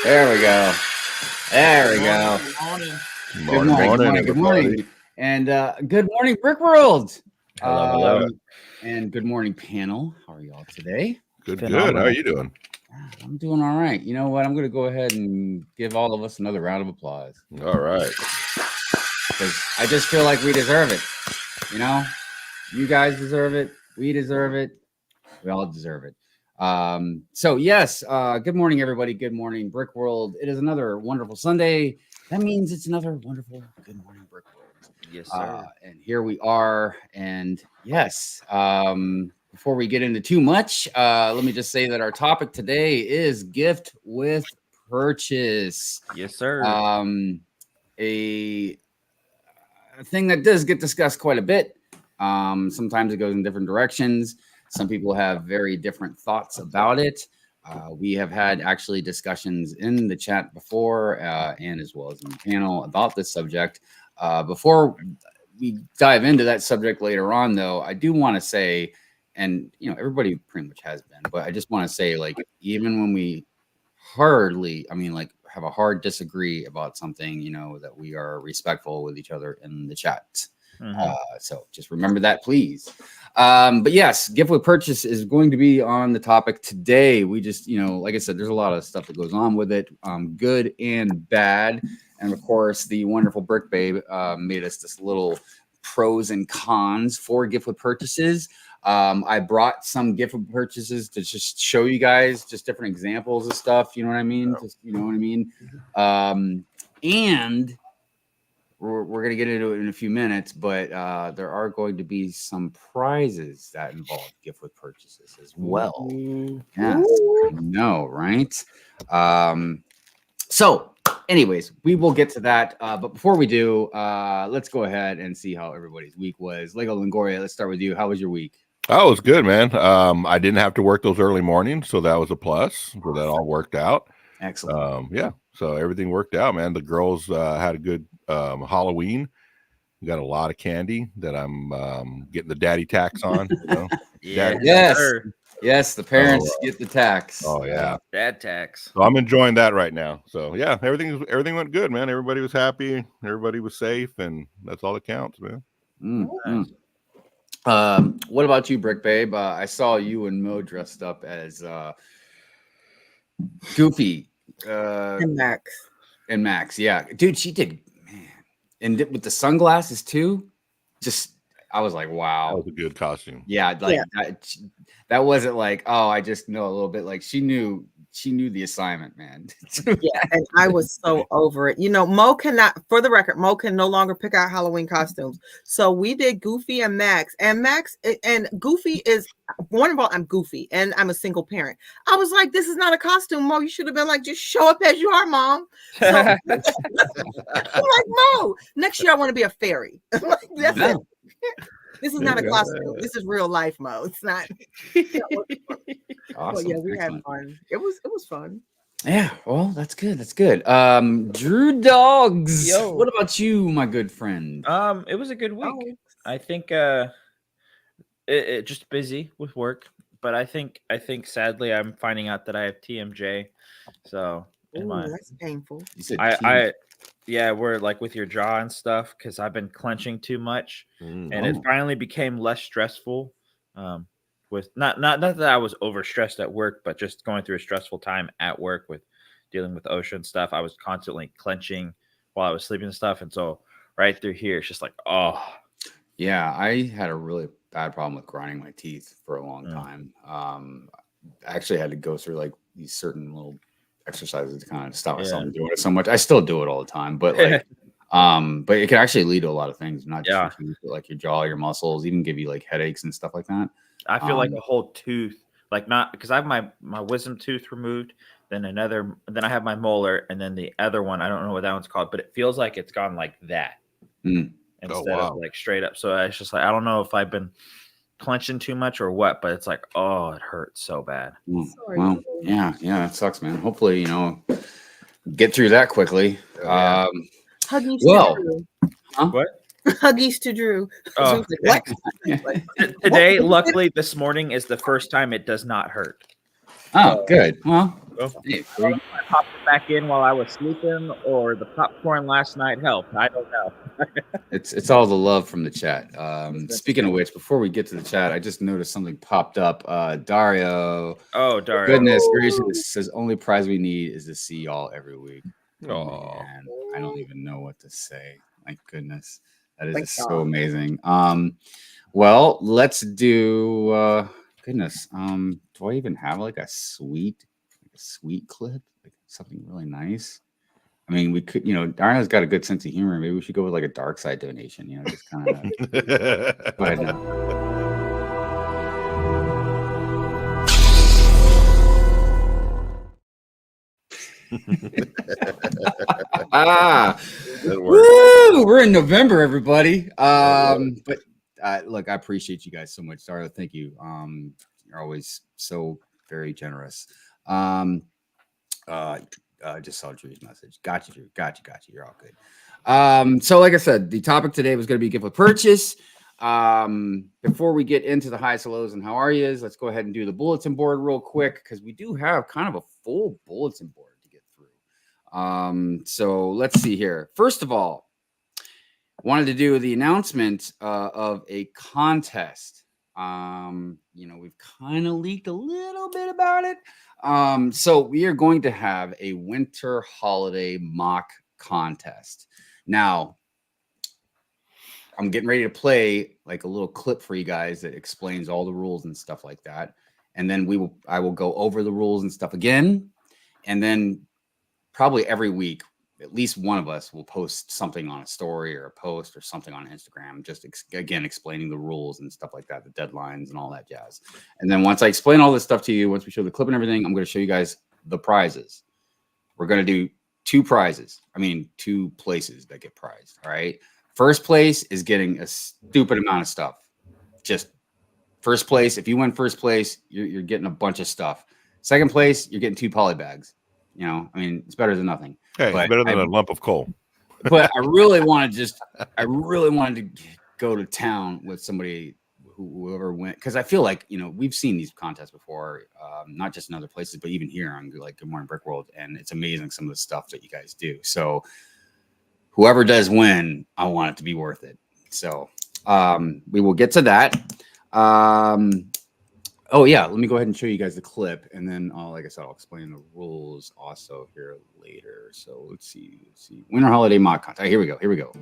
There we go. There we go. Good morning. Good morning. And good morning, Brick World. Hello. And good morning, panel. How are y'all today? Good. How are you doing? I'm doing all right. You know what? I'm going to go ahead and give all of us another round of applause. All right. Because I just feel like we deserve it. You know, you guys deserve it. We deserve it. We all deserve it. So yes, good morning, everybody. Good morning, Brick World. It is another wonderful Sunday. That means it's another wonderful good morning, Brick World. Yes, sir. And here we are. And yes, before we get into too much, let me just say that our topic today is gift with purchase. Yes, sir. A thing that does get discussed quite a bit. Sometimes it goes in different directions. Some people have very different thoughts about it. We have had actually discussions in the chat before and as well as in the panel about this subject. Before we dive into that subject later on, though, I do want to say, and you know, everybody pretty much has been, but I just want to say, like, even when we have a hard disagree about something, you know, that we are respectful with each other in the chat. So just remember that, please. But yes, gift with purchase is going to be on the topic today. We just, you know, like I said, there's a lot of stuff that goes on with it, good and bad. And of course, the wonderful Brick Babe made us this little pros and cons for gift with purchases. I brought some gift with purchases to just show you guys just different examples of stuff. You know what I mean? Just, you know what I mean? And we're going to get into it in a few minutes, but there are going to be some prizes that involve gift with purchases as well. Yes, I know, right? So anyways, we will get to that. But before we do, let's go ahead and see how everybody's week was. LegoLongoria, let's start with you. How was your week? Oh, it was good, man. I didn't have to work those early mornings, so that was a plus. So that all worked out. Excellent. Yeah, so everything worked out, man. The girls had a good Halloween. We got a lot of candy that I'm getting the daddy tax on. You know? Yes, the parents get the tax. Oh yeah, dad tax. So I'm enjoying that right now. So yeah, everything went good, man. Everybody was happy. Everybody was safe, and that's all that counts, man. Nice. What about you, Brick Babe? I saw you and Mo dressed up as Goofy and Max. Yeah, dude, she did, man, and with the sunglasses too. Just, I was like, wow, that was a good costume. Yeah, like that wasn't like, oh, I just know a little bit. Like she knew the assignment, man. Yeah, and I was so over it. You know, Mo cannot, for the record, Mo can no longer pick out Halloween costumes. So we did Goofy and Max. And Goofy is, one of all, I'm Goofy and I'm a single parent. I was like, this is not a costume, Mo. You should have been like, just show up as you are, Mom. So, I'm like, Mo, next year I want to be a fairy. Like, that's it. This is not a costume. This is real life, Mo. It's not. Awesome. Well, yeah, we had fun. It was fun. Yeah, well, that's good. That's good. Drewdawgs. Yo, what about you, my good friend? It was a good week. I think it just busy with work, but I think sadly I'm finding out that I have TMJ. So that's painful. You said yeah, we're like with your jaw and stuff because I've been clenching too much, and it finally became less stressful. With not that I was overstressed at work, but just going through a stressful time at work with dealing with ocean stuff. I was constantly clenching while I was sleeping and stuff, and so right through here, it's just like, oh. Yeah, I had a really bad problem with grinding my teeth for a long time. I actually had to go through like these certain little exercises to kind of stop myself from doing it so much. I still do it all the time, but like but it can actually lead to a lot of things, not just your teeth, but like your jaw, your muscles, even give you like headaches and stuff like that. I feel like a whole tooth, like not because I have my wisdom tooth removed, then I have my molar, and then the other one, I don't know what that one's called, but it feels like it's gone like that instead of like straight up. So it's just like, I don't know if I've been clenching too much or what, but it's like, oh, it hurts so bad. Well, yeah, that sucks, man. Hopefully, you know, get through that quickly. Huggies What? Huggies to Drew. Oh, what? Today, luckily, this morning is the first time it does not hurt. Oh, good. Well, Well, Hey, I don't know if I popped it back in while I was sleeping, or the popcorn last night helped. I don't know. it's all the love from the chat. Speaking of which, before we get to the chat, I just noticed something popped up. Dario. Oh, Dario. Goodness gracious, says only prize we need is to see y'all every week. Oh, Man, I don't even know what to say. My goodness, that is Thank just so God. amazing. Well, let's do. Goodness, do I even have like a sweet clip, like something really nice? I mean, we could, Darna's got a good sense of humor. Maybe we should go with like a dark side donation, just kind of. Go ahead now. Woo! We're in November, everybody. But look, I appreciate you guys so much. Dario, thank you. You're always so very generous. Just saw Drew's message. Got you, Drew. Got you. You're all good. So like I said, the topic today was going to be gift with purchase. Before we get into the highs, lows, and how are yous, let's go ahead and do the bulletin board real quick because we do have kind of a full bulletin board to get through. So let's see here. First of all, wanted to do the announcement of a contest. We've kind of leaked a little bit about it. So we are going to have a winter holiday mock contest. Now, I'm getting ready to play like a little clip for you guys that explains all the rules and stuff like that. And then I will go over the rules and stuff again. And then probably every week, at least one of us will post something on a story or a post or something on Instagram, just again, explaining the rules and stuff like that, the deadlines and all that jazz. And then once I explain all this stuff to you, once we show the clip and everything, I'm going to show you guys the prizes. We're going to do two places that get prized. All right. First place is getting a stupid amount of stuff. Just first place. If you win first place, you're getting a bunch of stuff. Second place, you're getting 2 poly bags. It's better than nothing. Hey, it's better than a lump of coal. But I really wanted to go to town with somebody, whoever went, because I feel like, we've seen these contests before, not just in other places, but even here on like Good Morning Brick World. And it's amazing some of the stuff that you guys do. So whoever does win, I want it to be worth it. So we will get to that. Oh yeah, let me go ahead and show you guys the clip, and then like I said, I'll explain the rules also here later. So let's see. Winter holiday mock contest. Here we go.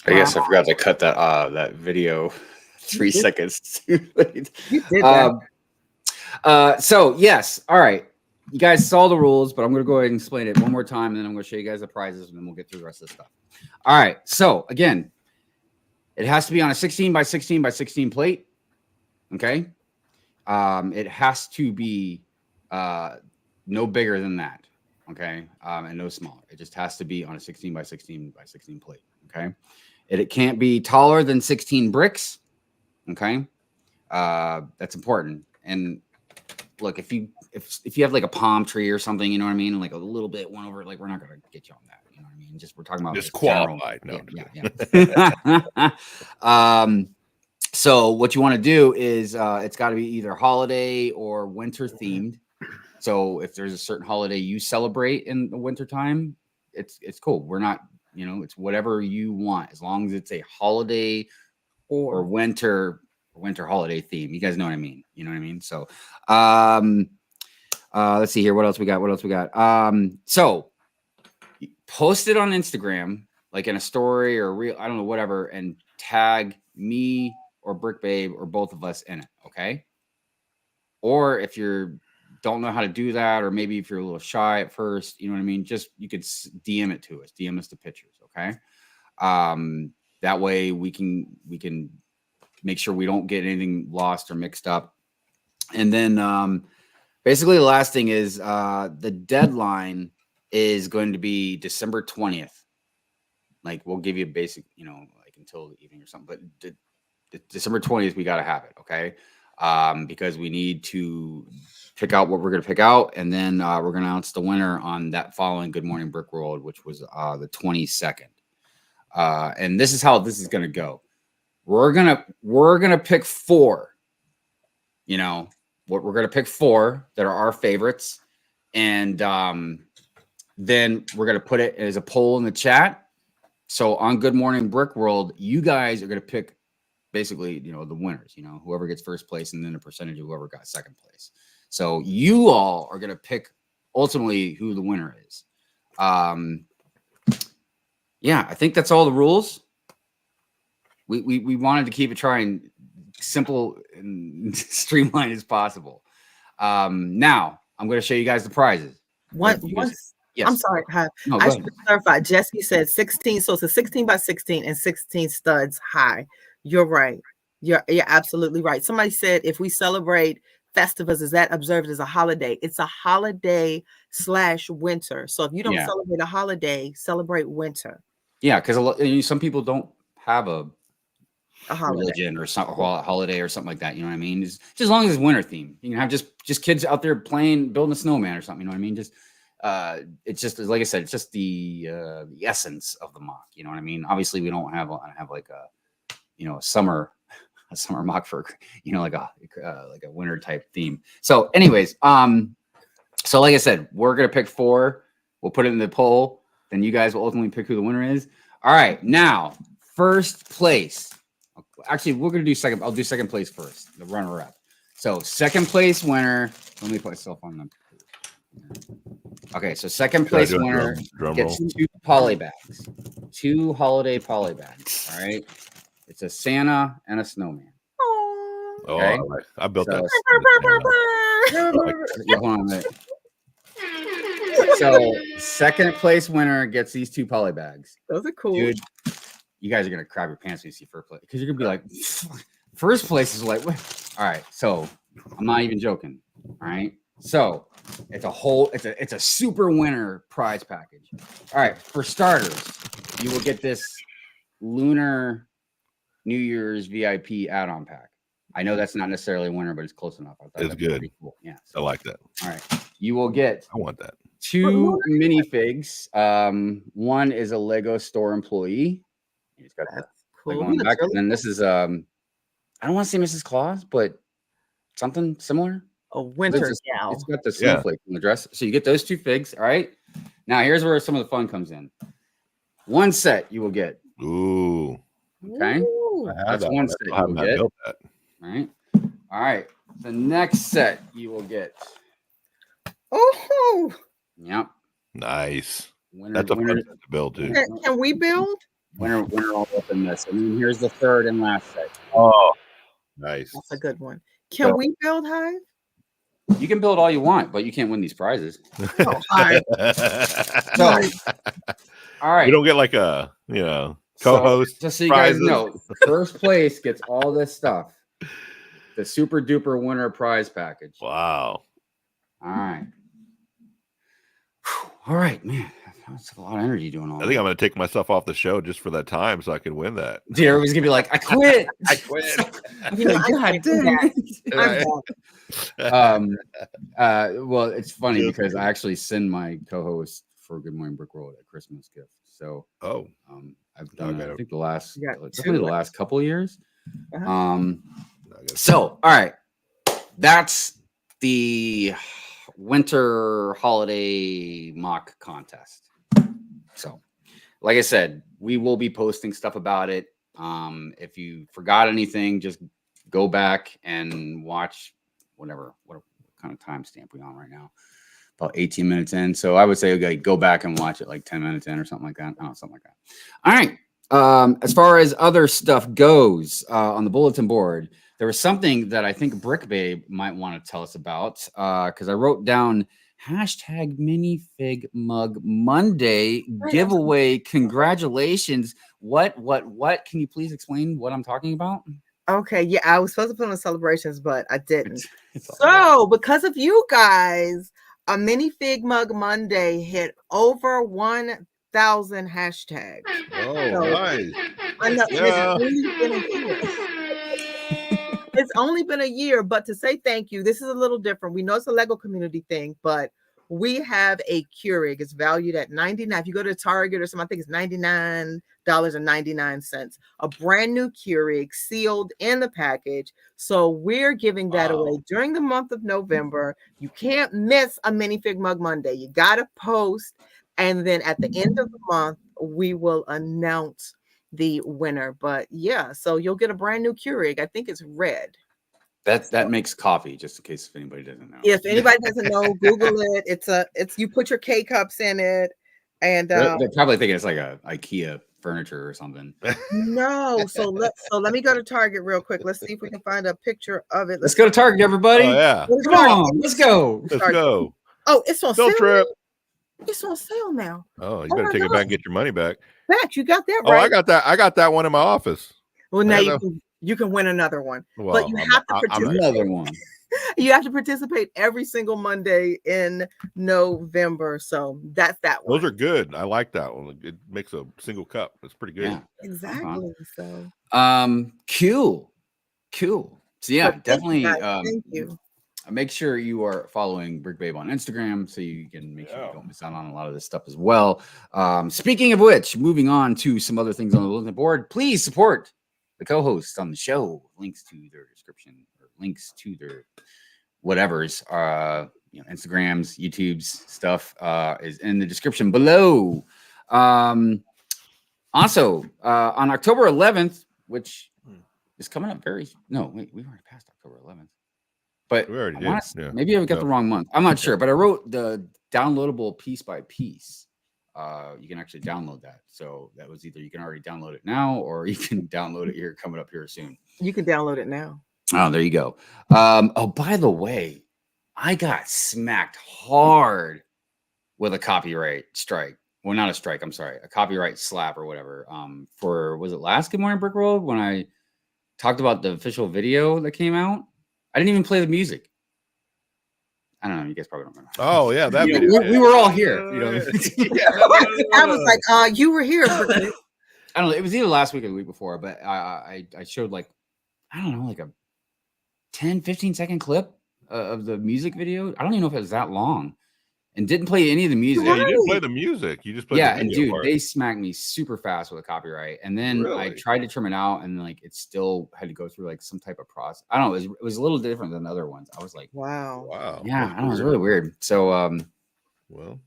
I guess I forgot to cut that video 3 seconds too late. You did that. So yes, all right. You guys saw the rules, but I'm going to go ahead and explain it one more time, and then I'm going to show you guys the prizes, and then we'll get through the rest of the stuff. All right. So again, it has to be on a 16 by 16 by 16 plate. Okay. It has to be no bigger than that. Okay. And no smaller. It just has to be on a 16 by 16 by 16 plate. Okay. It can't be taller than 16 bricks. Okay. That's important. And look, if you have like a palm tree or something, you know what I mean? Like a little bit one over, like we're not going to get you on that. You know what I mean? mean, just we're talking about just general. qualified. No, Yeah. So what you want to do is it's got to be either holiday or winter themed. So if there's a certain holiday you celebrate in the wintertime, it's cool. We're not, it's whatever you want, as long as it's a holiday or winter holiday theme. You guys know what I mean? You know what I mean? So let's see here. What else we got? So post it on Instagram, like in a story or reel, I don't know, whatever, and tag me or Brick Babe or both of us in it, okay? Or if you don't know how to do that, or maybe if you're a little shy at first, you know what I mean? Just you could DM it to us, DM us the pictures, okay? That way we can make sure we don't get anything lost or mixed up. And then basically the last thing is the deadline is going to be December 20th. Like we'll give you a basic, like until the evening or something, but December 20th, we got to have it. Okay. Because we need to pick out what we're going to pick out. And then we're going to announce the winner on that following Good Morning Brick World, which was the 22nd. And this is how this is going to go. We're going to pick 4, we're going to pick 4 that are our favorites. And then we're going to put it as a poll in the chat. So on Good Morning Brick World, you guys are going to pick basically, the winners, whoever gets first place and then a percentage of whoever got second place. So you all are going to pick ultimately who the winner is. Yeah, I think that's all the rules. We wanted to keep it trying simple and streamlined as possible. Now I'm going to show you guys the prizes. Yes. I'm sorry. No, I should clarify. Jesse said 16. So it's a 16 by 16 and 16 studs high. You're right. You're absolutely right. Somebody said if we celebrate festivals, is that observed as a holiday? It's a holiday / winter. So if you don't celebrate a holiday, celebrate winter. Yeah, because some people don't have a holiday. Religion or some holiday or something like that. You know what I mean? Just as long as it's winter theme, you can have just kids out there playing, building a snowman or something. You know what I mean? It's just like I said, it's just the essence of the mock. You know what I mean? Obviously, we don't have like a a summer mock for like a winter type theme. So, anyways, so like I said, we're gonna pick 4. We'll put it in the poll. Then you guys will ultimately pick who the winner is. All right, now first place. Actually, we're gonna do second. I'll do second place first. The runner-up. So second place winner. Let me put myself on them. Okay, so second place winner gets 2 poly bags, 2 holiday poly bags. All right, it's a Santa and a snowman. Okay? I built that. Hold on a minute. So second place winner gets these 2 poly bags. Those are cool. Dude, you guys are gonna crap your pants when you see first place because you're gonna be like, first place is like, what? All right. So I'm not even joking. All right. So it's a super winner prize package. All right. For starters, you will get this Lunar New Year's VIP add-on pack. I know that's not necessarily a winner, but it's close enough. I thought it's good. Cool. Yeah. So, I like that. All right. You will get. I want that. 2 minifigs. One is a Lego store employee. He's got that cool. Lego back. And then this is I don't want to say Mrs. Claus, but something similar. A winter gal. It's got the snowflake on the dress. So you get those 2 figs. All right. Now here's where some of the fun comes in. 1 set you will get. Ooh. Okay. That's 1 set you will get. All right. All right. The next set you will get. Oh. Yep. Nice. That's a fun set to build too. Can we build? Winner all up in this. And then here's the third and last set. Oh. Nice. That's a good one. Can we build Hive? You can build all you want, but you can't win these prizes. Oh, Hive. So, all right. You don't get like a, co-host. Just so you guys know, first place gets all this stuff. The super duper winner prize package. Wow. All right. All right, man. That's a lot of energy doing all that. I think I'm going to take myself off the show just for that time so I can win that. Dude, everybody's going to be like, I quit. I quit. I'll be like, God damn it. Well, it's funny because I actually send my co-host for Good Morning Brick World a Christmas gift. So I've done it, I think definitely the last couple of years. So all right, that's the winter holiday mock contest. So like I said, we will be posting stuff about it. If you forgot anything, just go back and watch what kind of timestamp we on right now. About 18 minutes in. So I would say, okay, go back and watch it like 10 minutes in or something like that. Something like that. All right. As far as other stuff goes, on the bulletin board, there was something that I think BrickBabe might want to tell us about, because I wrote down hashtag minifig mug Monday giveaway. Congratulations. What? Can you please explain what I'm talking about? Okay. Yeah, I was supposed to put on the celebrations, but I didn't. So because of you guys, a minifig mug Monday hit over 1,000 hashtags. Oh, nice. I know, it's only been a year, but to say thank you, this is a little different. We know it's a Lego community thing, but we have a Keurig. It's valued at $99. If you go to Target or something, I think it's $99.99. A brand new Keurig sealed in the package. So we're giving that away during the month of November. You can't miss a minifig mug Monday. You got to post. And then at the end of the month, we will announce the winner. But yeah, so you'll get a brand new Keurig. I think it's red. That makes coffee, just in case if anybody doesn't know. If anybody doesn't know, Google it. It's you put your K cups in it, and they're probably thinking it's like a IKEA furniture or something. No, so let me go to Target real quick. Let's see if we can find a picture of it. Let's go to Target, everybody. Oh, yeah, come on, let's go. Let's go. Oh, it's on sale. Trip. It's on sale now. Oh, you better take it back and get your money back. You got that right. Oh, I got that one in my office. Well, now you can win another one, well, but you have to participate. Another one. You have to participate every single Monday in November. So that's that one. Those are good. I like that one. It makes a single cup. It's pretty good. Yeah, exactly. So cool. So yeah, definitely. Thank you. Make sure you are following BrickBabe on Instagram so you can make sure you don't miss out on a lot of this stuff as well. Speaking of which, moving on to some other things on the bulletin board, please support the co-hosts on the show. Links to their description or links to their whatever's, Instagrams, YouTube's stuff is in the description below. Also, on October 11th, which is coming up we've already passed October 11th. But we already did. Maybe I got the wrong month. I'm not sure, but I wrote the downloadable piece by piece. You can actually download that. So that was either you can already download it now or you can download it here coming up here soon. You can download it now. Oh, there you go. By the way, I got smacked hard with a copyright strike. Well, not a strike. I'm sorry. A copyright slap or whatever. Was it last Good Morning Brick World when I talked about the official video that came out? I didn't even play the music. I don't know. You guys probably don't remember. Oh yeah, that we were all here. I was like, you were here. I don't know. It was either last week or the week before, but I showed like a 10, 15 second clip of the music video. I don't even know if it was that long. And didn't play any of the music. Yeah, you didn't play the music. You just played the and dude, they smacked me super fast with a copyright. And then I tried to trim it out, and like it still had to go through like some type of process. I don't know. It was a little different than other ones. I was like, wow. Yeah, I don't know. It was really weird. So, well,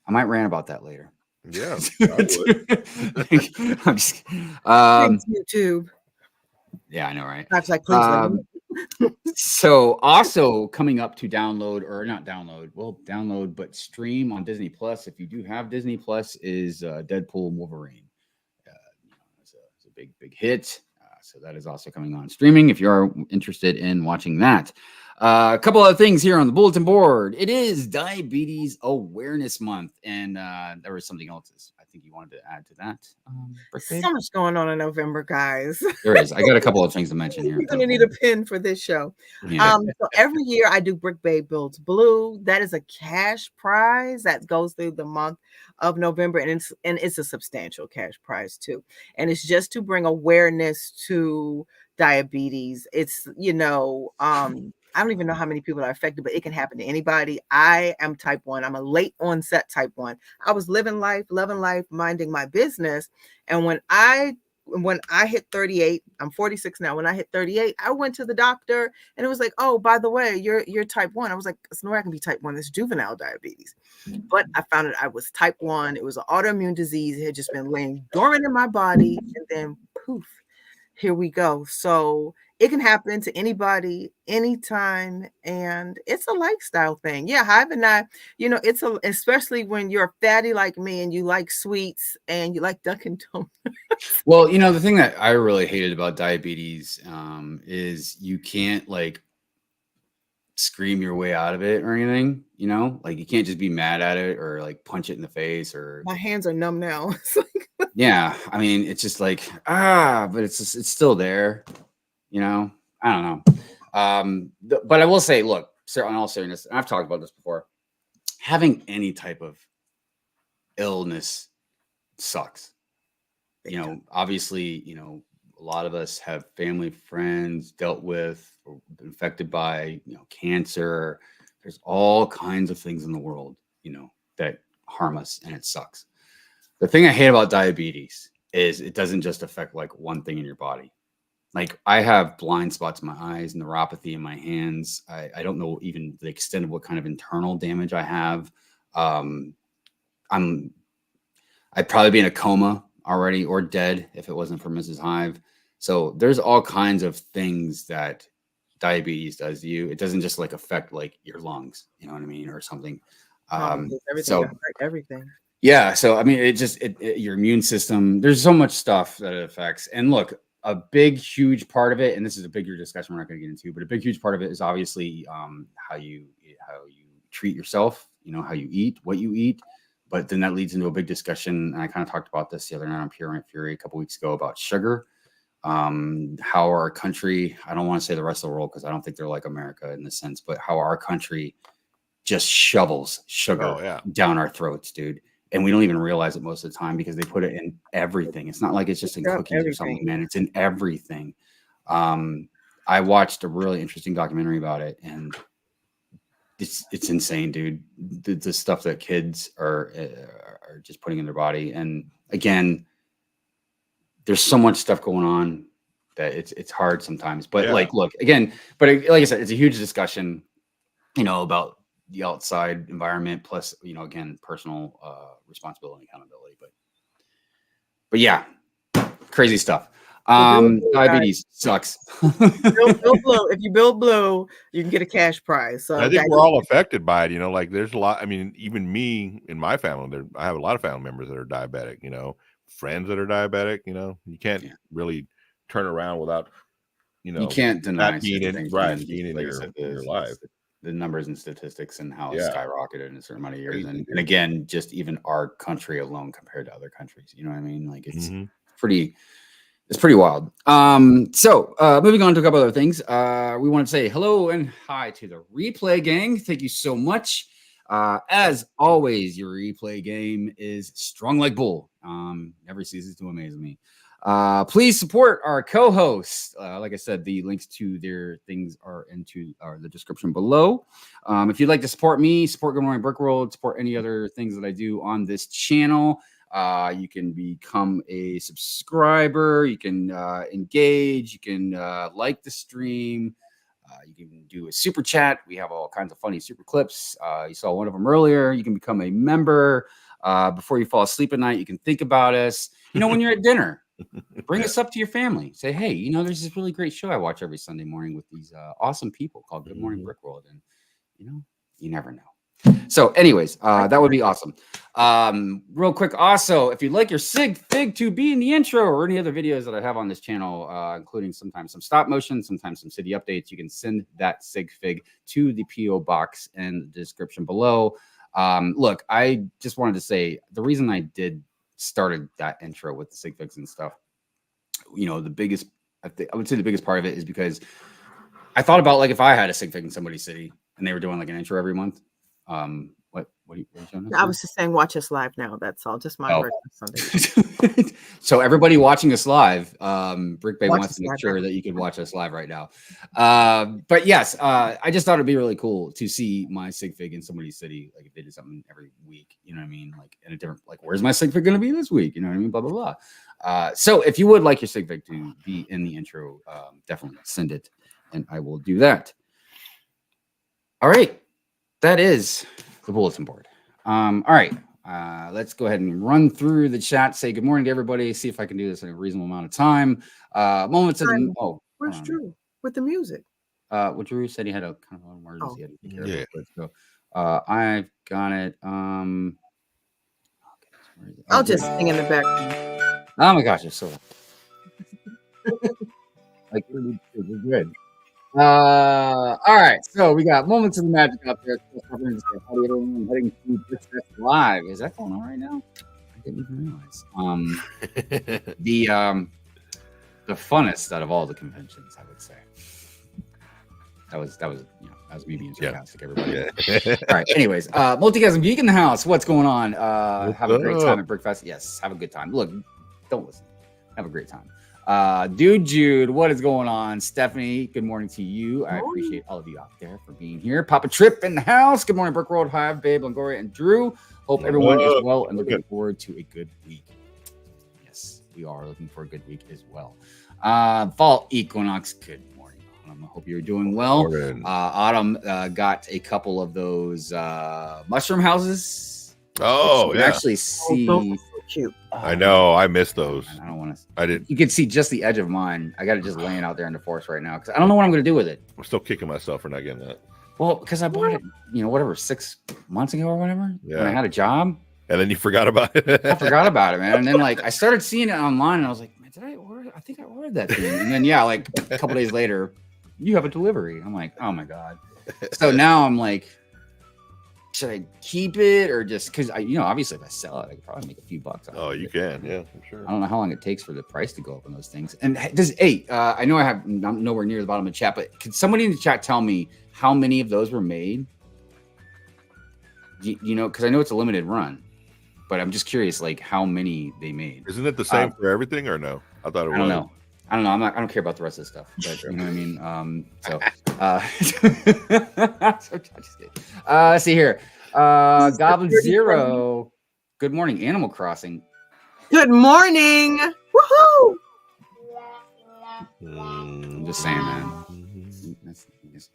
I might rant about that later. Yeah, I would. I'm just, YouTube. Yeah, I know, right? That's like, please. So also coming up to download but stream on Disney Plus. If you do have Disney Plus, is Deadpool and Wolverine. It's a big hit. So that is also coming on streaming if you are interested in watching that. A couple other things here on the bulletin board. It is Diabetes Awareness Month, and there was something else I think you wanted to add to that. So much going on in November, guys. There is. I got a couple of things to mention here. You're going to need a pin for this show. Yeah. So every year I do BrickBabe Builds Blue. That is a cash prize that goes through the month of November, and it's a substantial cash prize too. And it's just to bring awareness to diabetes. It's I don't even know how many people are affected, but it can happen to anybody. I am type 1. I'm a late onset type 1. I was living life, loving life, minding my business. And when I hit 38, I'm 46 now. When I hit 38, I went to the doctor and it was like, oh, by the way, you're type 1. I was like, it's no way I can be type 1. This juvenile diabetes. But I found out I was type 1. It was an autoimmune disease. It had just been laying dormant in my body. And then poof, here we go. So it can happen to anybody, anytime, and it's a lifestyle thing. Yeah, Hive and I, especially when you're fatty like me and you like sweets and you like Dunkin' Donuts. Well, the thing that I really hated about diabetes is you can't like scream your way out of it or anything, like you can't just be mad at it or like punch it in the face or my hands are numb now. yeah, I mean, it's just like, but it's still there, I don't know. But I will say, look, sir, on all seriousness, and I've talked about this before, having any type of illness sucks. Obviously, a lot of us have family, friends dealt with or been affected by, cancer. There's all kinds of things in the world, that harm us, and it sucks. The thing I hate about diabetes is it doesn't just affect like one thing in your body. Like I have blind spots in my eyes, neuropathy in my hands. I don't know even the extent of what kind of internal damage I have. I'd probably be in a coma already or dead if it wasn't for Mrs. Hive. So there's all kinds of things that diabetes does to you. It doesn't just like affect like your lungs, you know what I mean, or something. Everything. Yeah. So, I mean, your immune system, there's so much stuff that it affects. And look, a big, huge part of it, and this is a bigger discussion we're not going to get into, but a big, huge part of it is obviously how you treat yourself, how you eat, what you eat. But then that leads into a big discussion. And I kind of talked about this the other night on Pure and Fury a couple weeks ago about sugar. How our country, I don't want to say the rest of the world because I don't think they're like America in this sense, but how our country just shovels sugar down our throats, dude. And we don't even realize it most of the time because they put it in everything. It's not like it's just in cookies or something, man. It's in everything. I watched a really interesting documentary about it, and it's insane, dude. The stuff that kids are just putting in their body. And again, there's so much stuff going on that it's hard sometimes. But look, again, but like I said, it's a huge discussion, about the outside environment plus, again, personal responsibility and accountability. But yeah, crazy stuff. Diabetes sucks. Build blue. If you build blue, you can get a cash prize. So I think we're all affected by it. Like there's a lot. I mean, even me in my family, I have a lot of family members that are diabetic. Friends that are diabetic. You can't really turn around without, you can't deny being in your life. The numbers and statistics and how it's skyrocketed in a certain amount of years. And again, just even our country alone compared to other countries, you know what I mean? Like it's pretty wild. So moving on to a couple other things. We want to say hello and hi to the replay gang. Thank you so much. As always, your replay game is strong like bull. Never ceases to amaze me. Please support our co-hosts. Like I said, the links to their things are into the description below. If you'd like to support me, support Good Morning Brick World, support any other things that I do on this channel, you can become a subscriber. You can engage. You can like the stream. You can do a super chat. We have all kinds of funny super clips. You saw one of them earlier. You can become a member. Before you fall asleep at night, you can think about us. When you're at dinner. Bring us up to your family. Say, hey, there's this really great show I watch every Sunday morning with these awesome people called Good Morning Brick World. And, you never know. So anyways, that would be awesome. Real quick. Also, if you'd like your sigfig to be in the intro or any other videos that I have on this channel, including sometimes some stop motion, sometimes some city updates, you can send that sigfig to the PO box in the description below. Look, I just wanted to say the reason I started that intro with the sig figs and stuff, the biggest, I would say the biggest part of it is because I thought about like if I had a sig fig in somebody's city and they were doing like an intro every month. What are you showing us? I was just saying, watch us live now. That's all. Just my version of Sunday. So everybody watching us live, Brick Babe Watch wants us to make live sure right that you could watch us live right now. But yes, I just thought it'd be really cool to see my sigfig in somebody's city. Like if they did something every week, you know what I mean? Like in a different, like where's my sigfig going to be this week? You know what I mean? Blah, blah, blah. So if you would like your sigfig to be in the intro, definitely send it and I will do that. All right. That is the bulletin board. All right. Let's go ahead and run through the chat. Say good morning to everybody. See if I can do this in a reasonable amount of time. Moments of the where's Drew with the music? Well, Drew said he had a kind of an emergency. He had to take care of real quick. So I've got it. I'll just sing in the background. Oh my gosh, it's so like we're good. All right, so we got moments of the magic out there. Heading to Brick Live. Is that going on right now? I didn't even realize. The funnest out of all the conventions, I would say. That was me being sarcastic, everybody. Yeah. All right. Anyways, Multicasm Geek in the house. What's going on? Have a great time at Brickfest. Yes, have a good time. Look, don't listen. Have a great time. Dude Jude, what is going on? Stephanie, good morning to you. I appreciate all of you out there for being here. Papa Trip in the house. Good morning, Brick World Hive, Babe, Longoria, and Drew. Hope everyone is well and looking forward to a good week. Yes, we are looking for a good week as well. Fall Equinox, good morning, Autumn. I hope you're doing well. Autumn got a couple of those mushroom houses. Oh, yeah. Actually see. Cute. I know. I miss those. I don't want to. I did. You can see just the edge of mine. I got it just laying out there in the forest right now because I don't know what I'm going to do with it. I'm still kicking myself for not getting that. Well, because I bought it, 6 months ago or whatever. Yeah. When I had a job. And then you forgot about it. I forgot about it, man. And then I started seeing it online, and I was like, man, did I order it? I think I ordered that thing. And then a couple days later, you have a delivery. I'm like, oh my god. So now I'm like, should I keep it or just because obviously if I sell it, I could probably make a few bucks on it. Oh, you can, yeah, I'm sure. I don't know how long it takes for the price to go up on those things. And I know I'm nowhere near the bottom of the chat, but could somebody in the chat tell me how many of those were made? Because I know it's a limited run, but I'm just curious, like how many they made. Isn't it the same for everything or no? I thought it was. I don't know. I don't care about the rest of the stuff, but you know what I mean? Let's see here. Goblin Zero. Good morning, Animal Crossing. Good morning. Woohoo! I'm just saying, man.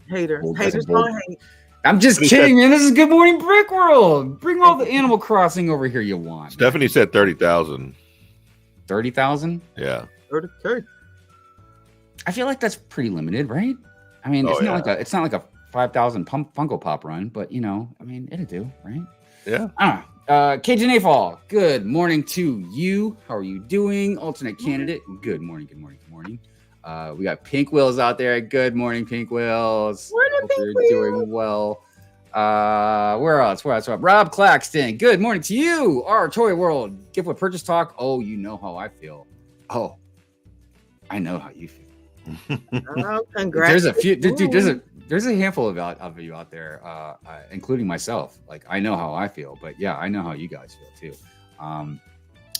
Haters don't hate. I'm just kidding, man. This is Good Morning Brick World. Bring all the Animal Crossing over here you want. Stephanie said 30,000. 30,000? Yeah. 30K. I feel like that's pretty limited, right? I mean, it's not like a 5,000 Funko Pop run, but it'll do, right? Yeah. I don't know. Cajun A-Fall, good morning to you. How are you doing? Alternate candidate, good morning. We got Pink Wheels out there. Good morning, Pink Wheels. Hope you're doing well. Where else? Rob Claxton, good morning to you. Our Toy World gift with purchase talk. Oh, you know how I feel. Oh, I know how you feel. Oh, congrats. There's a few, dude. There's a handful of you out there, including myself. Like I know how I feel, but yeah, I know how you guys feel too.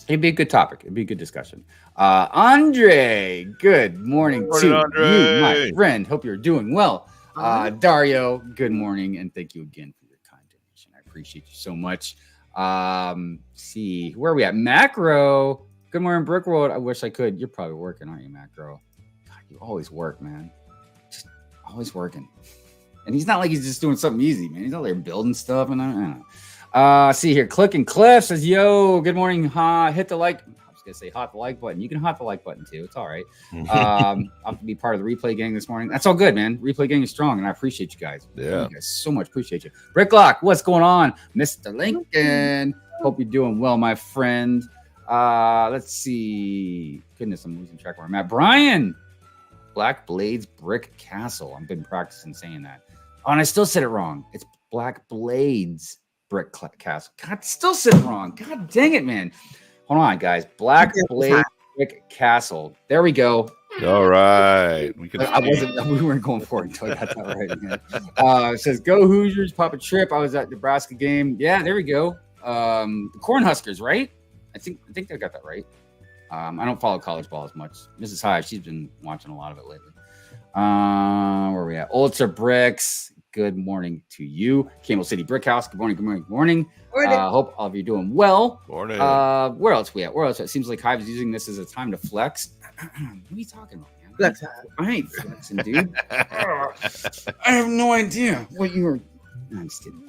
It'd be a good topic. It'd be a good discussion. Andre, good morning to Andre. you, my friend. Hope you're doing well. Dario, good morning, and thank you again for your kind donation. I appreciate you so much. See, where are we at? Macro, good morning, Brick World. I wish I could. You're probably working, aren't you, Macro? God, you always work, man. Just always working. And he's not like he's just doing something easy, man. He's out there building stuff, and I don't know. See here, Click and Cliff says, yo, good morning. Hit the like. I was gonna say hot the like button. You can hot the like button too. It's all right. I'll have to be part of the replay gang this morning. That's all good, man. Replay gang is strong, and I appreciate you guys. Yeah, you guys so much. Appreciate you. Bricklock, what's going on, Mr. Lincoln? Hope you're doing well, my friend. Let's see. Goodness, I'm losing track where I'm at. Brian, Black Blades Brick Castle. I've been practicing saying that. Oh, and I still said it wrong. It's Black Blades Brick Castle. God, still said it wrong. God dang it, man. Hold on, guys. Black Blade Brick Castle. There we go. All right. We weren't going for it until I got that right, man. It says, go Hoosiers, Papa Trip. I was at Nebraska game. Yeah, there we go. The Cornhuskers, right? I think I got that right. I don't follow college ball as much. Mrs. Hive, she's been watching a lot of it lately. Where are we at? Ultra Bricks. Good morning to you. Camel City Brick House. Good morning. Good morning. Good morning. Hope all of you are doing well. Morning. Where else we at? Where else? It seems like Hive is using this as a time to flex. What are you talking about, man? Flex. I ain't flexing, dude. I have no idea what you were. No, I'm just kidding.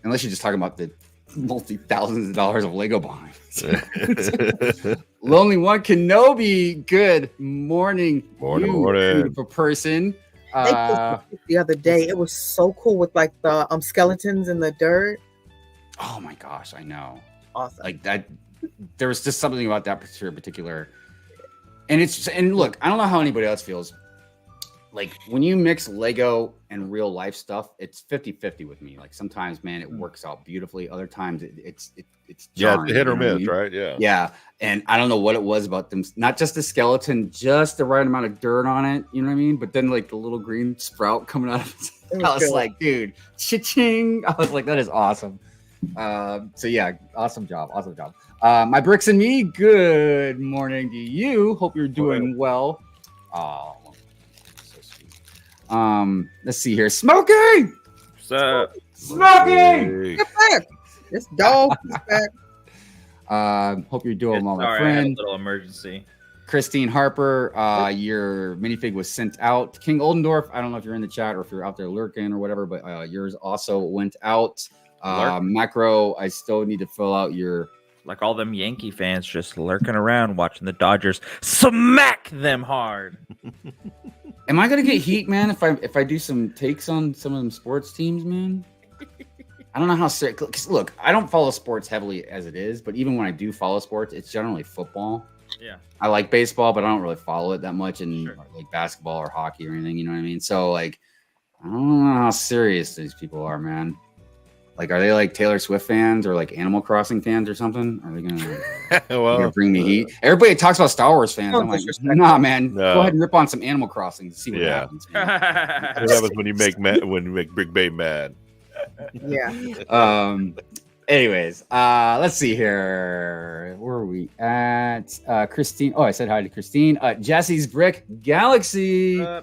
Unless you're just talking about the multi-thousands of dollars of Lego behind. Lonely One Kenobi. Good morning. Morning. Beautiful person. They posted the other day. It was so cool with like the skeletons in the dirt. Oh my gosh, I know. Awesome. Like that. There was just something about that particular. And look, I don't know how anybody else feels. Like when you mix Lego and real life stuff, it's 50-50 with me. Like sometimes, man, it works out beautifully. Other times it's jarring, it's hit or miss, right? Yeah. And I don't know what it was about them. Not just the skeleton, just the right amount of dirt on it. You know what I mean? But then like the little green sprout coming out of it. I was like, dude, cha-ching. I was like, that is awesome. So yeah, awesome job. My Bricks and me, good morning to you. Hope you're doing well. Oh, so sweet. Let's see here. Smokey! What's up? Smokey! Get back. This dog is back. Hope you're doing well, my Sorry, I had a friend. little emergency. Christine Harper, your minifig was sent out. King Oldendorf, I don't know if you're in the chat or if you're out there lurking or whatever, but yours also went out. Macro, I still need to fill out your. Like all them Yankee fans just lurking around watching the Dodgers smack them hard. Am I gonna get heat, man? If I do some takes on some of them sports teams, man? I don't know how serious. Cause look, I don't follow sports heavily as it is, but even when I do follow sports, it's generally football. Yeah, I like baseball, but I don't really follow it that much, and like basketball or hockey or anything. You know what I mean? So like, I don't know how serious these people are, man. Like, are they like Taylor Swift fans or like Animal Crossing fans or something? Are they gonna bring me heat? Everybody talks about Star Wars fans. I'm like, nah, man. No. Go ahead and rip on some Animal Crossing to see what happens. Man. What happens when you make Brick Babe mad? Yeah. Anyways, let's see here. Where are we at? Christine. Oh, I said hi to Christine. Jesse's Brick Galaxy. The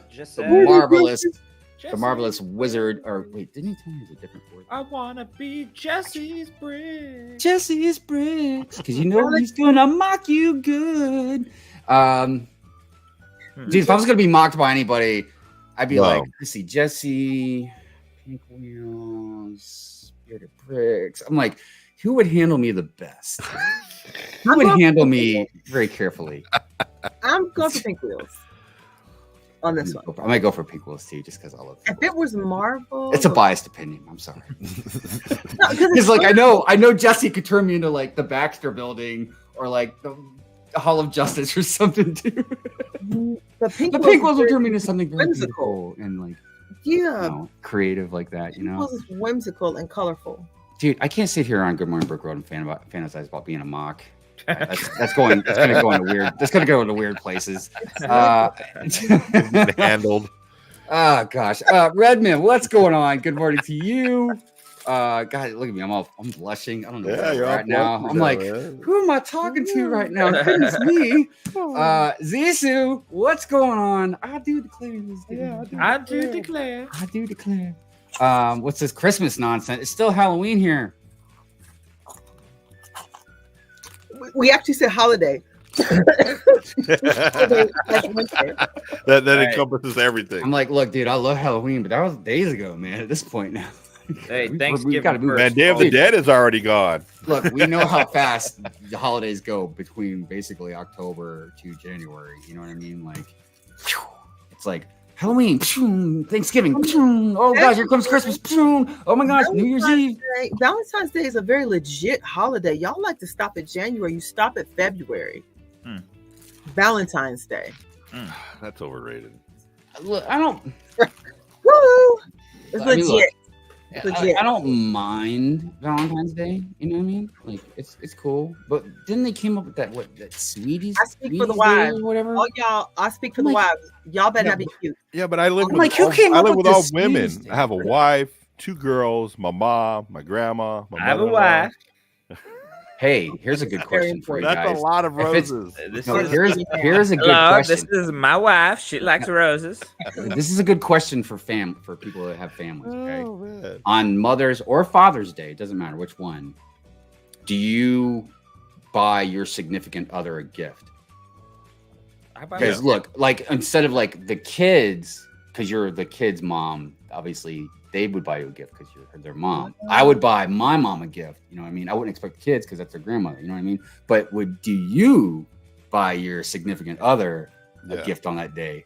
marvelous wizard. Or wait, didn't he tell me it was a different word? I wanna be Jesse's Brick. Jesse's Bricks, because you know he's gonna mock you good. Dude, if I was gonna be mocked by anybody, I'd be like, let's see, Jesse, Pink Wheels, Spirit of Bricks. I'm like, who would handle me the best? Who would handle me very carefully? I'm going for Pink Wheels. On this one, I might go for Pink Wheels too, just because I love. If it was Marvel, it's a biased opinion. I'm sorry. Because like I know Jesse could turn me into like the Baxter Building or like the Hall of Justice or something too. The Pink Wheels will turn me into something very whimsical and like creative like that. You know, Pink Wheels is whimsical and colorful. Dude, I can't sit here on Good Morning Brick Road and fantasize about being a mock. That's gonna go into weird places. Handled. Oh gosh. Redman, what's going on? Good morning to you. God, look at me. I'm blushing. I don't know right now. I'm like, who am I talking to right now? Goodness me. Zisu, what's going on? I do declare. I do declare. What's this Christmas nonsense? It's still Halloween here. We actually said holiday. that encompasses everything. I'm like, look, dude, I love Halloween, but that was days ago, man. At this point now. Hey, Thanksgiving. Man, Day of the Dead is already gone. Look, we know how fast the holidays go between basically October to January. You know what I mean? Like, it's like Halloween, Thanksgiving. Oh gosh, here comes Christmas. Oh my gosh, New Year's Eve. Valentine's Day is a very legit holiday. Y'all like to stop at January. You stop at February. Valentine's Day. That's overrated. Look, I don't. Woo! It's legit. I don't mind Valentine's Day. You know what I mean? Like it's cool. But then they came up with that Sweeties. I speak for the wives. Or whatever. Oh y'all, I speak for the wives. Y'all better not be cute. Yeah, but I live with all women. I have a wife, 2 girls, my mom, my grandma. I have a wife. Hey, here's a good question for you That's guys. a lot of roses. Here's a good question. This is my wife. She likes roses. This is a good question for people that have families. Okay, Oh, on Mother's or Father's Day, it doesn't matter which one. Do you buy your significant other a gift? Because look, like instead of like the kids, because you're the kid's mom, obviously they would buy you a gift because you're their mom. I would buy my mom a gift. You know what I mean? I wouldn't expect kids because that's their grandmother. You know what I mean? But do you buy your significant other a gift on that day?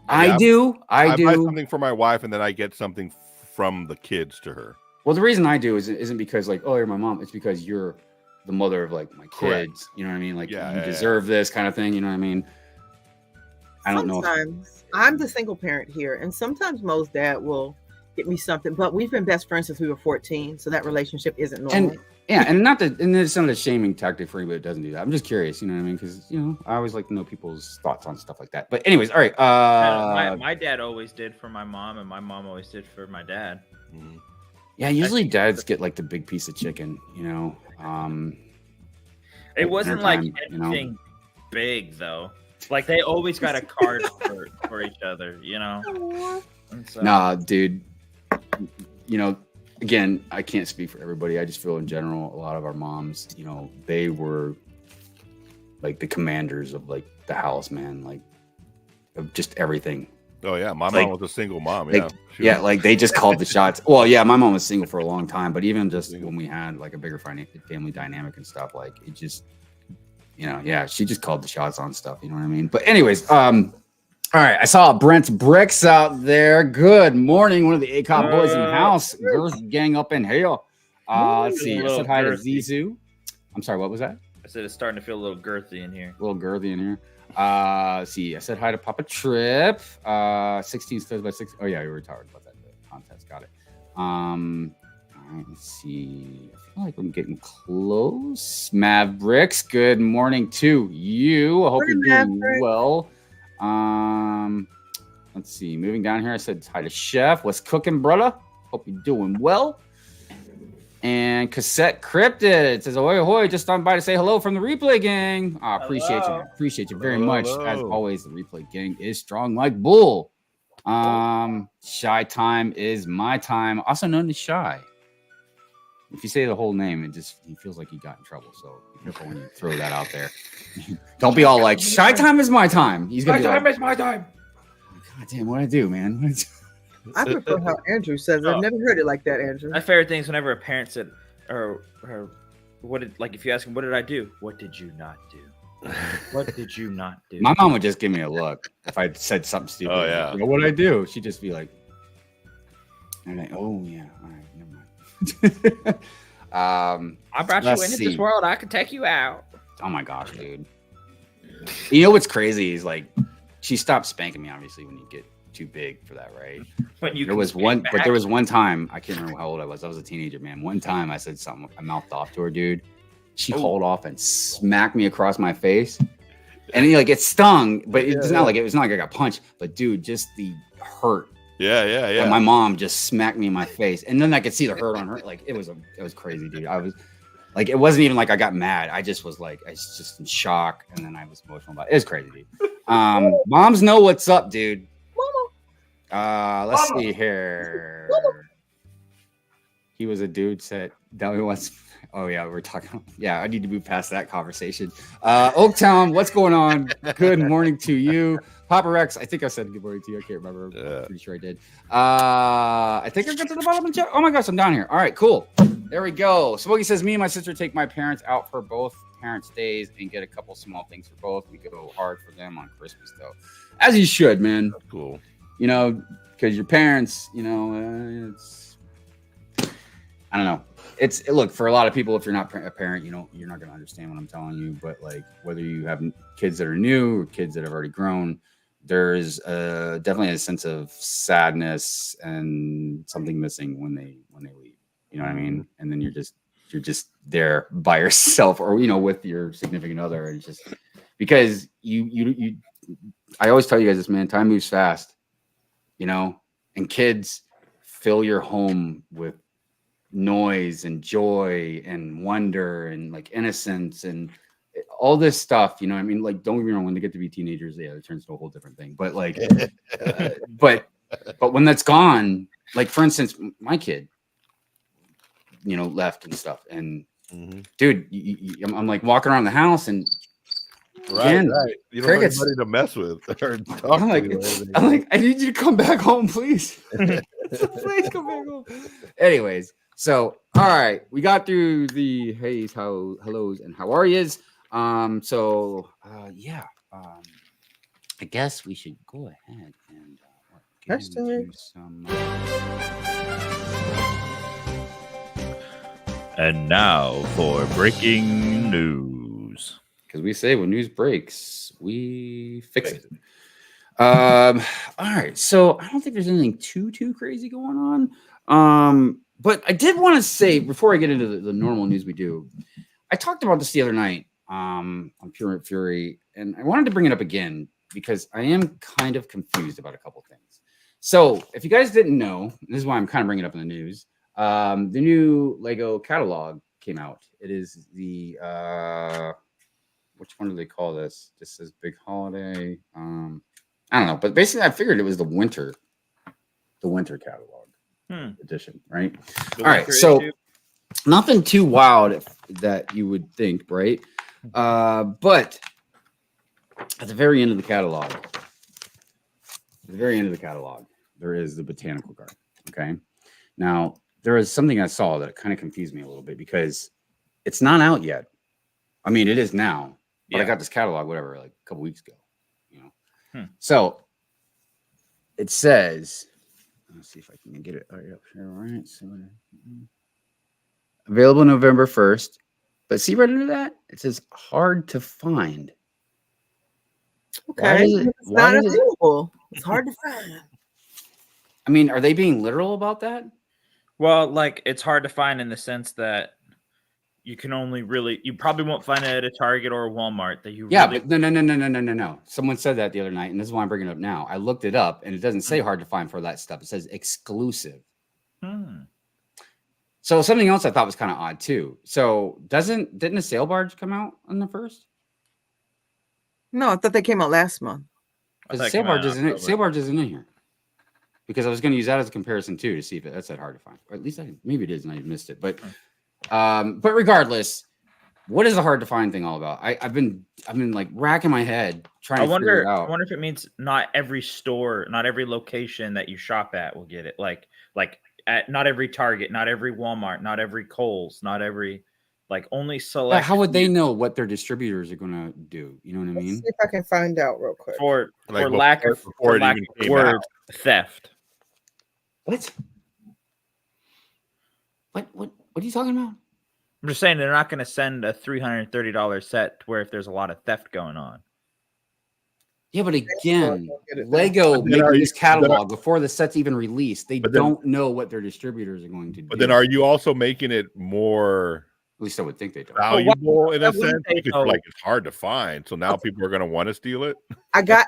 I do. I do. buy something for my wife, and then I get something from the kids to her. Well, the reason I do isn't because like, oh, you're my mom. It's because you're the mother of like my kids. Correct. You know what I mean? Like you deserve this kind of thing. You know what I mean? I don't know. Sometimes I'm the single parent here, and sometimes Mo's dad will get me something, but we've been best friends since we were 14, so that relationship isn't normal. And it's not a shaming tactic for anybody that doesn't do that. I'm just curious, you know what I mean? Because I always like to know people's thoughts on stuff like that. But anyways, all right. My dad always did for my mom, and my mom always did for my dad. Yeah, usually dads get like the big piece of chicken, It wasn't like anything big though. Like they always got a card for each other, So. Nah, dude. Again, I can't speak for everybody. I just feel in general, a lot of our moms, they were like the commanders of like the house, man, like of just everything. Oh yeah, my mom was a single mom. Like they just called the shots. Well, yeah, my mom was single for a long time, but even just when we had like a bigger family dynamic and stuff, like it just, she just called the shots on stuff. You know what I mean? But anyways, all right, I saw Drewbrickz out there. Good morning, one of the ACOP boys in the house. Girth gang up in here. Let's see. I said hi to Zizou. I'm sorry, what was that? I said it's starting to feel a little girthy in here. A little girthy in here. Let's see. I said hi to Papa Trip. 16 studs by 6. Oh yeah, you were talking about that contest. Got it. All right, let's see. I feel like I'm getting close. Drewbrickz, good morning to you. I hope you're doing well. Let's see. Moving down here, I said hi to Chef. What's cooking, brother? Hope you're doing well. And Cassette Cryptid says, ahoy, ahoy, just stopping by to say hello from the replay gang. I appreciate you. Appreciate you very much. As always, the replay gang is strong like bull. Shy time is my time, also known as Shy. If you say the whole name, he feels like he got in trouble. So be careful when you throw that out there. Don't be all like, Shy time is my time. He's gonna My time is my time. God damn, what I do, man? I prefer how Andrew says it. I've never heard it like that, Andrew. My favorite thing is whenever a parent said, or if you ask him, what did I do? What did you not do? What did you not do? My mom would just give me a look if I said something stupid. Oh yeah. What would I do? She'd just be like, and I'm like, oh yeah, all right, never mind. I brought you into this world. I can take you out. Oh my gosh, dude. You know what's crazy is like she stopped spanking me obviously when you get too big for that, right? There was one time, I can't remember how old I was. I was a teenager, man. One time I said something, I mouthed off to her, dude. She hauled off and smacked me across my face. And it stung, but it's not like I got punched, but dude, just the hurt. Yeah. And my mom just smacked me in my face. And then I could see the hurt on her. Like it was crazy, dude. I was like, it wasn't even like I got mad. I just was like, I was just in shock. And then I was emotional about it. It was crazy, dude. Moms know what's up, dude. Let's see here. He was a dude said that he wants. Oh yeah, we're talking. Yeah, I need to move past that conversation. Oaktown, what's going on? Good morning to you, Papa Rex. I think I said good morning to you. I can't remember. I'm pretty sure I did. I think I got to the bottom of the chat. Oh my gosh, I'm down here. All right, cool. There we go. Smokey says, me and my sister take my parents out for both parents' days and get a couple small things for both. We go hard for them on Christmas though, as you should, man. That's cool. Because your parents, it's, I don't know. Look, for a lot of people, if you're not a parent, you're not going to understand what I'm telling you. But like, whether you have kids that are new or kids that have already grown, there's definitely a sense of sadness and something missing when they leave. You know what I mean? And then you're just there by yourself, or with your significant other. And it's just because I always tell you guys this, man. Time moves fast. And kids fill your home with noise and joy and wonder and like innocence and all this stuff, you know what I mean? Like, don't get me wrong, when they get to be teenagers, yeah, it turns to a whole different thing. But like, but when that's gone, like for instance, my kid, you know, left and stuff, and dude, I'm like walking around the house and right. You don't have anybody to mess with or talk I'm like, I need you to come back home, please. Please come back home. Anyways, so all right, we got through the hey's, hellos, and how are yous. Yeah. I guess we should go ahead and get into some. And now for breaking news. Because we say when news breaks, we fix it. All right. So I don't think there's anything too crazy going on. But I did want to say before I get into the normal news we do, I talked about this the other night on Pure Fury, and I wanted to bring it up again because I am kind of confused about a couple things. So if you guys didn't know, this is why I'm kind of bringing it up in the news. The new Lego catalog came out. It is the which one do they call this? This says Big Holiday. I don't know, but basically I figured it was the winter catalog edition, right? All right, so nothing too wild that you would think, right? But at the very end of the catalog, there is the botanical garden. Okay, now there is something I saw that kind of confused me a little bit because it's not out yet. I mean, it is now, but I got this catalog, whatever, like a couple weeks ago, you know. So it says, let's see if I can get it up here. All right, so available November 1st, but see right under that, it says hard to find. Okay, it's not available. It's hard to find. I mean, are they being literal about that? Well, like it's hard to find in the sense that you can only you probably won't find it at a Target or a Walmart that you. But no. Someone said that the other night, and this is why I'm bringing it up now. I looked it up, and it doesn't say hard to find for that stuff. It says exclusive. So something else I thought was kind of odd too. So didn't the sail barge come out on the 1st? No, I thought they came out last month. Sail barge isn't it? Sail barge isn't in here. Because I was going to use that as a comparison too to see if that's that hard to find. Or at least maybe it is, and I missed it. But regardless, what is the hard to find thing all about? I've been like racking my head trying to figure it out. I wonder if it means not every store, not every location that you shop at will get it. Like at not every Target, not every Walmart, not every Kohl's, not every only select. How would they know what their distributors are going to do? You know what I mean? Let's see if I can find out real quick. For lack of word, theft. What are you talking about? I'm just saying they're not going to send a $330 set where if there's a lot of theft going on. Yeah, but again, Lego making this catalog before the set's even released, they don't know what their distributors are going to do. But then are you also making it more... At least I would think they do. Valuable in a sense, because like it's hard to find. So now people are going to want to steal it. I got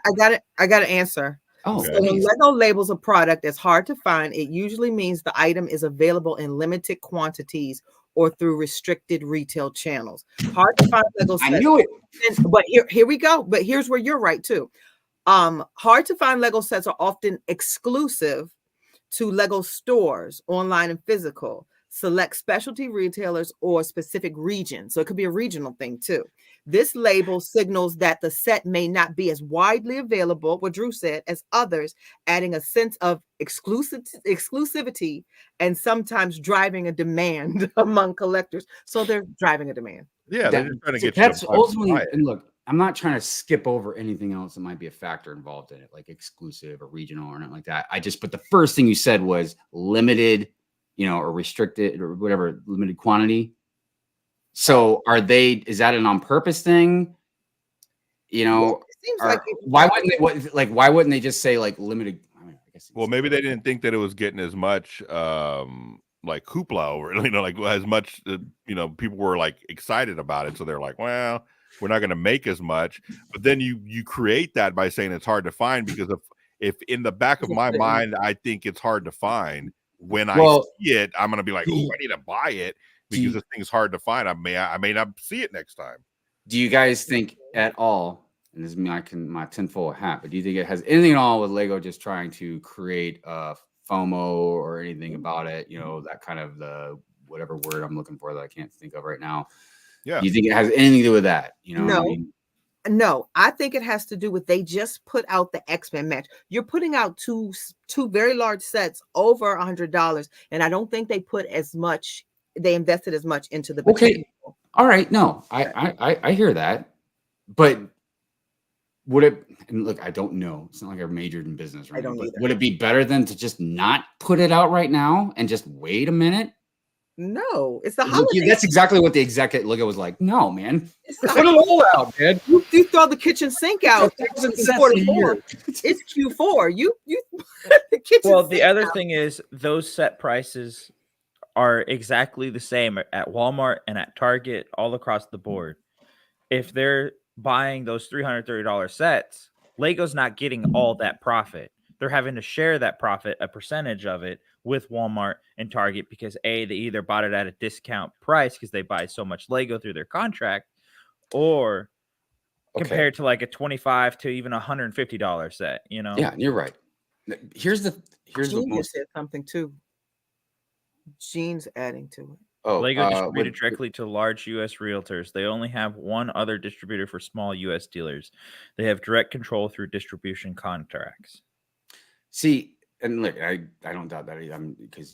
an answer. Oh, so when Lego labels a product that's hard to find, it usually means the item is available in limited quantities or through restricted retail channels. Hard to find Lego sets. I knew it. But here we go. But here's where you're right too. Hard to find Lego sets are often exclusive to Lego stores, online and physical, select specialty retailers or specific regions. So it could be a regional thing too. This label signals that the set may not be as widely available, what Drew said, as others, adding a sense of exclusivity and sometimes driving a demand among collectors. So they're driving a demand. Yeah, they're just trying to get that's ultimately. And look, I'm not trying to skip over anything else that might be a factor involved in it, like exclusive or regional or anything like that. But the first thing you said was limited, or restricted or whatever, limited quantity. So is that an on purpose thing? It seems why wouldn't they just say like limited? I guess maybe they didn't think that it was getting as much like hoopla over, like as much people were like excited about it. So they're like, well, we're not going to make as much. But then you create that by saying it's hard to find, because if in the back of my mind I think it's hard to find, when I Well, see it, I'm gonna be like, oh, I need to buy it because this thing's hard to find. I may not see it next time. do you guys think at all, and this is my tinfoil hat, but do you think it has anything at all with Lego just trying to create a FOMO or anything about it? You know, that kind of the whatever word I'm looking for that I can't think of right now. Yeah. Do you think it has anything to do with that? You know, No. what I mean? No, I think it has to do with they just put out the X-Men match. You're putting out two very large sets over $100, and I don't think they put as much. They invested as much into the Okay. All right. No, I hear that, but would it? And look, I don't know. It's not like I majored in business, right? I don't But either. would it be better than to just not put it out right now and just wait a minute? No, it's the Look, holiday. that's exactly what the executive Lego was like. No, man, It's put it all out, man. You throw the kitchen sink out. It's It's Q4. You the kitchen. Well, the sink other out. thing is those set prices are exactly the same at Walmart and at Target all across the board. If they're buying those $330 sets, Lego's not getting all that profit. They're having to share that profit, a percentage of it, with Walmart and Target because A, they either bought it at a discount price because they buy so much Lego through their contract, or compared to like a $25 to even $150 set, you know? Yeah, you're right. Here's the Gene most. just said something too. Gene's adding to it. Oh, Lego distributed directly to large U.S. realtors. They only have one other distributor for small U.S. dealers. They have direct control through distribution contracts. See, and look, I don't doubt that either, because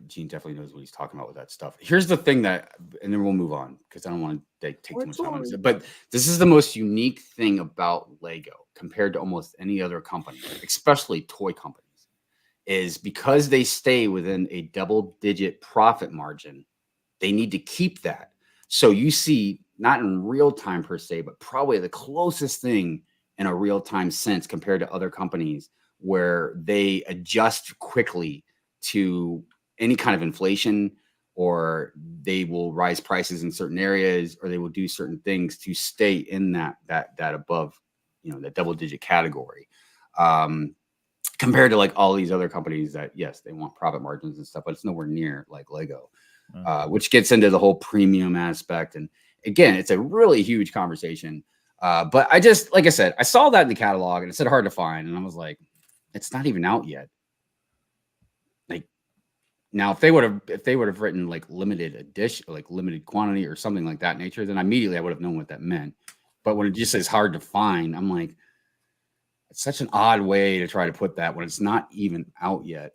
Gene definitely knows what he's talking about with that stuff. Here's the thing and then we'll move on because I don't want to take too much time on it. But this is the most unique thing about Lego compared to almost any other company, especially toy companies, is because they stay within a double-digit profit margin. They need to keep that. So you see, not in real time per se, but probably the closest thing in a real time sense compared to other companies where they adjust quickly to any kind of inflation, or they will rise prices in certain areas, or they will do certain things to stay in that above, that double digit category. Compared to like all these other companies that, yes, they want profit margins and stuff, but it's nowhere near like Lego. Which gets into the whole premium aspect. And again, it's a really huge conversation. But I just, like I said, I saw that in the catalog and it said hard to find. And I was like, it's not even out yet. Like now, if they would have written like limited edition, like limited quantity or something like that nature, then immediately I would have known what that meant. But when it just says hard to find, I'm like, it's such an odd way to try to put that when it's not even out yet.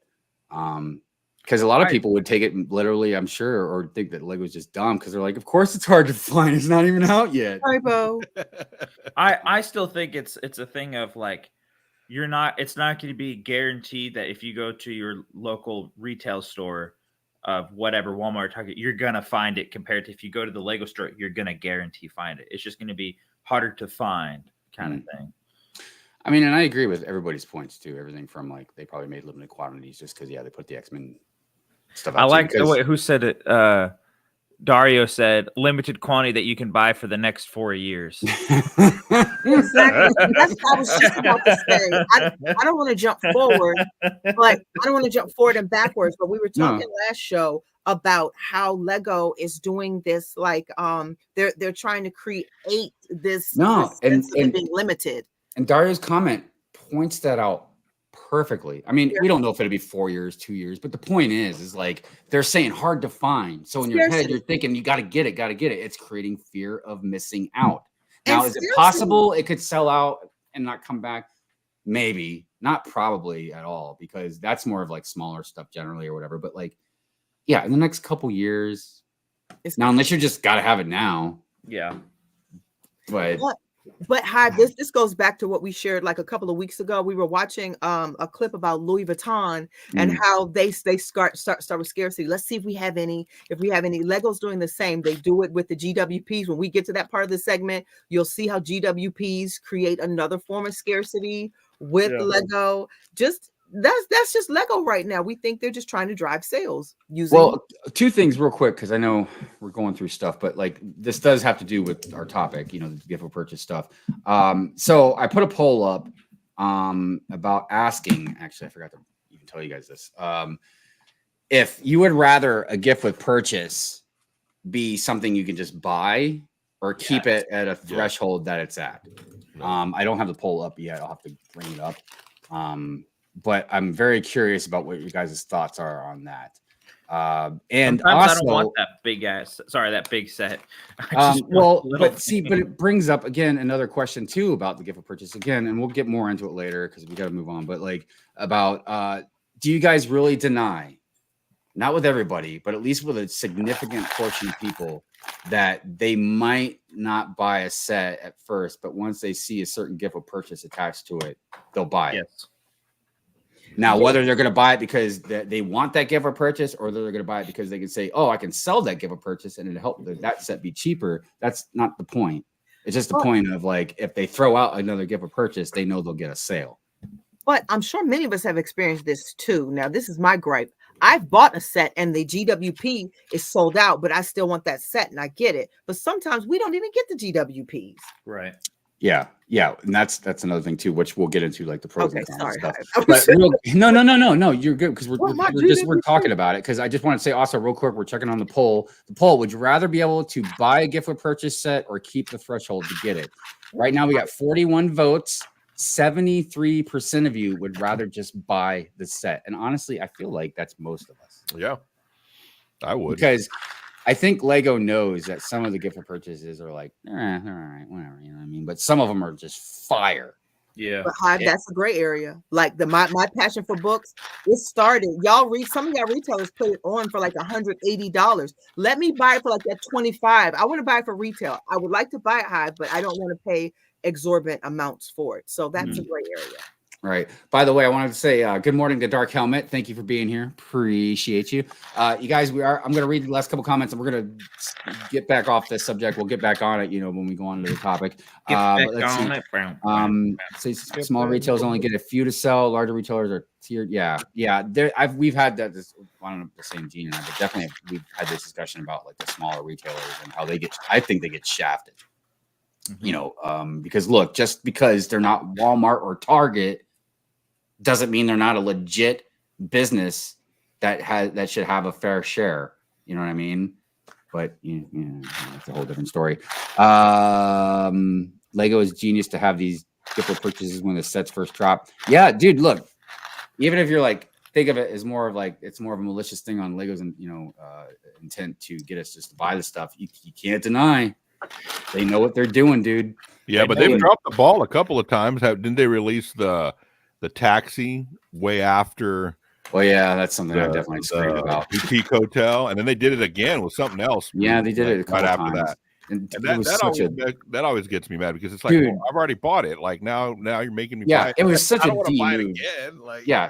Because a lot of people would take it literally, I'm sure, or think that Lego's just dumb because they're like, of course it's hard to find. It's not even out yet. Typo. I still think it's a thing of like, it's not going to be guaranteed that if you go to your local retail store of whatever, Walmart, Target, you're going to find it compared to if you go to the Lego store, you're going to guarantee find it. It's just going to be harder to find kind of thing. I mean, and I agree with everybody's points too. Everything from like, they probably made limited quantities just because, they put the X-Men stuff out. I like the way, who said it? Dario said limited quantity that you can buy for the next 4 years. Exactly. That's what I was just about to say. I don't want to jump forward, but I don't want to jump forward and backwards. But we were talking last show about how Lego is doing this, like they're trying to create this sense of it being limited. And Dario's comment points that out perfectly. I mean, we don't know if it'll be 4 years, 2 years, but the point is like they're saying hard to find. So in your head, you're thinking you got to get it. It's creating fear of missing out. Now, is it possible it could sell out and not come back? Maybe, not probably at all, because that's more of like smaller stuff generally or whatever. But like, yeah, in the next couple years, now unless you just got to have it now. Yeah. But Hive, this goes back to what we shared like a couple of weeks ago. We were watching a clip about Louis Vuitton and how they start with scarcity. Let's see if we have any. If we have any, Lego's doing the same. They do it with the GWPs. When we get to that part of the segment, you'll see how GWPs create another form of scarcity with Lego. That's just Lego right now. We think they're just trying to drive sales using. Well, two things real quick, because I know we're going through stuff, but like this does have to do with our topic, the gift or purchase stuff. So I put a poll up about asking. Actually, I forgot to even tell you guys this. if you would rather a gift with purchase be something you can just buy or keep it at a threshold that it's at. I don't have the poll up yet. I'll have to bring it up. But I'm very curious about what you guys' thoughts are on that. And sometimes also, I don't want that big set. But it brings up again another question too about the gift of purchase again, and we'll get more into it later because we got to move on. But like about, do you guys really deny, not with everybody, but at least with a significant portion of people, that they might not buy a set at first, but once they see a certain gift of purchase attached to it, they'll buy it? Now, whether they're going to buy it because they want that gift of purchase, or they're going to buy it because they can say, "Oh, I can sell that gift of purchase and it'll help that set be cheaper." That's not the point. It's just the point of like, if they throw out another gift of purchase, they know they'll get a sale. But I'm sure many of us have experienced this too. Now, this is my gripe. I've bought a set and the GWP is sold out, but I still want that set and I get it. But sometimes we don't even get the GWPs. Right. Yeah, and that's another thing too, which we'll get into, like the pros and cons stuff. But no, you're good because we're talking about it. Because I just want to say also real quick, we're checking on the poll. The poll: would you rather be able to buy a gift with purchase set or keep the threshold to get it? Right now, we got 41 votes. 73% of you would rather just buy the set, and honestly, I feel like that's most of us. Yeah, I would, because I think Lego knows that some of the gift of purchases are like, all right, whatever, you know what I mean? But some of them are just fire. Yeah. But Hive, that's a gray area. Like my passion for books, it started. Some of y'all retailers put it on for like $180. Let me buy it for like that $25. I want to buy it for retail. I would like to buy it, Hive, but I don't want to pay exorbitant amounts for it. So that's a gray area. Right. By the way, I wanted to say good morning to Dark Helmet. Thank you for being here. Appreciate you. You guys, I'm going to read the last couple comments and we're going to get back off this subject. We'll get back on it, when we go on to the topic. Small retailers only get a few to sell. Larger retailers are tiered. Yeah. We've had that. I don't know the same Gene and I, but definitely we've had this discussion about like the smaller retailers and how I think they get shafted. Because look, just because they're not Walmart or Target doesn't mean they're not a legit business that should have a fair share. You know what I mean? But it's a whole different story. Lego is genius to have these gift purchases when the sets first drop. Yeah, dude, look, even if you're like, think of it as more of a malicious thing on Lego's intent to get us just to buy the stuff. You can't deny they know what they're doing, dude. Yeah, but they've dropped the ball a couple of times. Didn't they release the taxi way after? Well, yeah, that's something I definitely screamed about. Boutique Hotel, and then they did it again with something else. Yeah, they did it right after times. that. And that always gets me mad because it's like, dude, I've already bought it. Like now you're making me buy it. It was such a D move. Again.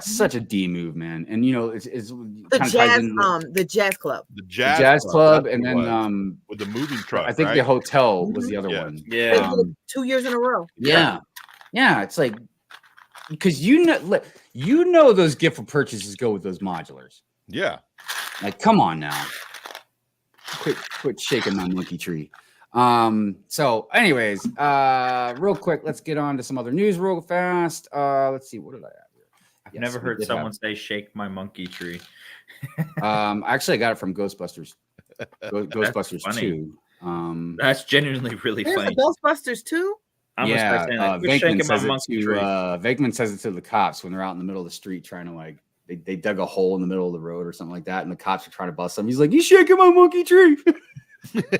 Such a D move, man. And it's the jazz club. The jazz club, and then with the moving truck. I think the hotel was the other one. Yeah. 2 years in a row. Yeah. It's like, because those gift for purchases go with those modulars. Yeah. Like, come on now. Quit shaking my monkey tree. So anyways, real quick, let's get on to some other news real fast. Let's see, what did I have here? I've never heard someone say shake my monkey tree. Actually I got it from Ghostbusters. Ghostbusters 2. That's genuinely really funny. Ghostbusters 2? Venkman says it to the cops when they're out in the middle of the street trying to they dug a hole in the middle of the road or something like that, and the cops are trying to bust him. He's like, "You shaking my monkey tree." Dude,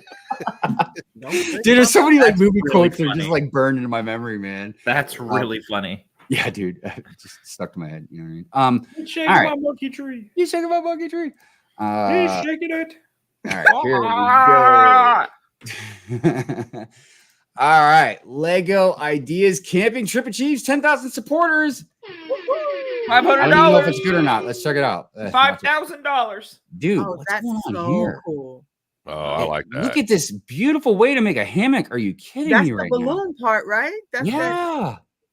there's so many movie quotes that are just burned into my memory, man. That's really funny. Yeah, dude, it just stuck to my head. You know what I mean? You shaking my monkey tree. You shaking my monkey tree. He's shaking it. All right, here we go. All right, Lego Ideas Camping Trip achieves 10,000 supporters. $500. I don't know if it's good or not. Let's check it out. $5,000. Dude, that's so cool. Oh, I like that. Look at this beautiful way to make a hammock. Are you kidding me right now? That's the balloon part, right?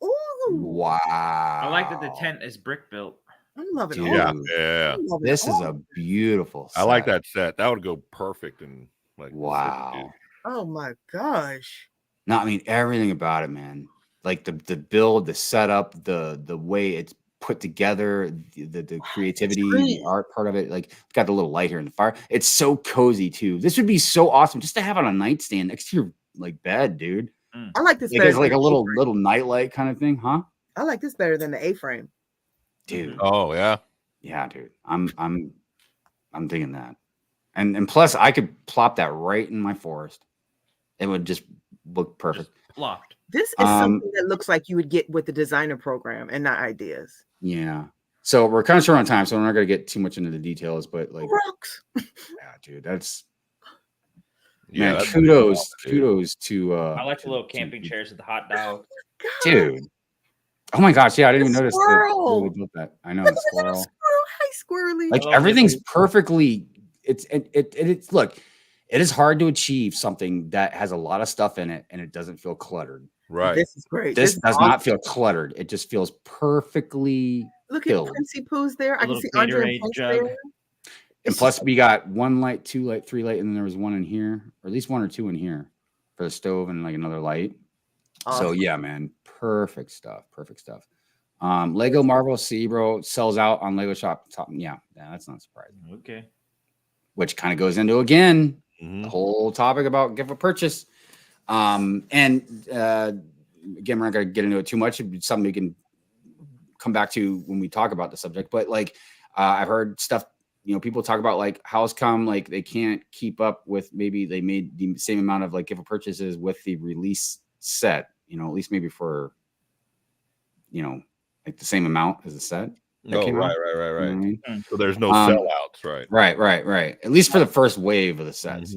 Ooh. Wow. I like that the tent is brick built. I'm loving it. Yeah. This is a beautiful set. I like that set. That would go perfect. And wow. Oh my gosh. No, I mean everything about it, man. Like the build, the setup, the way it's put together, the creativity, the art part of it. Like, got the little light here in the fire. It's so cozy too. This would be so awesome just to have on a nightstand next to your like bed, dude. I like this Like, better. it's like a little nightlight kind of thing, huh? I like this better than the A-frame, dude. Oh yeah, yeah, dude. I'm thinking that, and plus I could plop that right in my forest. It would just look perfect. Just locked. This is something that looks like you would get with the designer program and not ideas. Yeah. So we're kind of short on time, so we're not going to get too much into the details, but like, Rocks. yeah, dude, that's yeah. man, kudos to I like the little camping chairs with the hot dog. dude. Oh my goch, yeah, I didn't even notice squirrel. that they built that. I know the squirrel. Hi, squirrely. Like everything's perfectly. It's look. It is hard to achieve something that has a lot of stuff in it and it doesn't feel cluttered. Right. This is great. This is does awesome. not feel cluttered. It just feels perfectly Look filled. at Princey Pooh's there. I can see little Andre Gatorade and Prince jug. there. And plus, we got 1 light, 2 light, 3 light, and then there was one in here, or at least 1 or 2 in here for the stove and like another light. Awesome. So yeah, man, perfect stuff. Perfect stuff. Lego Marvel Cerebro sells out on Lego Shop. Yeah, that's not surprising. Okay. Which kind of goes into again Mhm. the whole topic about gift with purchase. Again, we're not going to get into it too much. It's something we can come back to when we talk about the subject. But like, I've heard stuff, people talk about like how's come like they can't keep up with, maybe they made the same amount of like gift with purchases with the release set, at least maybe for, like the same amount as the set. Oh, right. You know what I mean? So there's no sellouts, right? Right. At least for the first wave of the sets,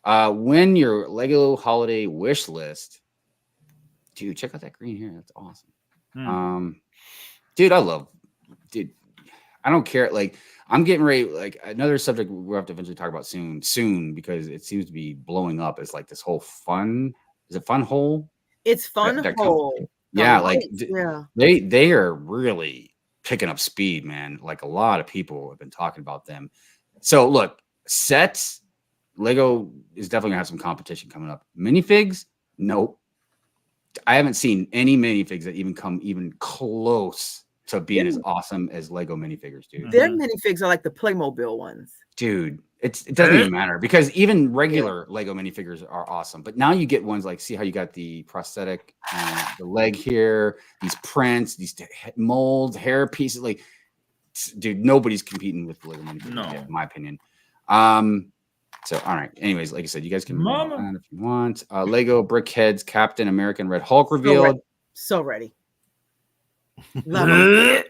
when your Lego holiday wish list, dude, check out that green here. That's awesome. Dude, I don't care. Like, I'm getting ready. Like, another subject we'll have to eventually talk about soon, because it seems to be blowing up. Is like this whole fun. Is it fun hole? It's fun hole. Yeah, like yeah. They are really picking up speed, man. Like a lot of people have been talking about them. So look, sets, Lego is definitely gonna have some competition coming up. Minifigs, nope. I haven't seen any minifigs that even come even close to being as awesome as Lego minifigures, dude. Their minifigs are like the Playmobil ones. Dude, it doesn't even matter, because even regular Lego minifigures are awesome. But now you get ones like, see how you got the prosthetic, the leg here, these prints, these molds, hair pieces. Like, dude, nobody's competing with the Lego minifigures yet, in my opinion. So, all right. Anyways, like I said, you guys can read that if you want. Lego Brick Heads Captain American Red Hulk revealed. So ready. Love them.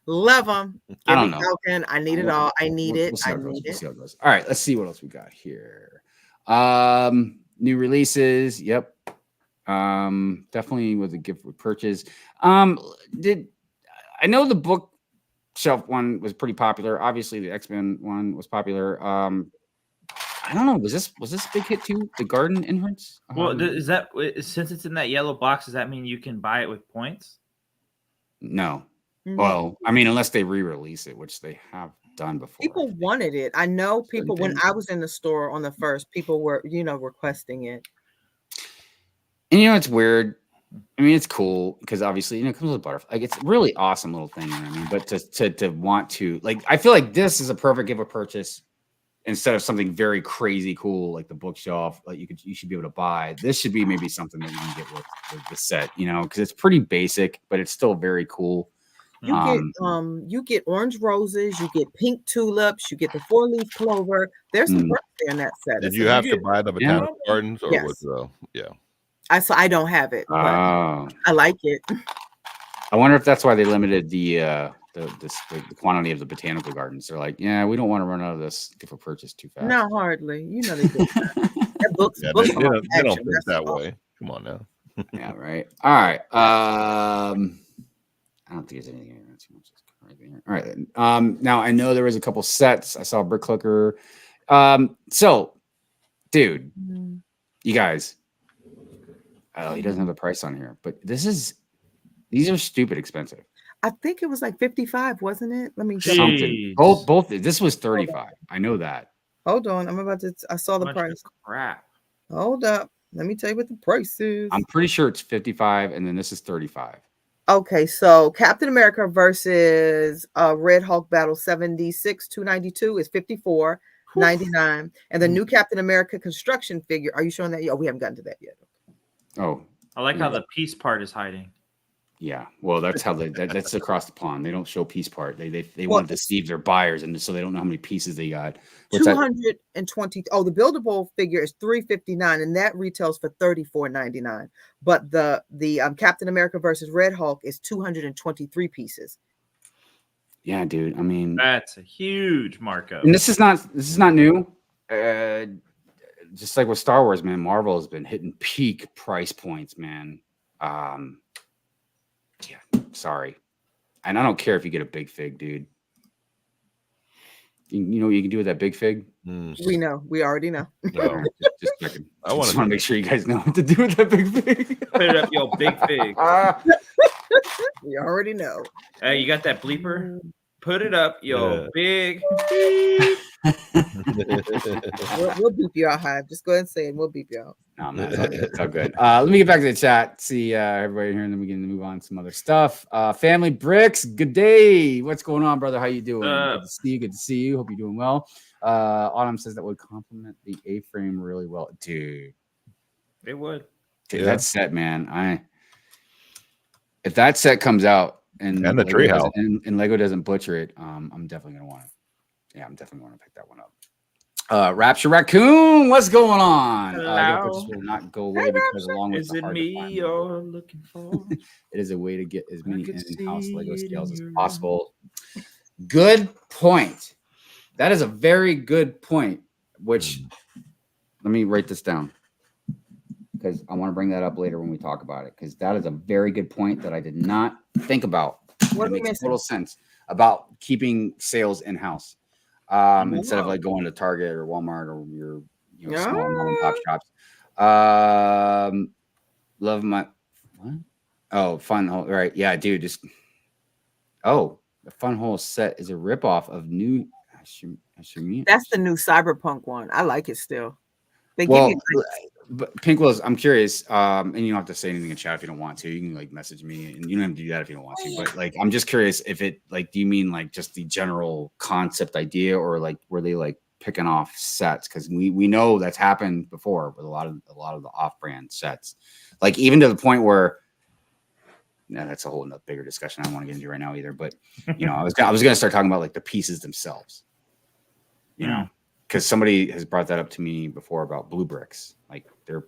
Love them. I don't know. Falcon. I need it all. I need it. I need it. We'll see how it goes. All right, let's see what else we got here. New releases. Yep. Definitely was a gift with purchase. I know the bookshelf one was pretty popular. Obviously, the X-Men one was popular. I don't know. Was this a big hit too? The garden entrance? Well, is that, since it's in that yellow box, does that mean you can buy it with points? No. Well, I mean, unless they re-release it, which they have done before. People wanted it. I know people, when I was in the store on the first, people were, requesting it. And it's weird. I mean, it's cool because obviously, it comes with a butterfly. Like, it's a really awesome little thing. I mean, but to want to, like, I feel like this is a perfect gift or purchase instead of something very crazy cool like the bookshelf. Like you should be able to buy. This should be maybe something that you can get with the set, because it's pretty basic, but it's still very cool. You get orange roses, you get pink tulips, you get the 4-leaf clover. There's some birthday in that set. Did you have to buy the botanical gardens, or was I don't have it. I like it. I wonder if that's why they limited the quantity of the botanical gardens. They're like, yeah, we don't want to run out of this gift for purchase too fast. No, hardly. They did that. Books they don't think that way. Come on now. Yeah, right. All right. I don't think there's anything in there too much. All right. Now I know there was a couple sets. I saw Brick Clicker. So, dude, you guys. Oh, he doesn't have the price on here, but these are stupid expensive. I think it was like 55, wasn't it? Let me check. Something. Both. This was 35. I know that. Hold on. I saw the price. Crap. Hold up. Let me tell you what the price is. I'm pretty sure it's 55, and then this is 35. Okay, so Captain America versus Red Hulk Battle 76 292 is 54.99, and the new Captain America construction figure. Are you showing that? Oh, we haven't gotten to that yet. Oh, I like how the peace part is hiding. yeah. Well, that's how that's across the pond. They don't show piece part. They Well, want to deceive their buyers, and so they don't know how many pieces they got. What's that? 220. Oh, the buildable figure is 359, and that retails for 34.99. But the Captain America versus Red Hulk is 223 pieces. Yeah, dude. I mean, That's a huge markup. and this is not new. Just like with Star Wars, man, Marvel has been hitting peak price points, man. Yeah, sorry. And I don't care if you get a big fig, dude. You know what you can do with that big fig? We know. We already know. No. Just checking. I want to make sure you guys know what to do with that big fig. Put it up, yo, big fig. We already know. Hey, you got that bleeper? Put it up, yo, Yeah. big. We'll beep you out, Hive. Just go ahead and say it. We'll beep you out. No, man, it's all good. Let me get back to the chat. See everybody here, and then we can move on to some other stuff. Family Bricks, good day. What's going on, brother? How you doing? Good to see you. Good to see you. Hope you're doing well. Autumn says that would complement the A-frame really well, dude. It would. Dude, that set, man. If that set comes out and the treehouse and Lego doesn't butcher it, I'm definitely gonna want it. Yeah, I'm definitely going to pick that one up. Rapture Raccoon, what's going on? Will not go away because along with is it me you're looking for? It is a way to get as many in-house Lego scales as possible. Good point. That is a very good point. Which let me write this down because I want to bring that up later when we talk about it. Because that is a very good point that I did not think about. It makes total sense about keeping sales in-house. Instead of like going to Target or Walmart or your small mom and pop shops. Love my what? Oh, Fun Hole. Right. Yeah, dude. Just the Fun Hole set is a ripoff of new that's the new Cyberpunk one. I like it still. But Pinkwell's, I'm curious, and you don't have to say anything in chat if you don't want to. You can like message me, and you don't have to do that if you don't want to. But like, I'm just curious if it like, do you mean like just the general concept idea, or like were they like picking off sets? Because we know that's happened before with a lot of the off-brand sets, like even to the point where. No, that's a whole bigger discussion I don't want to get into right now either. But I was gonna start talking about like the pieces themselves. Because somebody has brought that up to me before about Drewbrickz. Like they're,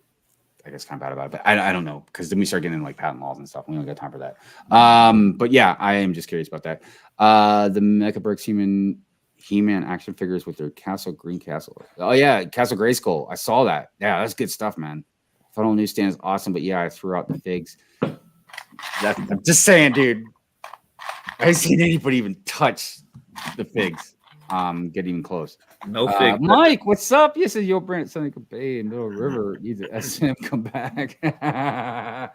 I guess, kind of bad about it, but I don't know, because then we start getting into like patent laws and stuff. We don't got time for that. But yeah, I am just curious about that. The Mecha Bricks He-Man action figures with their Green Castle. Oh yeah, Castle Grayskull. I saw that. Yeah, that's good stuff, man. Funnel newsstand is awesome, but yeah, I threw out the figs. I'm just saying, dude. I haven't seen anybody even touch the figs. Get even close. No fig. Mike, what's up? Yes, yo, Brent, Seneca Bay and Middle River needs an SM come back. Man.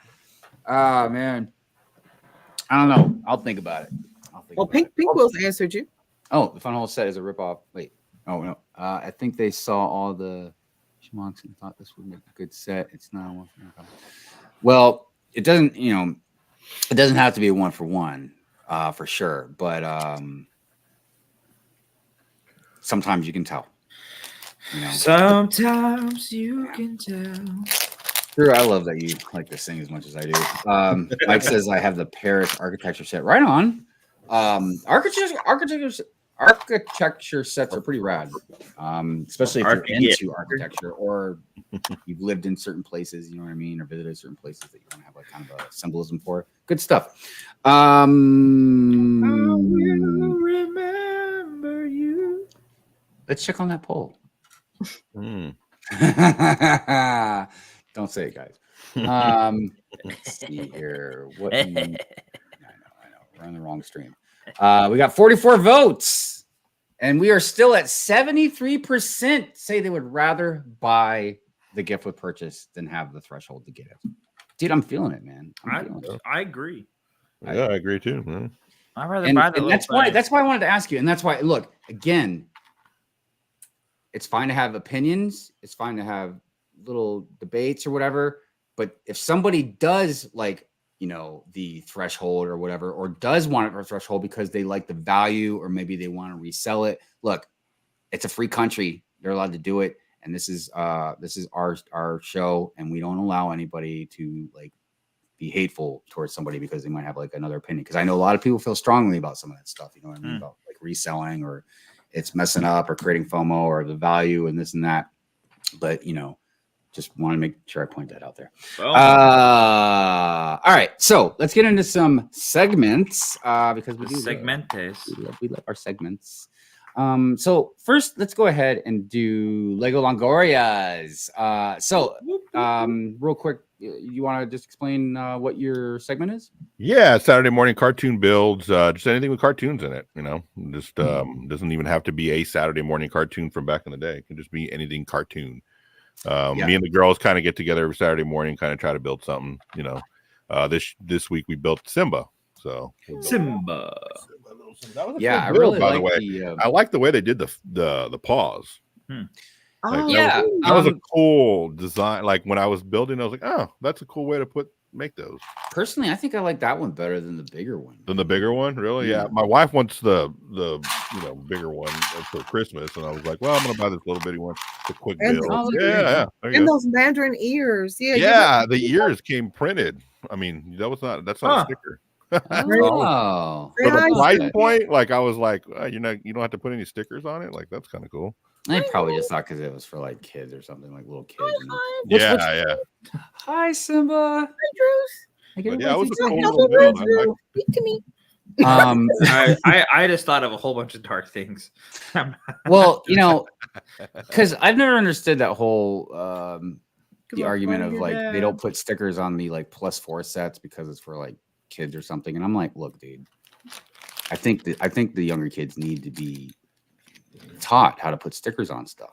I don't know. I'll think about it. Pink Will's answered you. Oh, the Fun Hole set is a ripoff. Wait. Oh no. I think they saw all the schmucks and thought this would make a good set. It's not a one for one. Well, it doesn't, it doesn't have to be a one for one, for sure. But sometimes you can tell. Sometimes you can tell. Drew, I love that you like to sing as much as I do. Mike says I have the Paris architecture set. Right on. Architecture sets are pretty rad, especially if you're into architecture or you've lived in certain places, you know what I mean, or visited certain places that you want to have like kind of a symbolism for. Good stuff. I will remember you. Let's check on that poll. Don't say it, guys. Let's see here. What? I know. We're on the wrong stream. We got 44 votes, and we are still at 73% say they would rather buy the gift with purchase than have the threshold to get it. Dude, I'm feeling it, man. I agree. Yeah, I agree too, man. I'd rather buy the. And that's why I wanted to ask you. And that's why, look, again, it's fine to have opinions. It's fine to have little debates or whatever. But if somebody does like the threshold or whatever, or does want it for a threshold because they like the value, or maybe they want to resell it. Look, it's a free country. They're allowed to do it. And this is our show, and we don't allow anybody to like be hateful towards somebody because they might have like another opinion. Because I know a lot of people feel strongly about some of that stuff. You know what I mean? About like reselling, or it's messing up, or creating FOMO, or the value and this and that. But just want to make sure I point that out there. All right, so let's get into some segments because we do segments. We love our segments. So first, let's go ahead and do LegoLongorias. Real quick, you want to just explain what your segment is? Yeah, Saturday morning cartoon builds. Just anything with cartoons in it. Just doesn't even have to be a Saturday morning cartoon from back in the day. It can just be anything cartoon. Me and the girls kind of get together every Saturday morning, kind of try to build something. This week we built Simba. So Simba. Yeah, I really by the like way. I like the way they did the paws. Yeah, that was a cool design. Like when I was building, I was like, oh, that's a cool way to make those. Personally, I think I like that one better than the bigger one. Than the bigger one, really? Yeah. My wife wants the bigger one for Christmas, and I was like, well, I'm gonna buy this little bitty one. It's a quick build. And those mandarin ears. Yeah, the ears came printed. I mean, that's not a sticker. Oh, for the price point, like I was like, you don't have to put any stickers on it. Like that's kind of cool. I probably just thought because it was for like kids or something, like little kids. Yeah. Hi, Simba. Hi, Drews. It was a cool little build. Speak to me. I just thought of a whole bunch of dark things. Well, because I've never understood that whole the argument of like they don't put stickers on the like +4 sets because it's for like kids or something, and I'm like, look, dude, I think the younger kids need to be taught how to put stickers on stuff.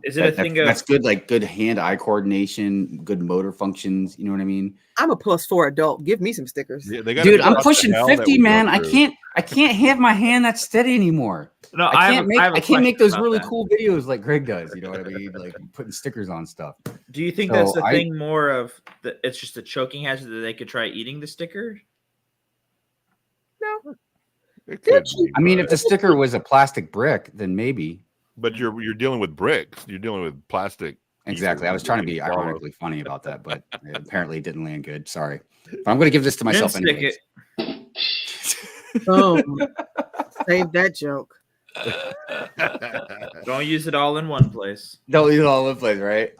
Is it a thing that's good, like good hand-eye coordination, good motor functions? You know what I mean? I'm a +4 adult. Give me some stickers. Yeah, dude, I'm pushing 50, man. I can't have my hand that steady anymore. No, I can't make those really cool videos like Greg does. You know what I mean? Like putting stickers on stuff. Do you think that's the thing more of it's just a choking hazard that they could try eating the sticker? No. I mean, if the sticker was a plastic brick, then maybe. But you're dealing with bricks. You're dealing with plastic. Exactly. I was trying to be ironically funny about that, but apparently it didn't land good. Sorry. But I'm going to give this to myself anyway. Oh, save that joke. Don't use it all in one place. Don't use it all in one place, right?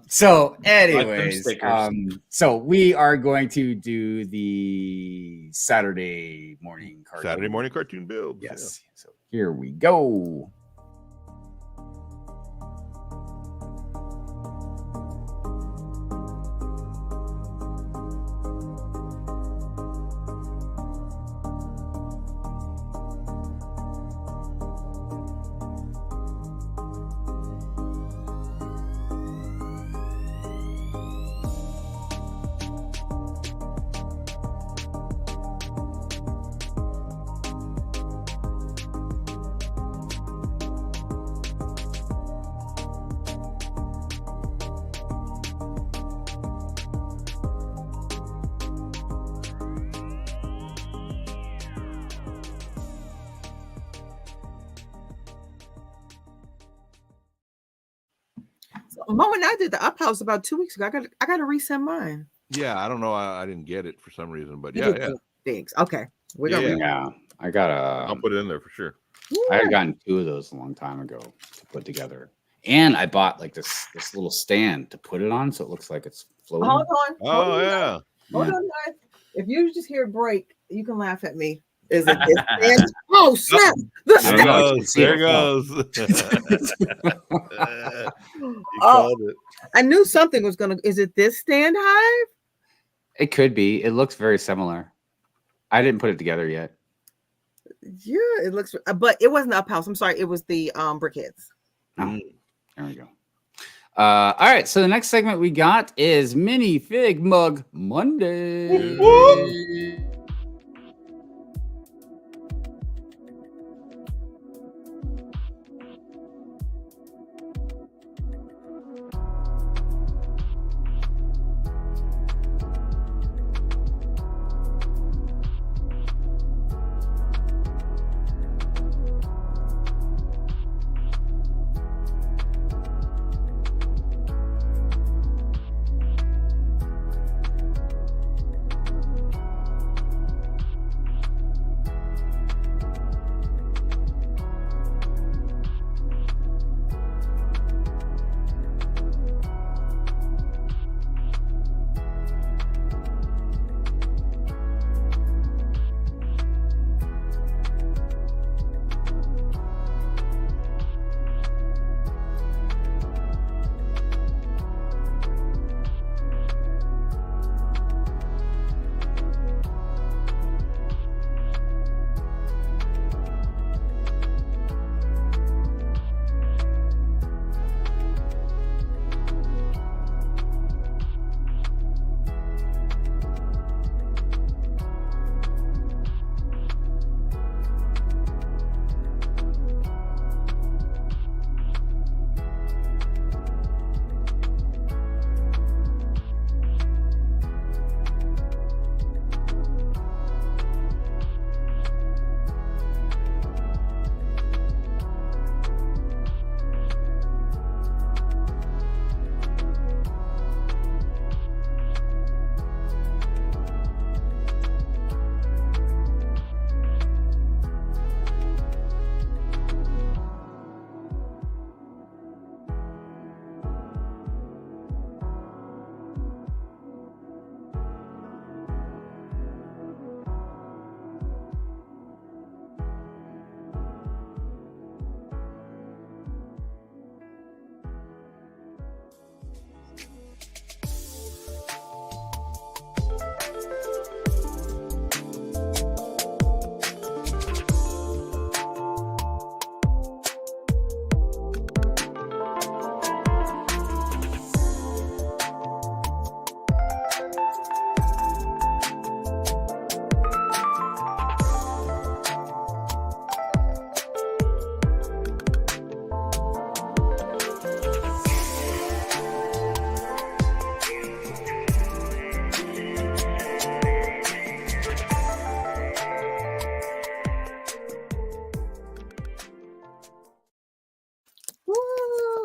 So anyways, so we are going to do the Saturday morning cartoon build. Yes. Yeah. So here we go. Mo and I did the up house about 2 weeks ago. I got to resend mine. Yeah, I don't know. I didn't get it for some reason, but things. Okay, I got I'll put it in there for sure. I had gotten 2 of those a long time ago to put together, and I bought like this little stand to put it on, so it looks like it's floating. Hold on. Hold on, guys. If you just hear break, you can laugh at me. Is it this stand? Oh snap! There goes. You called it. I knew something was gonna. Is it this stand, Hive? It could be. It looks very similar. I didn't put it together yet. Yeah, it looks, but it wasn't the up house. I'm sorry, it was the Brickheads. Oh, there we go. All right, so the next segment we got is Mini Fig Mug Monday. Woo!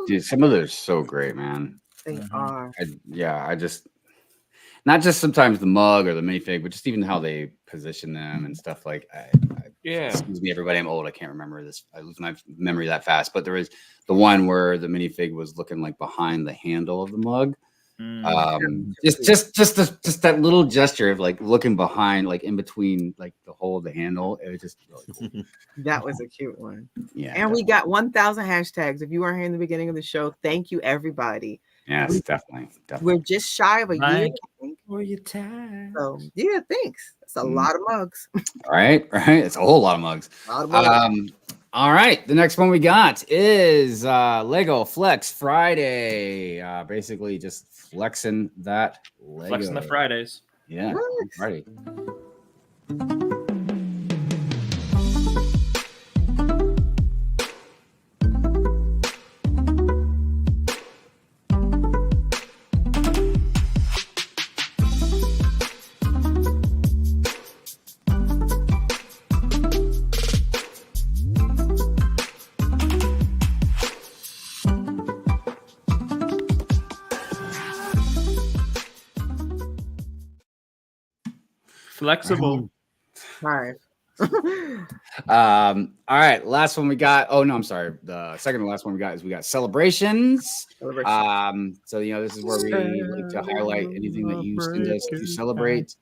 Dude, some of those are so great, man. They are. I just not just sometimes the mug or the minifig, but just even how they position them and stuff. Like, excuse me, everybody, I'm old. I can't remember this. I lose my memory that fast. But there was the one where the minifig was looking like behind the handle of the mug. Just that little gesture of like looking behind, like in between, like the hole of the handle. It was just really cool. That was a cute one. Yeah, and we got 1,000 hashtags. If you weren't here in the beginning of the show, thank you, everybody. Yes, definitely. We're just shy of a year. I think. For your time. So yeah, thanks. It's a lot of mugs. Right. It's a whole lot of mugs. All right, the next one we got is Lego Flex Friday. Basically, just flexing that Lego. Flexing the Fridays. Yeah, Friday. Flexible. All right. All right, last one we got. Oh no, I'm sorry. The second to last one we got is we got celebrations. So this is where we like to highlight anything that you send us to celebrate.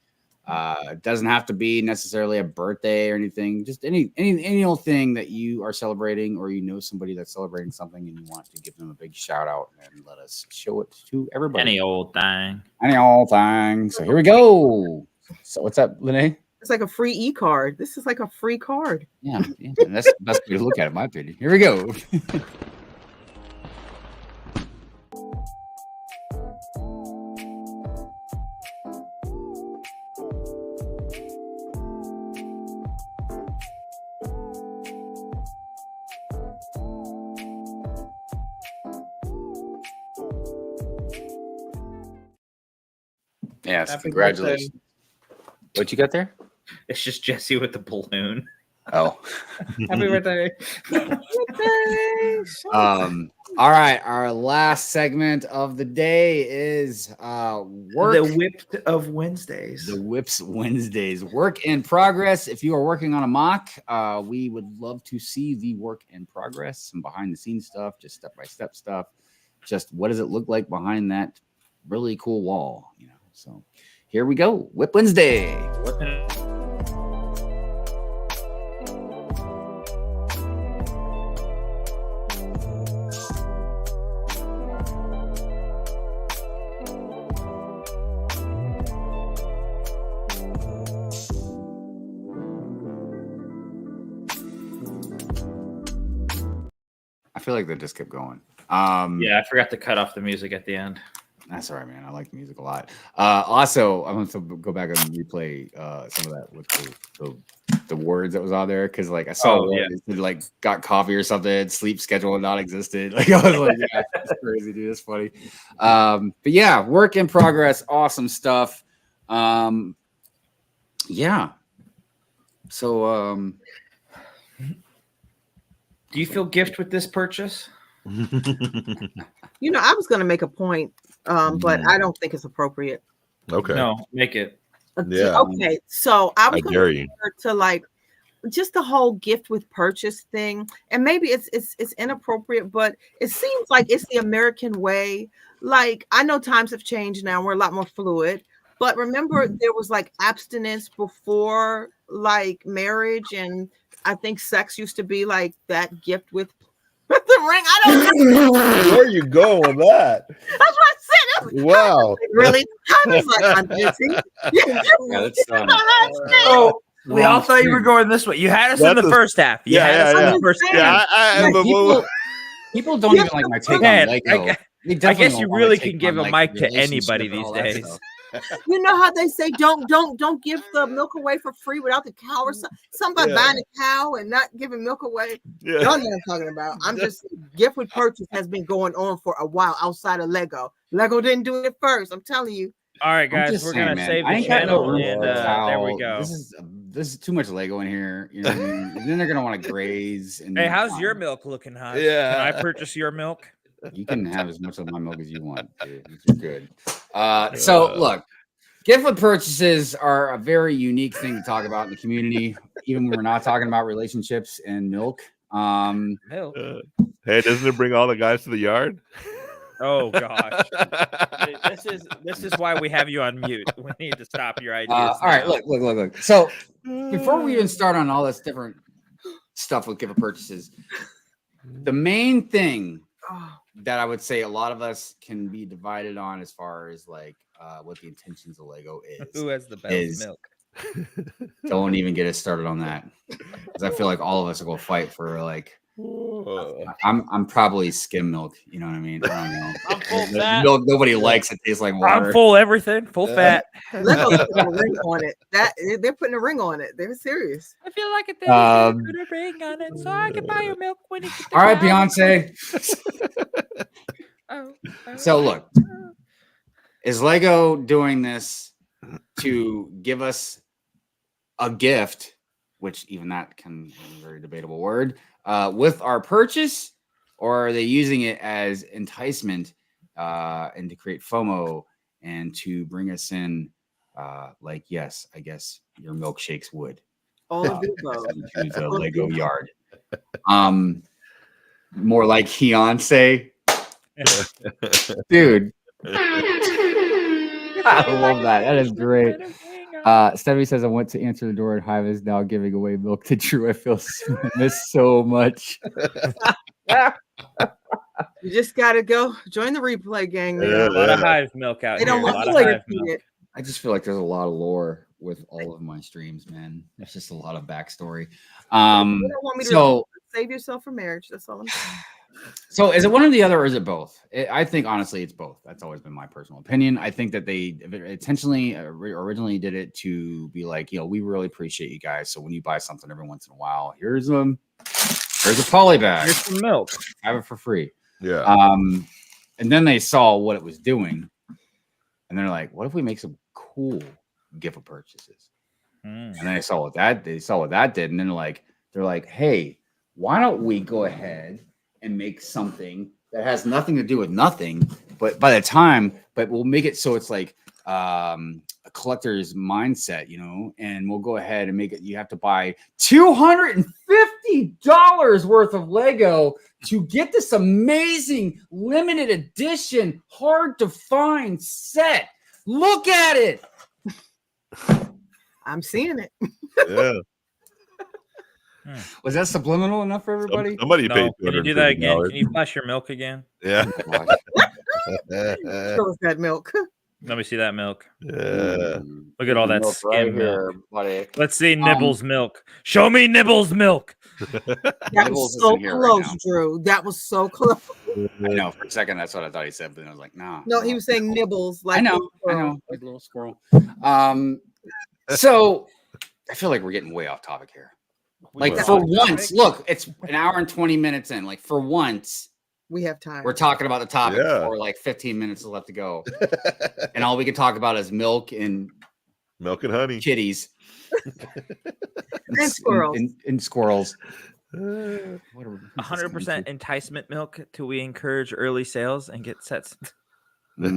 It doesn't have to be necessarily a birthday or anything. Just any old thing that you are celebrating, or you know somebody that's celebrating something and you want to give them a big shout out and let us show it to everybody. Any old thing. So here we go. So what's up, Lene? It's like a free e-card. This is like a free card. Yeah, that's the best way to look at it, in my opinion. Here we go. Yes, Happy congratulations. birthday. What you got there? It's just Jesse with the balloon. Oh. Happy birthday. All right, our last segment of the day is work. The Whipped of Wednesdays. The Whips Wednesdays. Work in progress. If you are working on a mock, we would love to see the work in progress, some behind the scenes stuff, just step-by-step stuff. Just what does it look like behind that really cool wall, So here we go. Whip Wednesday. I feel like they just kept going. Yeah, I forgot to cut off the music at the end. That's all right, man. I like the music a lot. Also, I want to go back and replay some of that with the words that was on there, because like I saw it like got coffee or something, sleep schedule non-existent. Like I was like, yeah, that's crazy, dude. That's funny. But yeah, work in progress, awesome stuff. Yeah. So do you feel gift with this purchase? I was going to make a point, but I don't think it's appropriate. Okay. No, make it. Yeah. Okay. So I was dare you to like just the whole gift with purchase thing, and maybe it's inappropriate, but it seems like it's the American way. Like, I know times have changed now; we're a lot more fluid. But remember, there was like abstinence before like marriage, and I think sex used to be like that gift with the ring. I don't know. Where are you going with that? That's what I said. Wow. Really? I was like, I'm busy. Oh, we all thought you were going this way. You had us in the first half. You had us in the first half. People don't even like my take on Lego. I guess you really can give a mic to anybody these days. You know how they say don't give the milk away for free without the cow or something. Somebody buying a cow and not giving milk away. Yeah. Y'all know what I'm talking about. I'm just gift with purchase has been going on for a while outside of Lego. Lego didn't do it first. I'm telling you. All right, guys, we're gonna save the channel, and there we go. This is too much Lego in here. You know what I mean? And then they're gonna want to graze. And hey, how's your milk looking, huh? Yeah. Can I purchase your milk? You can have as much of my milk as you want, dude. You're good. So look, gift with purchases are a very unique thing to talk about in the community, even when we're not talking about relationships and milk. Milk. Hey, doesn't it bring all the guys to the yard? Oh gosh. This is why we have you on mute. We need to stop your ideas. All right, look. So before we even start on all this different stuff with gift with purchases, the main thing that I would say a lot of us can be divided on as far as like what the intentions of Lego is. Who has the best milk? Don't even get us started on that, because I feel like all of us are going to fight for like. I'm probably skim milk. You know what I mean? I don't know. I'm full fat. Milk nobody likes. It tastes like water. I'm full everything, full fat. Lego's putting a ring on it. They're putting a ring on it. They're serious. I feel like it. Put a ring on it, so I can buy your milk when you get. All right, Beyonce. So look, is Lego doing this to give us a gift, which even that can be a very debatable word, with our purchase, or are they using it as enticement and to create FOMO and to bring us in like, yes, I guess your milkshakes would. All of the To the Lego yard. More like Beyonce. Dude. I love that. That is great. Stephanie says, I went to answer the door and Hive is now giving away milk to Drew. I feel miss so much. You just gotta go join the replay gang. Man. A lot of Hive milk out They here. don't A want lot to of like Hive milk. I just feel like there's a lot of lore with all of my streams, man. There's just a lot of backstory. You don't want me to save yourself for marriage. That's all I'm saying. So is it one or the other, or is it both? I think honestly it's both. That's always been my personal opinion. I think that they intentionally originally did it to be like, you know, we really appreciate you guys. So when you buy something every once in a while, here's a poly bag. Here's some milk. Have it for free. Yeah. And then they saw what it was doing, and they're like, what if we make some cool gift of purchases? And then they saw what that did, and then they're like, hey, why don't we go ahead and make something that has nothing to do with nothing, but we'll make it so it's like a collector's mindset, you know, and we'll go ahead and make it. You have to buy $250 worth of Lego to get this amazing limited edition, hard to find set. Look at it. I'm seeing it. Yeah. Was that subliminal enough for everybody? Somebody paid. Can you do that again? Can you flash your milk again? Yeah. Show us that milk. Let me see that milk. Yeah. Look at all that Milk skim milk. here, buddy. Let's see Nibbles milk. Show me Nibbles milk. That Nibbles was so isn't here right close, now. Drew. That was so close. I know for a second that's what I thought he said, but then I was like, no. No, he was saying nibbles. Like I know, like a little squirrel. So I feel like we're getting way off topic here. Like for once, look, it's an hour and 20 minutes in. Like for once, we have time. we're talking about the topic Yeah. for like 15 minutes left to go, and all we can talk about is milk and honey. kitties And squirrels. and squirrels. 100% enticement milk till we encourage early sales and get sets. So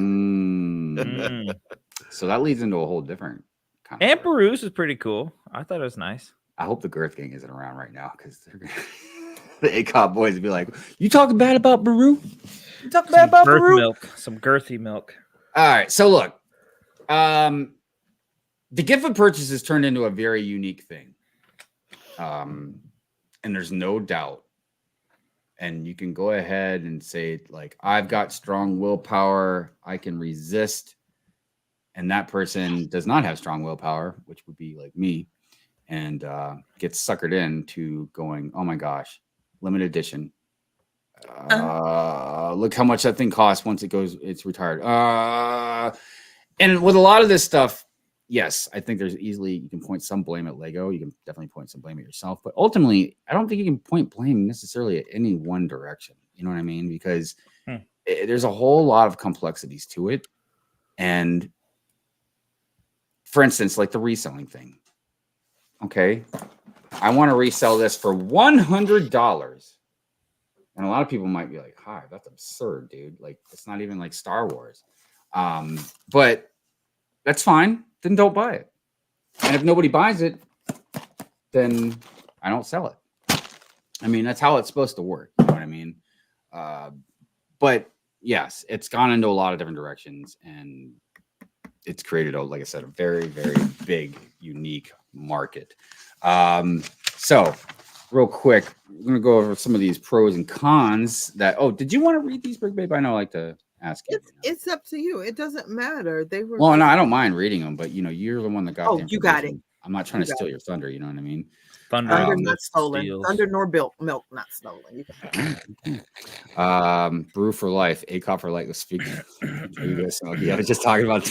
that leads into a whole different kind And of. Peru's is pretty cool. I thought it was nice. I hope the Girth Gang isn't around right now, because they're gonna, the ACOP boys would be like, "You talking bad about Baru? You talking bad about Girth Baru?" milk, some girthy milk. All right, so look, the gift of purchase has turned into a very unique thing, and there's no doubt. And you can go ahead and say, like, I've got strong willpower, I can resist, and that person does not have strong willpower, which would be like me, and gets suckered into going, oh my gosh, limited edition. Look how much that thing costs once it's retired. And with a lot of this stuff, yes, I think you can point some blame at Lego. You can definitely point some blame at yourself. But ultimately, I don't think you can point blame necessarily at any one direction. You know what I mean? Because there's a whole lot of complexities to it. And for instance, like the reselling thing. Okay, I want to resell this for $100. And a lot of people might be like, Hive, that's absurd, dude. Like, it's not even like Star Wars. But that's fine. Then don't buy it. And if nobody buys it, then I don't sell it. I mean, that's how it's supposed to work. You know what I mean? But yes, it's gone into a lot of different directions, and it's created, like I said, a very, very big, unique market. So real quick, we're going to go over some of these pros and cons that, did you want to read these, Brick Babe? I know I like to ask you. It's up to you. It doesn't matter. They were. Well, no, I don't mind reading them, but you're the one that got. You got it. I'm not trying to steal your thunder. You know what I mean? Thunder not stolen. steals. Thunder nor milk not stolen. Brew for life. ACOP for life. Speaking. I was just talking about.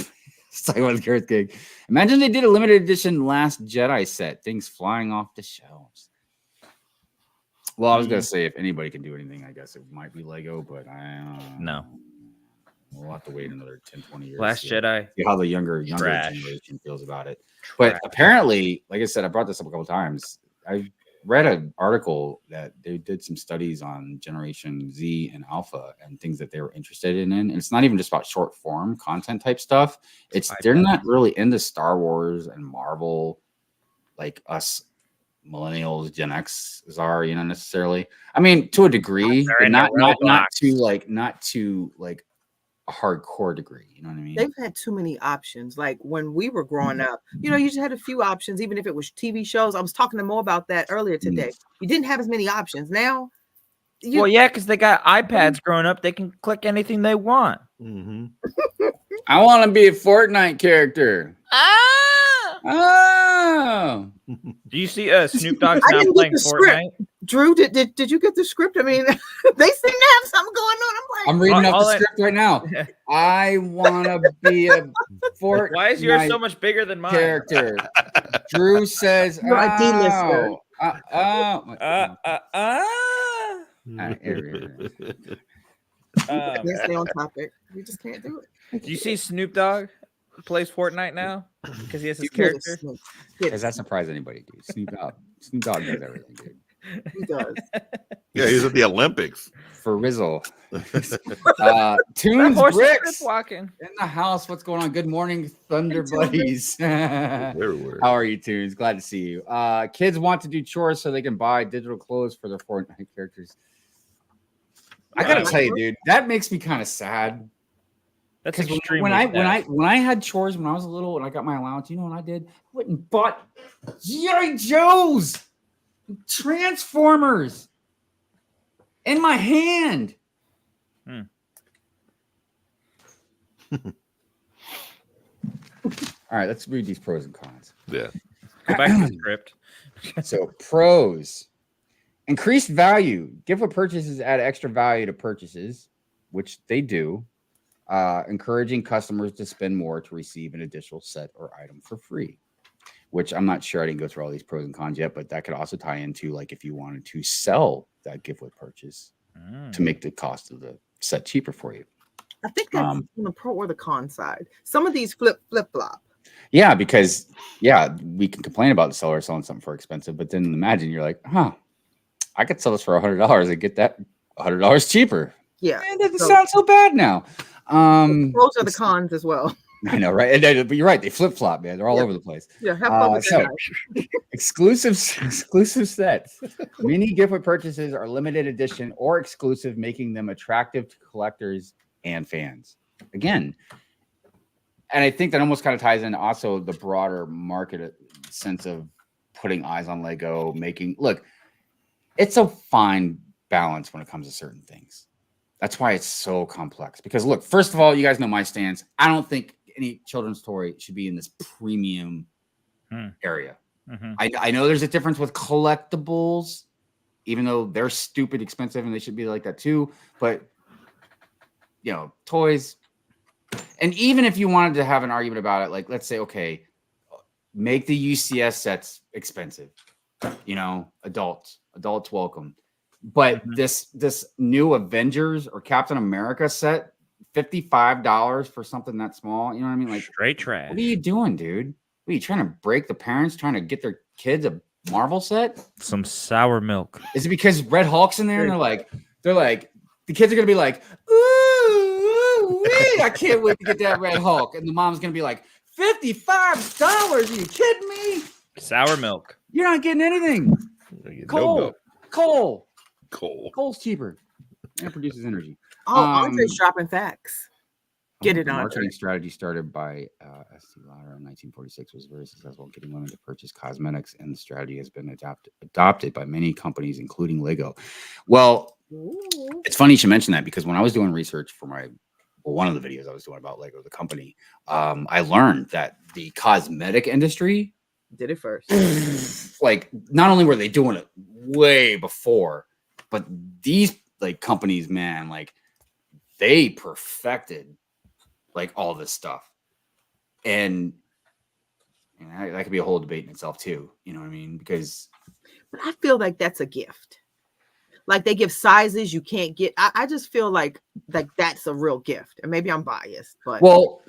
The Carrot Cake. Imagine they did a limited edition Last Jedi set. Things flying off the shelves. Well, I was gonna say if anybody can do anything, I guess it might be Lego, but No. We'll have to wait another 10, 20 years. Last Jedi. See how the younger Trash. generation feels about it. But apparently, like I said, I brought this up a couple times. I read an article that they did some studies on Generation Z and Alpha and things that they were interested in. And it's not even just about short form content type stuff. They're not really into Star Wars and Marvel like us millennials, Gen X are, necessarily. I mean, to a degree, but not to a hardcore degree. You know what I mean? They've had too many options. Like when we were growing up, you just had a few options, even if it was TV shows. I was talking to Mo about that earlier today. You didn't have as many options. Now, because they got iPads growing up, they can click anything they want. Mm-hmm. I want to be a Fortnite character. Oh. Do you see Snoop Dogg's now playing Fortnite? Drew, did you get the script? I mean, they seem to have something going on. I'm reading up the script right now. I want to be a Fortnite. Why is yours so much bigger than mine? Character. Drew says, "You're a D-lister." Can't stay on topic. We just can't do it. Do you see Snoop Dogg plays Fortnite now because he has his character? Does that surprise anybody, dude? Snoop Dogg does everything, dude. He does. Yeah, he's at the Olympics. For Rizzle. Tunes Bricks walking in the house. What's going on? Good morning, Thunder Buddies. How are you, Tunes? Glad to see you. Kids want to do chores so they can buy digital clothes for their Fortnite characters. I gotta tell you, dude, that makes me kind of sad. That's extremely when I had chores when I was little and I got my allowance, you know what I did? I went and bought G.I. Joes, Transformers in my hand. All right, let's read these pros and cons. Yeah. Go back to the script. So pros: increased value. Gift purchases add extra value to purchases, which they do. Encouraging customers to spend more to receive an additional set or item for free, which I'm not sure. I didn't go through all these pros and cons yet, but that could also tie into like if you wanted to sell that gift with purchase to make the cost of the set cheaper for you. I think that's on the pro or the con side. Some of these flip flop. Yeah, because we can complain about the seller selling something for expensive, but then imagine you're like, I could sell this for $100 and get that $100 cheaper. Yeah, it doesn't sound so bad now. Those are the cons as well. I know, right? But you're right. They flip flop, man. They're all over the place. Yeah, have fun with that. Exclusive sets. Mini gift with purchases are limited edition or exclusive, making them attractive to collectors and fans. Again, and I think that almost kind of ties in also the broader market sense of putting eyes on Lego, look, it's a fine balance when it comes to certain things. That's why it's so complex. Because look, first of all, you guys know my stance. I don't think any children's toy should be in this premium area. Mm-hmm. I know there's a difference with collectibles, even though they're stupid expensive and they should be like that too. But toys. And even if you wanted to have an argument about it, like let's say, okay, make the UCS sets expensive. Adults welcome. But this new Avengers or Captain America set, $55 for something that small. You know what I mean? Like straight trash. What are you doing, dude? What are you trying to break the parents trying to get their kids a Marvel set? Some sour milk. Is it because Red Hulk's in there and they're like, they're like, the kids are gonna be like, ooh, I can't wait to get that Red Hulk. And the mom's gonna be like, $55? Are you kidding me? Sour milk. You're not getting anything. Coal's cheaper and it produces energy. Oh, Andre's dropping facts. Get it on. Marketing strategy started by Estee Lauder in 1946 was very successful in getting women to purchase cosmetics, and the strategy has been adopted by many companies, including Lego. Well, it's funny you should mention that, because when I was doing research for one of the videos I was doing about Lego, the company, I learned that the cosmetic industry did it first. Like, not only were they doing it way before, but these like companies, man, like they perfected like all this stuff, and that could be a whole debate in itself too. You know what I mean? Because, but I feel like that's a gift. Like they give sizes you can't get. I just feel like that's a real gift, and maybe I'm biased, but well,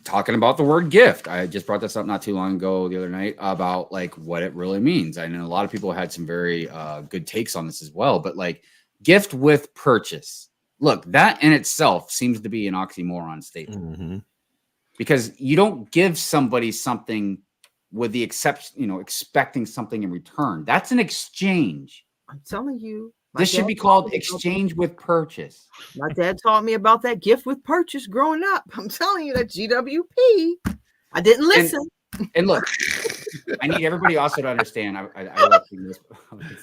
talking about the word gift, I just brought this up not too long ago the other night about like what it really means. I know a lot of people had some very good takes on this as well, but like gift with purchase. Look, that in itself seems to be an oxymoron statement, because you don't give somebody something with the exception, expecting something in return. That's an exchange. I'm telling you, this should be called exchange with purchase. My dad taught me about that gift with purchase growing up. I'm telling you, that GWP. I didn't listen. And look, I need everybody also to understand. I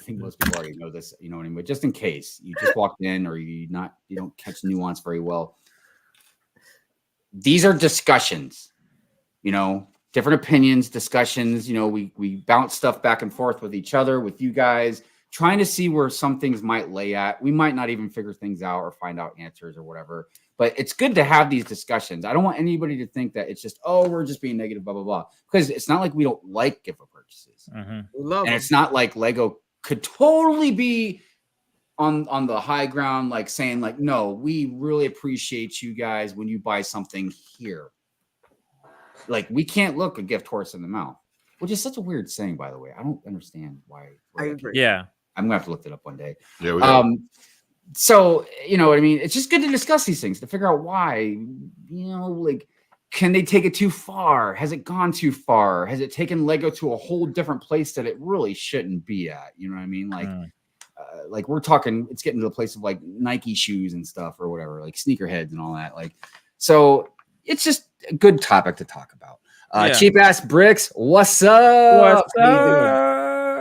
think most people already know this, you know what I mean? But just in case you just walked in or you don't catch nuance very well. These are discussions, different opinions, discussions. We bounce stuff back and forth with each other, with you guys, trying to see where some things might lay at. We might not even figure things out or find out answers or whatever. But it's good to have these discussions. I don't want anybody to think that it's just, we're just being negative, blah, blah, blah. Because it's not like we don't like gift purchases. And it's not like Lego could totally be on the high ground, like saying like, no, we really appreciate you guys when you buy something here. Like, we can't look a gift horse in the mouth, which is such a weird saying, by the way. I don't understand why. I agree. Yeah. I'm going to have to look that up one day. Yeah, we go. So, you know what I mean? It's just good to discuss these things, to figure out why, like, can they take it too far? Has it gone too far? Has it taken Lego to a whole different place that it really shouldn't be at? You know what I mean? Like we're talking, it's getting to the place of like Nike shoes and stuff or whatever, like sneakerheads and all that. Like, so it's just a good topic to talk about. Cheap ass bricks. What's up? How you doing?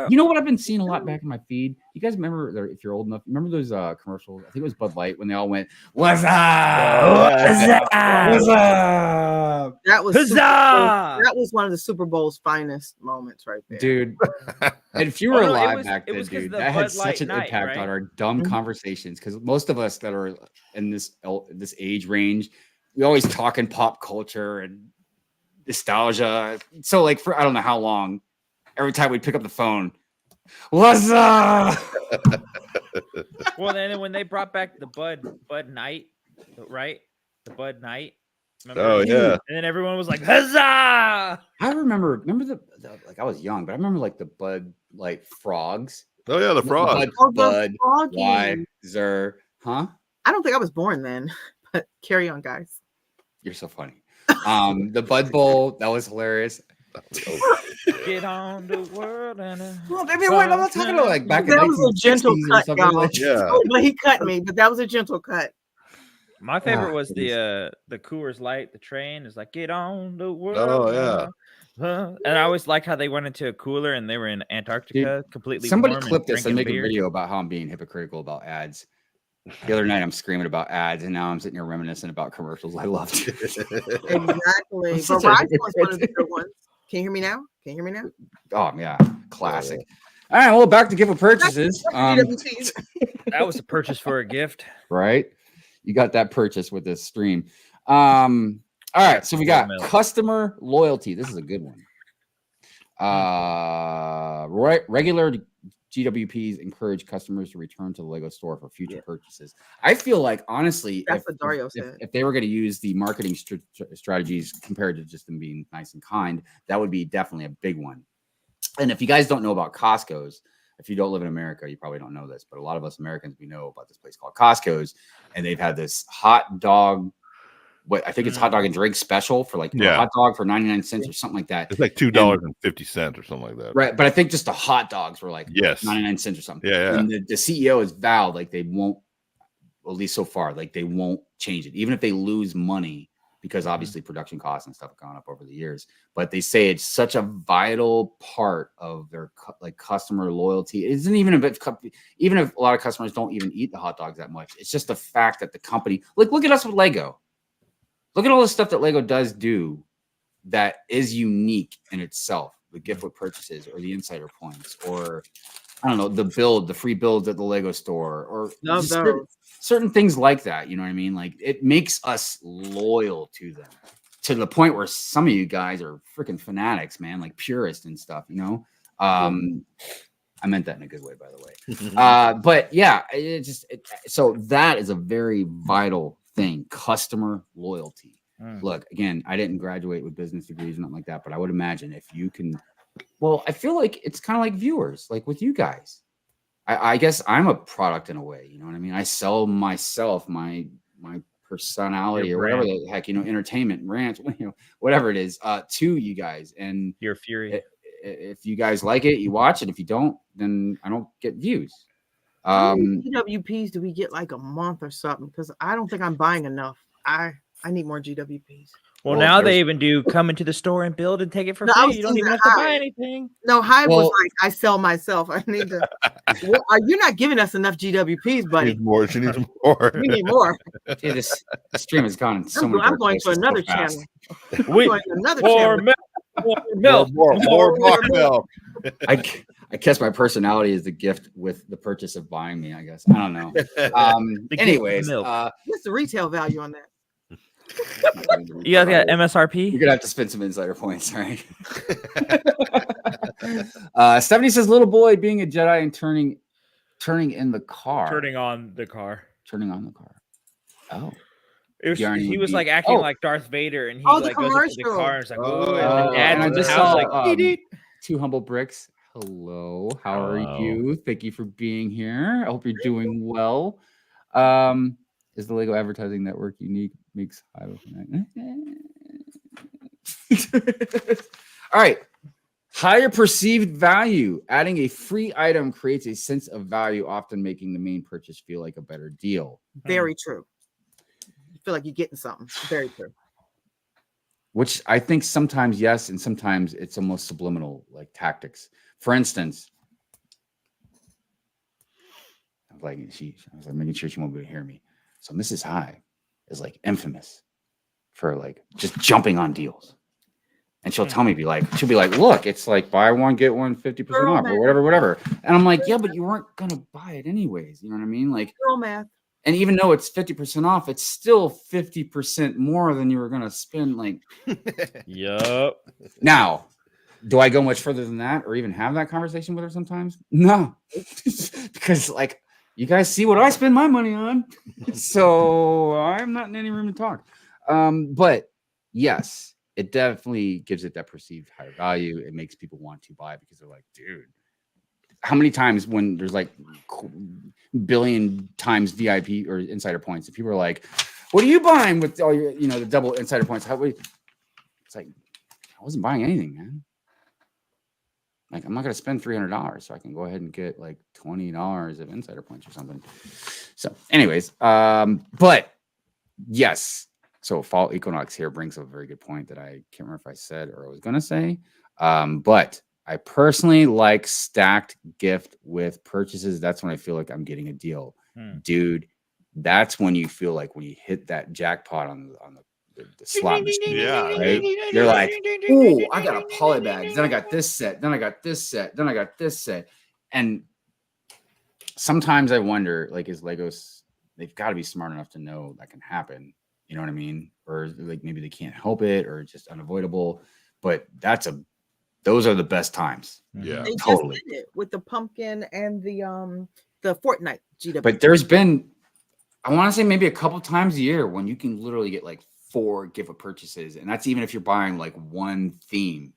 You know what I've been seeing a lot back in my feed? You guys remember, if you're old enough, remember those commercials? I think it was Bud Light when they all went, "What's up? What's up? What's up?" That was one of the Super Bowl's finest moments right there, dude. And if you were alive back then, dude, that had such an impact on our dumb conversations, because most of us that are in this age range, we always talk in pop culture and nostalgia. So like for I don't know how long, every time we'd pick up the phone, what's up? Well, then when they brought back the Bud Night, right? The Bud Night. Remember? Oh yeah. And then everyone was like, "Huzzah!" I remember the like I was young, but I remember like the Bud Light frogs. Oh yeah, the frogs. Bud, Wiser, huh? I don't think I was born then, but carry on, guys. You're so funny. The Bud Bowl, that was hilarious. Get on the world and well, maybe wait, I'm not talking about like back in that was a gentle cut, y'all. Like, yeah. But he cut me, but that was a gentle cut. My favorite was the Coors Light. The train is like, get on the world. Oh yeah. And I always liked how they went into a cooler and they were in Antarctica, completely. Somebody warm clip this and make beer. a video about how I'm being hypocritical about ads. The other night I'm screaming about ads, and now I'm sitting here reminiscing about commercials I loved. Exactly. Verizon was one of the good ones. Can you hear me now? Oh yeah, classic. All right, well, back to gift with purchases. That was a purchase for a gift, right? You got that purchase with this stream. All right, so we got customer loyalty. This is a good one. Regular GWPs encourage customers to return to the Lego store for future purchases. I feel like, honestly, that's what Dario said. If they were going to use the marketing strategies compared to just them being nice and kind, that would be definitely a big one. And if you guys don't know about Costco's, if you don't live in America, you probably don't know this, but a lot of us Americans, we know about this place called Costco's, and they've had this hot dog. What I think it's hot dog and drink special for like a hot dog for 99 cents or something like that. It's like $2.50 or something like that. Right. But I think just the hot dogs were like 99 cents or something. Yeah. And the CEO has vowed like they won't, at least so far, like they won't change it, even if they lose money, because obviously production costs and stuff have gone up over the years. But they say it's such a vital part of their like customer loyalty. It isn't even even if a lot of customers don't even eat the hot dogs that much. It's just the fact that the company, like, look at us with Lego. Look at all the stuff that Lego does do that is unique in itself. The gift with purchases or the insider points, or I don't know, the free builds at the Lego store, or certain things like that. You know what I mean? Like, it makes us loyal to them to the point where some of you guys are freaking fanatics, man, like purists and stuff, you know? I meant that in a good way, by the way. But yeah, so that is a very vital thing, customer loyalty. Look, again, I didn't graduate with business degrees or nothing like that, but I would imagine if you can, well, I feel like it's kind of like viewers, like with you guys. I guess I'm a product in a way, you know what I mean? I sell myself, my personality, or whatever the heck, you know, entertainment, rant, you know, whatever it is, to you guys. And your fury. If you guys like it, you watch it. If you don't, then I don't get views. How many GWPs do we get like a month or something? Because I don't think I'm buying enough. I need more GWPs. Well, now they even do come into the store and build and take it for free. You don't even have to buy anything. No, Hive was like, I sell myself. I need to. You're not giving us enough GWPs, buddy. She needs more. We need more. Dude, this stream has gone so many. I'm going to another channel. More milk. I guess my personality is the gift with the purchase of buying me, I guess. I don't know. Anyways, what's the retail value on that? You guys got MSRP? You're gonna have to spend some insider points, right? Stephanie says, little boy being a Jedi and turning in the car. Turning on the car. Oh. He was like acting like Darth Vader, and he like goes up to the car and it's like, and I just saw like Two Humble Bricks. Hello, how are you? Thank you for being here. I hope you're doing well. Is the Lego Advertising Network unique? Makes Hive. All right. Higher perceived value. Adding a free item creates a sense of value, often making the main purchase feel like a better deal. Very true. You feel like you're getting something. Very true. Which I think sometimes yes, and sometimes it's almost subliminal, like tactics. For instance, I was like making sure she won't be able to hear me. So Mrs. Hive is like infamous for like just jumping on deals. And she'll tell me, she'll be like, look, it's like buy one, get one 50% off or whatever. And I'm like, yeah, but you weren't going to buy it anyways. You know what I mean? Like, girl math. And even though it's 50% off, it's still 50% more than you were going to spend. Like, yup. Now, do I go much further than that or even have that conversation with her sometimes? No, because like, you guys see what I spend my money on. So I'm not in any room to talk. But yes, it definitely gives it that perceived higher value. It makes people want to buy because they're like, dude, how many times when there's like billion times VIP or insider points, and people are like, what are you buying with all your, you know, the double insider points? It's like, I wasn't buying anything, man. Like, I'm not going to spend $300, so I can go ahead and get like $20 of insider points or something. So anyways, but yes. So Fall Equinox here brings up a very good point that I can't remember if I said or I was going to say. But I personally like stacked gift with purchases. That's when I feel like I'm getting a deal. Dude, that's when you feel like when you hit that jackpot on the slot machine. Yeah. Right? You're like, oh, I got a polybag. Then I got this set. Then I got this set. Then I got this set. And sometimes I wonder, like, is Legos, they've got to be smart enough to know that can happen. You know what I mean? Or like maybe they can't help it or it's just unavoidable. But those are the best times. Yeah, they totally. Just did it with the pumpkin and the Fortnite GW. But there's been, I want to say maybe a couple times a year when you can literally get like 4 gift with purchases, and that's even if you're buying like one theme.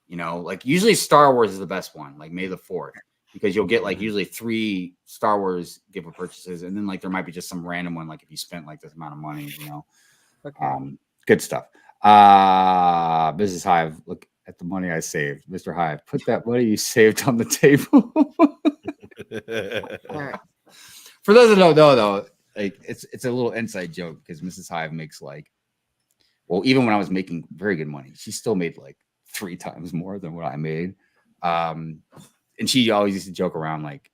You know, like usually Star Wars is the best one, like May the 4th. because you'll get like usually 3 Star Wars gift with purchases, and then like there might be just some random one, like if you spent like this amount of money, you know. Okay. Good stuff. Business Hive, look at the money I saved. Mr. Hive, put that money you saved on the table. All right. For those that don't know, though, like it's a little inside joke because Mrs. Hive makes like, well, even when I was making very good money, she still made like 3 times more than what I made. And she always used to joke around like,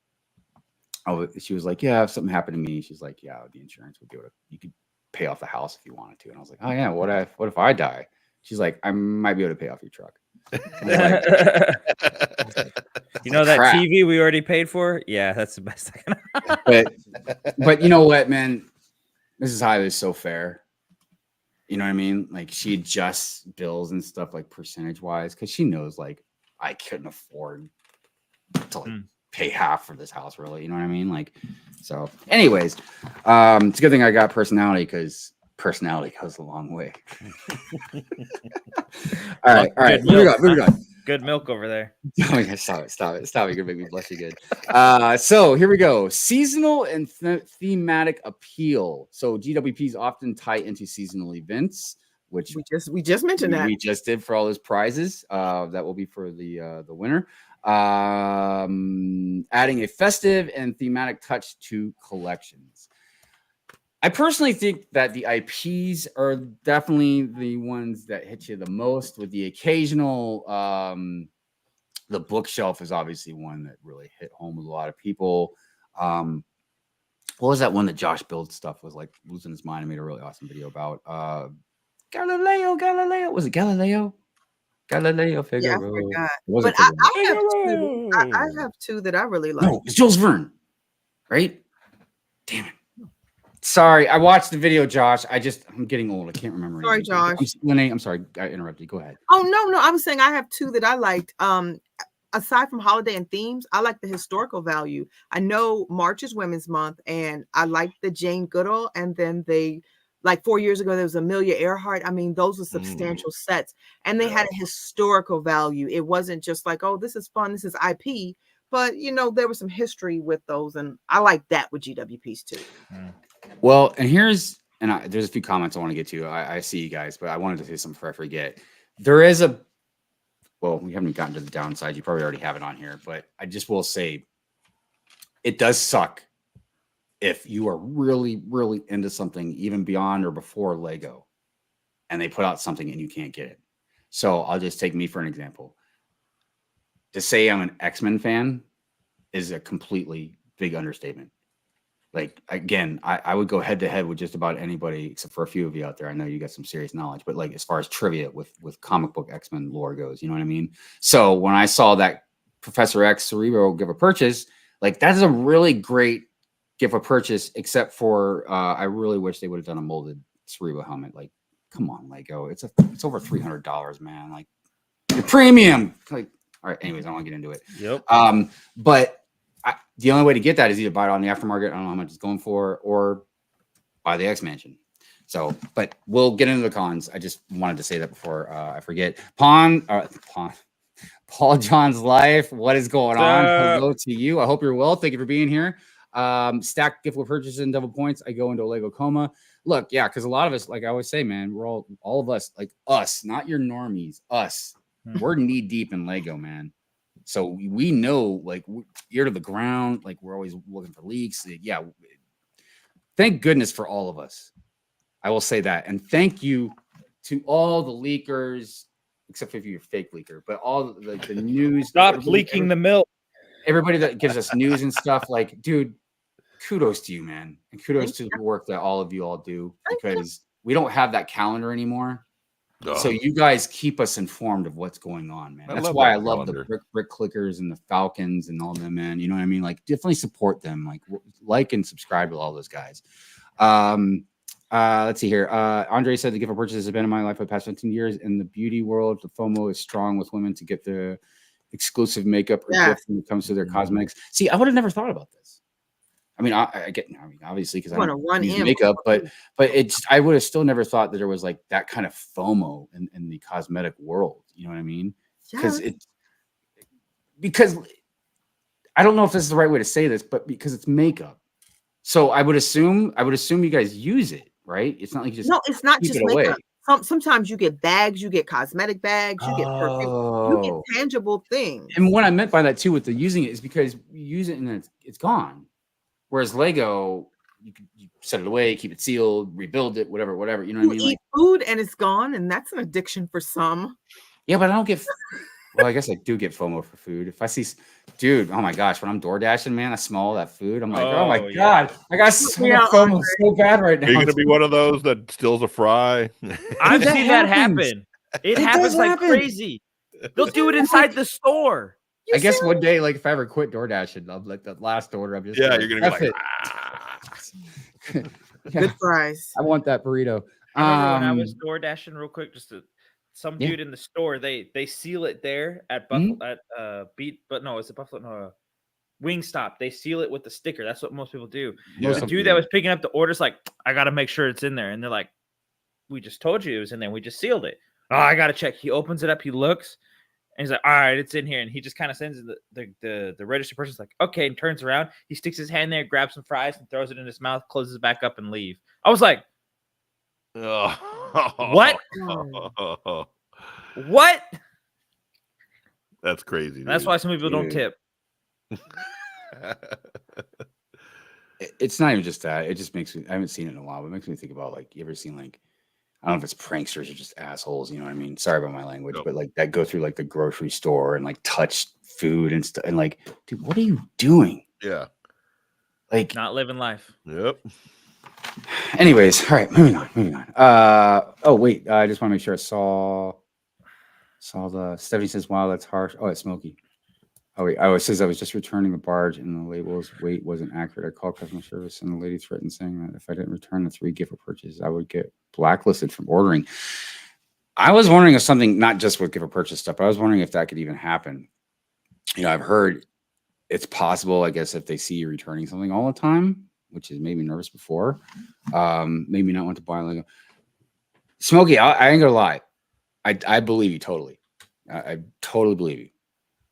oh, she was like, yeah, if something happened to me, she's like, yeah, the insurance would be able to, you could pay off the house if you wanted to. And I was like, oh yeah, what if I die? She's like, I might be able to pay off your truck. Like, you know that crap. TV we already paid for? Yeah, that's the best I can. but you know what, man? Mrs. Hive is so fair. You know what I mean? Like she adjusts bills and stuff like percentage wise because she knows like I couldn't afford to like pay half for this house, really. You know what I mean? Like, so anyways, it's a good thing I got personality because personality goes a long way. all right. Moving on. Good milk over there. Oh, yeah, stop it. You're gonna make me blush again. So here we go. Seasonal and thematic appeal. So GWPs often tie into seasonal events, which we just mentioned that. We just did for all those prizes. That will be for the winner. Adding a festive and thematic touch to collections. I personally think that the IPs are definitely the ones that hit you the most, with the occasional the bookshelf is obviously one that really hit home with a lot of people. What was that one that Josh Build stuff was like losing his mind and made a really awesome video about? Galileo. Was it Galileo? Galileo Figaro. Yeah, I have two that I really like. No, it's Jules Verne, right? Damn it. Sorry, I watched the video, Josh. I'm getting old. I can't remember. Sorry, Josh. I'm sorry. I interrupted. Go ahead. Oh, no. I was saying I have two that I liked. Aside from holiday and themes, I like the historical value. I know March is Women's Month, and I like the Jane Goodall. And then like 4 years ago, there was Amelia Earhart. I mean, those were substantial sets, and they had a historical value. It wasn't just like, oh, this is fun, this is IP, but you know, there was some history with those, and I like that with GWPs too. Well, and there's a few comments I want to get to. I see you guys, but I wanted to say something before I forget. There is we haven't gotten to the downside. You probably already have it on here, but I just will say it does suck if you are really, really into something even beyond or before Lego, and they put out something and you can't get it. So I'll just take me for an example. To say I'm an X-Men fan is a completely big understatement. Like, again, I would go head to head with just about anybody except for a few of you out there. I know you got some serious knowledge, but like as far as trivia with comic book X-Men lore goes, you know what I mean? So when I saw that Professor X Cerebro give a purchase, like that is a really great gift of purchase, except for I really wish they would have done a molded Cerebro helmet. Like, come on, Lego. It's over $300, man. Like the premium. Like, all right, anyways, I don't want to get into it. Yep. But the only way to get that is either buy it on the aftermarket. I don't know how much it's going for, or buy the X Mansion. So, but we'll get into the cons. I just wanted to say that before I forget. Paul John's Life. What is going on? Hello to you. I hope you're well. Thank you for being here. Stack gift with purchases and double points. I go into a Lego coma. Look, yeah, because a lot of us, like I always say, man, we're all of us, like us, not your normies, us. We're knee deep in Lego, man. So we know, like, ear to the ground, like we're always looking for leaks. Yeah. Thank goodness for all of us. I will say that. And thank you to all the leakers, except if you're a fake leaker, but all the news. Stop leaking the milk. Everybody that gives us news and stuff, like, dude, kudos to you, man. And kudos to the work that all of you all do, because we don't have that calendar anymore. So you guys keep us informed of what's going on, man. That's why I love the brick clickers and the Falcons and all them, man. You know what I mean? Like, definitely support them. Like and subscribe to all those guys. Let's see here. Andre said the gift of purchase has been in my life for the past 15 years. In the beauty world, the FOMO is strong with women to get the exclusive makeup or gift when it comes to their cosmetics. See, I would have never thought about this. I mean, obviously, because I don't use makeup, but I would have still never thought that there was like that kind of FOMO in the cosmetic world. You know what I mean? Because I don't know if this is the right way to say this, but because it's makeup. So I would assume you guys use it, right? It's not like you just No, it's not keep just it away. makeup. Sometimes you get bags, you get cosmetic bags, you get perfume, you get tangible things. And what I meant by that too with the using it is because you use it and then it's gone. Whereas Lego, you set it away, keep it sealed, rebuild it, whatever. You know what I mean? You eat food and it's gone, and that's an addiction for some. Yeah, but I don't get. Well, I guess I do get FOMO for food. If I see, dude, oh my gosh, when I'm door dashing, man, I smell all that food. I'm like, oh my god, I got FOMO so bad right now. Are you gonna be one of those that steals a fry? I've seen that happen. It happens like crazy. They'll do it inside the store. I guess one day, like if I ever quit door dashing, I'm like the last order. I'm just you're be gonna be like, good fries. I want that burrito. I remember when I was door dashing real quick, some dude in the store, they seal it there at Buffalo it's a Buffalo Wingstop. They seal it with the sticker. That's what most people do. Yeah. The dude that was picking up the orders like, I gotta make sure it's in there, and they're like, we just told you it was in there. We just sealed it. Oh, I gotta check. He opens it up. He looks, and he's like, all right, it's in here. And he just kind of sends the registered person's like, okay, and turns around. He sticks his hand there, grabs some fries, and throws it in his mouth, closes it back up, and leave. I was like, what? What? That's crazy. Dude. That's why some people don't tip. It's not even just that. It just makes me. I haven't seen it in a while, but it makes me think about like you ever seen like I don't know if it's pranksters or just assholes. You know what I mean? Sorry about my language, but like that go through like the grocery store and like touch food and stuff and like, dude, what are you doing? Yeah, like not living life. Yep. Anyways, all right, moving on. Oh wait, I just want to make sure I saw the Stephanie says, wow, that's harsh. Oh, it's Smokey. Oh wait, it says I was just returning the barge and the label's weight wasn't accurate. I called customer service and the lady threatened saying that if I didn't return the 3 gift purchases, I would get blacklisted from ordering. I was wondering if something, not just with gift purchase stuff, but I was wondering if that could even happen. You know, I've heard it's possible, I guess, if they see you returning something all the time, which has made me nervous before. Maybe not want to buy Lego. Smokey, I ain't gonna lie. I believe you totally. I totally believe you.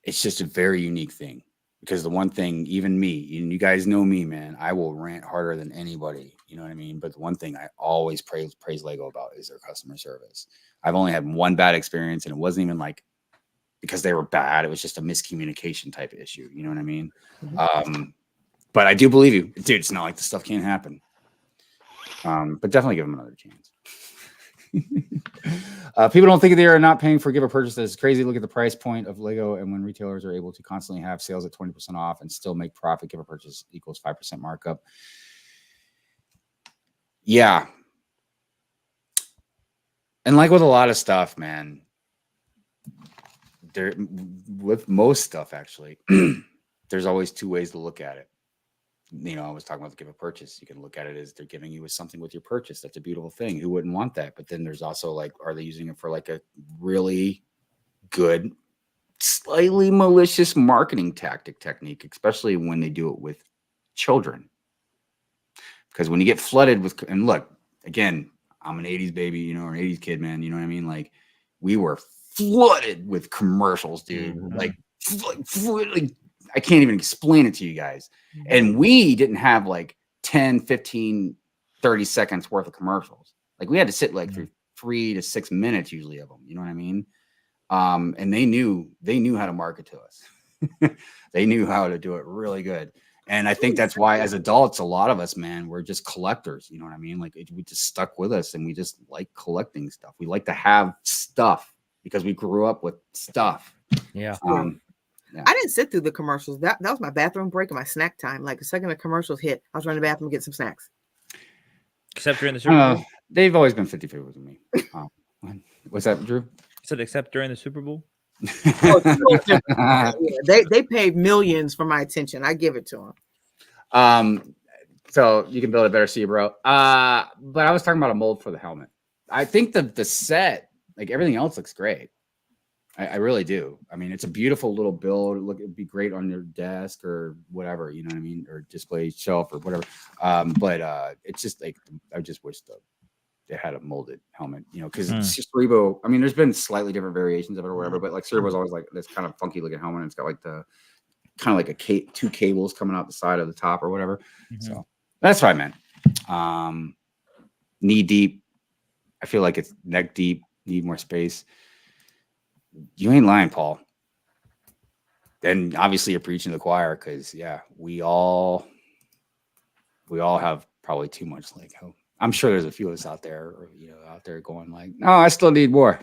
It's just a very unique thing because the one thing, even me, and you guys know me, man, I will rant harder than anybody. You know what I mean? But the one thing I always praise Lego about is their customer service. I've only had one bad experience, and it wasn't even like because they were bad. It was just a miscommunication type of issue. You know what I mean? Mm-hmm. But I do believe you, dude. It's not like the stuff can't happen. But definitely give them another chance. People don't think they are not paying for gift purchase. It's crazy. Look at the price point of Lego, and when retailers are able to constantly have sales at 20% off and still make profit, gift purchase equals 5% markup. Yeah, and like with a lot of stuff, man, there with most stuff actually, there's always 2 ways to look at it. You know, I was talking about the give a purchase. You can look at it as they're giving you something with your purchase. That's a beautiful thing. Who wouldn't want that? But then there's also like, are they using it for like a really good, slightly malicious marketing technique, especially when they do it with children? Because when you get flooded with, and look, again, I'm an 80s baby, you know, or an 80s kid, man. You know what I mean? Like we were flooded with commercials, dude. Mm-hmm. Like I can't even explain it to you guys. And we didn't have like 10, 15, 30 seconds worth of commercials. Like we had to sit like through 3 to 6 minutes usually of them. You know what I mean? And they knew how to market to us. They knew how to do it really good. And I think that's why as adults, a lot of us, man, we're just collectors. You know what I mean? Like we just stuck with us and we just like collecting stuff. We like to have stuff because we grew up with stuff. Yeah. Yeah. I didn't sit through the commercials. That was my bathroom break and my snack time. Like the second the commercials hit, I was running to the bathroom to get some snacks. Except during the Super Bowl? They've always been 50-50 with me. What's that, Drew? I said except during the Super Bowl? They paid millions for my attention. I give it to them. So you can build a better sea, bro. But I was talking about a mold for the helmet. I think the set, like everything else looks great. I really do. I mean, it's a beautiful little build. It'd be great on your desk or whatever, you know what I mean? Or display shelf or whatever. But it's just like, I just wish they had a molded helmet, you know, because Cerebro, I mean, there's been slightly different variations of it or whatever, but like Cerebro's always like this kind of funky looking helmet. It's got like the kind of like two cables coming out the side of the top or whatever. Mhm. So that's what I meant. Knee deep. I feel like it's neck deep. Need more space. You ain't lying, Paul. And obviously you're preaching to the choir because we all have probably too much Lego. I'm sure there's a few of us out there, going like, no, I still need more.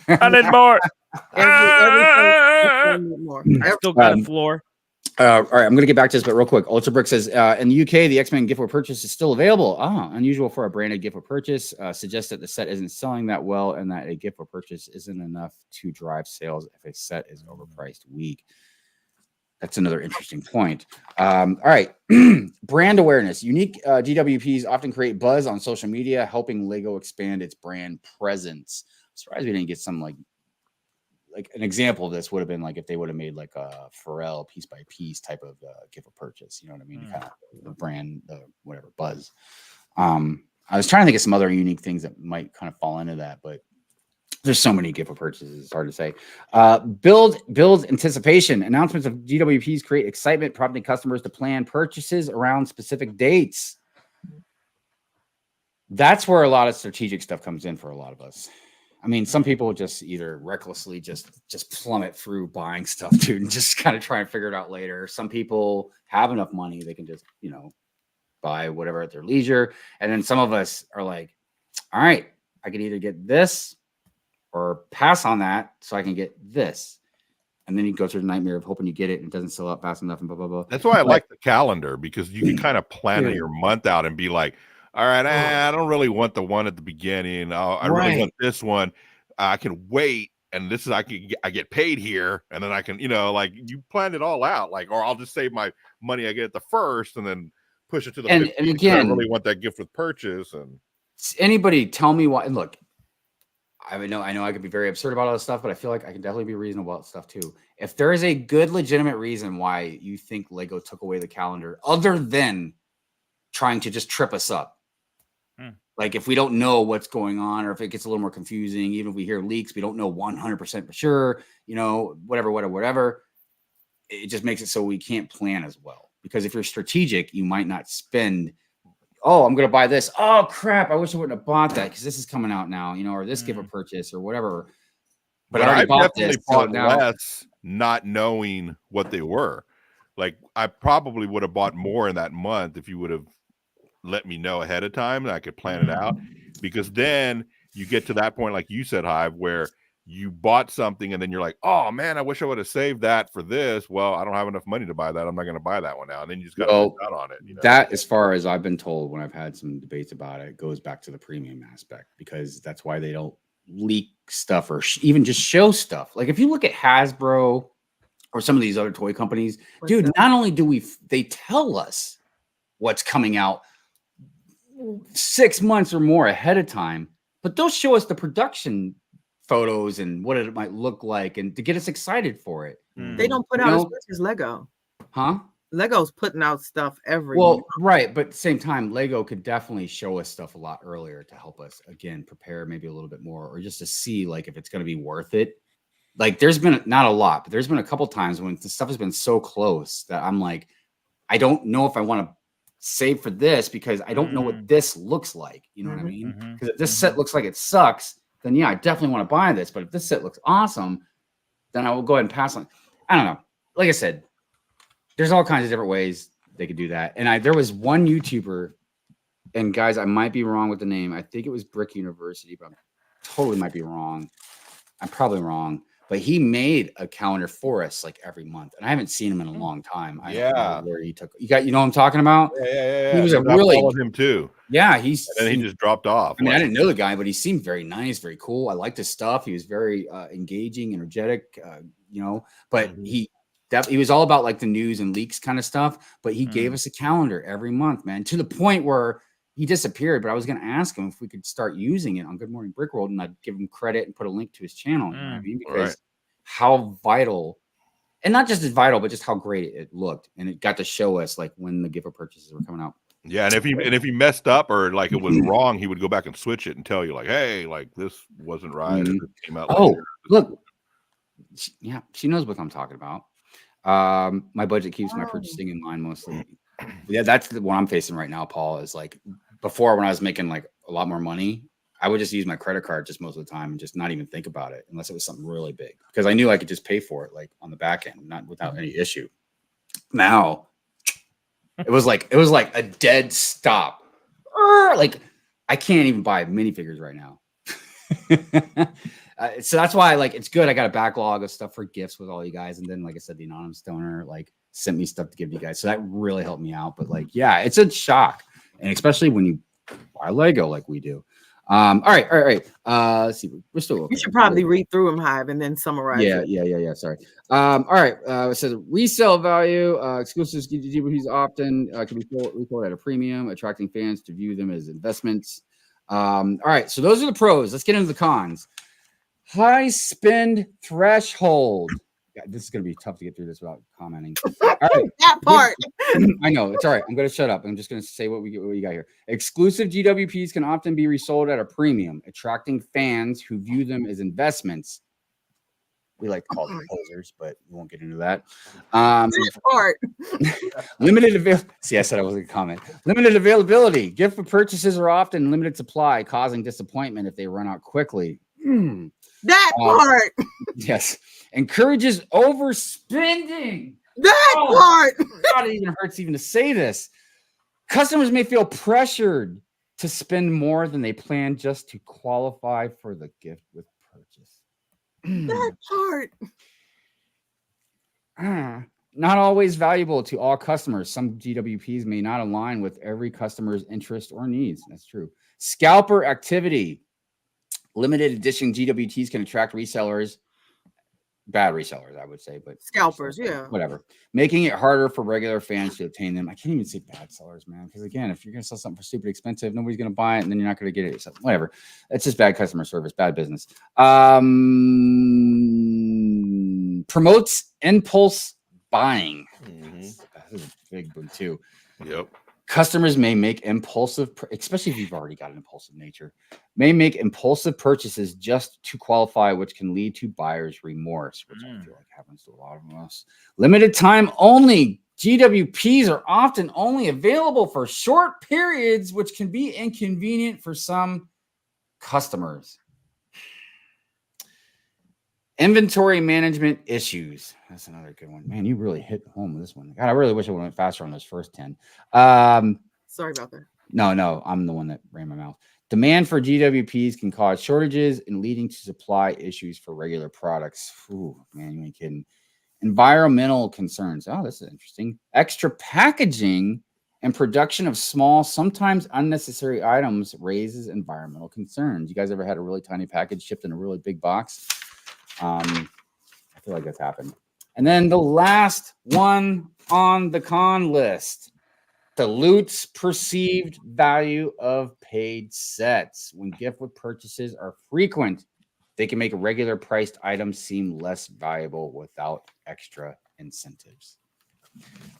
I need more. I still got a floor. All right, I'm going to get back to this, but real quick. Ultrabrick says, in the UK, the X-Men gift with purchase is still available. Unusual for a branded gift with purchase. Suggests that the set isn't selling that well and that a gift with purchase isn't enough to drive sales if a set is overpriced weak. That's another interesting point. All right. Brand awareness. Unique GWPs often create buzz on social media, helping Lego expand its brand presence. I'm surprised we didn't get some like an example of this would have been like if they would have made like a Pharrell piece by piece type of gift of purchase. You know what I mean? Kind of the brand, whatever buzz. I was trying to think of some other unique things that might kind of fall into that, but there's so many gift of purchases. It's hard to say. Build anticipation. Announcements of GWPs create excitement, prompting customers to plan purchases around specific dates. That's where a lot of strategic stuff comes in for a lot of us. I mean, some people just either recklessly just plummet through buying stuff, dude, and just kind of try and figure it out later. Some people have enough money they can just, buy whatever at their leisure. And then some of us are like, all right, I can either get this or pass on that so I can get this. And then you go through the nightmare of hoping you get it and it doesn't sell out fast enough and blah, blah, blah. That's why I like the calendar, because you can kind of plan your month out and be like, all right, I don't really want the one at the beginning. I really want this one. I can wait. And this is, I get paid here. And then I can, like you planned it all out. Like, or I'll just save my money I get at the first and then push it to the 15th. And again, I really want that gift with purchase. And anybody tell me why? And look, I know I could be very absurd about all this stuff, but I feel like I can definitely be reasonable about stuff too. If there is a good, legitimate reason why you think Lego took away the calendar, other than trying to just trip us up, like if we don't know what's going on, or if it gets a little more confusing, even if we hear leaks, we don't know 100% for sure, whatever. It just makes it so we can't plan as well. Because if you're strategic, you might not spend, I'm going to buy this. Oh, crap. I wish I wouldn't have bought that because this is coming out now, or this gift a purchase or whatever. But I already bought this. Bought less, not knowing what they were. Like I probably would have bought more in that month if you would have let me know ahead of time and I could plan it out, because then you get to that point, like you said, Hive, where you bought something and then you're like, oh man, I wish I would have saved that for this. Well, I don't have enough money to buy that. I'm not going to buy that one now. And then you just got to miss out on it. That, as far as I've been told when I've had some debates about it, goes back to the premium aspect, because that's why they don't leak stuff or even just show stuff. Like if you look at Hasbro or some of these other toy companies, dude, not only do they tell us what's coming out 6 months or more ahead of time, but they'll show us the production photos and what it might look like, and to get us excited for it. They don't put out as much as Lego. Lego's putting out stuff every year. Right, but at the same time, Lego could definitely show us stuff a lot earlier to help us again prepare maybe a little bit more, or just to see like if it's going to be worth it. Like there's been not a lot, but there's been a couple times when the stuff has been so close that I'm like, I don't know if I want to save for this because I don't know what this looks like. You know what I mean? Because if this set looks like it sucks, then I definitely want to buy this. But if this set looks awesome, then I will go ahead and pass on. I don't know. Like I said, there's all kinds of different ways they could do that. And there was one YouTuber, and guys, I might be wrong with the name. I think it was Brick University, but I totally might be wrong. I'm probably wrong. But he made a calendar for us like every month, and I haven't seen him in a long time. I don't know where he took. You know what I'm talking about? Yeah. He was I followed him too. Yeah, and then he just dropped off. I mean, I didn't know the guy, but he seemed very nice, very cool. I liked his stuff. He was very engaging, energetic. But he was all about like the news and leaks kind of stuff. But he gave us a calendar every month, man, to the point where he disappeared. But I was going to ask him if we could start using it on Good Morning Brick World, and I'd give him credit and put a link to his channel. You know what I mean? Because how vital, and not just as vital, but just how great it looked, and it got to show us like when the gift purchases were coming out. Yeah, and if he messed up or like it was wrong, he would go back and switch it and tell you like, hey, like this wasn't right. It came out. Look, she knows what I'm talking about. My budget keeps my purchasing in line mostly. Yeah, that's the one I'm facing right now, Paul, is like before when I was making like a lot more money, I would just use my credit card just most of the time and just not even think about it unless it was something really big because I knew I could just pay for it like on the back end, not without any issue. Now it was like a dead stop. Like I can't even buy minifigures right now. So that's why like it's good. I got a backlog of stuff for gifts with all you guys, and then like I said, the anonymous donor like sent me stuff to give you guys, so that really helped me out. But like, yeah, it's a shock, and especially when you buy Lego like we do. All right. Let's see, we're still okay. You should probably read through them, Hive, and then summarize. Yeah. Sorry. All right. It says resale value, exclusive GWPs often can be sold at a premium, attracting fans to view them as investments. All right. So those are the pros. Let's get into the cons. High spend threshold. Yeah, this is going to be tough to get through this without commenting. All right. That part. I know. It's all right. I'm going to shut up. I'm just going to say what we got here. Exclusive GWPs can often be resold at a premium, attracting fans who view them as investments. We like to call them posers, but we won't get into that. That part. Limited availability. See, I said I was going to comment. Limited availability. Gift for purchases are often limited supply, causing disappointment if they run out quickly. That part. Yes. Encourages overspending. That part. God, it even hurts even to say this. Customers may feel pressured to spend more than they planned just to qualify for the gift with purchase. That part. Not always valuable to all customers. Some GWPs may not align with every customer's interest or needs. That's true. Scalper activity. Limited edition GWTs can attract resellers. Bad resellers, I would say, but Scalpers, yeah. Whatever. Making it harder for regular fans to obtain them. I can't even say bad sellers, man. Because again, if you're going to sell something for stupid expensive, nobody's going to buy it, and then you're not going to get it. So whatever. It's just bad customer service, bad business. Promotes impulse buying. That is a big one too. Yep. Customers may make impulsive, especially if you've already got an impulsive nature, may make impulsive purchases just to qualify, which can lead to buyer's remorse, which I feel like happens to a lot of us. Limited time only. GWPs are often only available for short periods, which can be inconvenient for some customers. Inventory management issues. That's another good one. Man, you really hit home with this one. God, I really wish I would have went faster on those first 10. Sorry about that. No, I'm the one that ran my mouth. Demand for GWPs can cause shortages and leading to supply issues for regular products. Ooh, man, you ain't kidding. Environmental concerns. Oh, this is interesting. Extra packaging and production of small, sometimes unnecessary items raises environmental concerns. You guys ever had a really tiny package shipped in a really big box? I feel like that's happened. And then the last one on the con list, dilutes perceived value of paid sets. When gift with purchases are frequent, they can make regular priced items seem less valuable without extra incentives.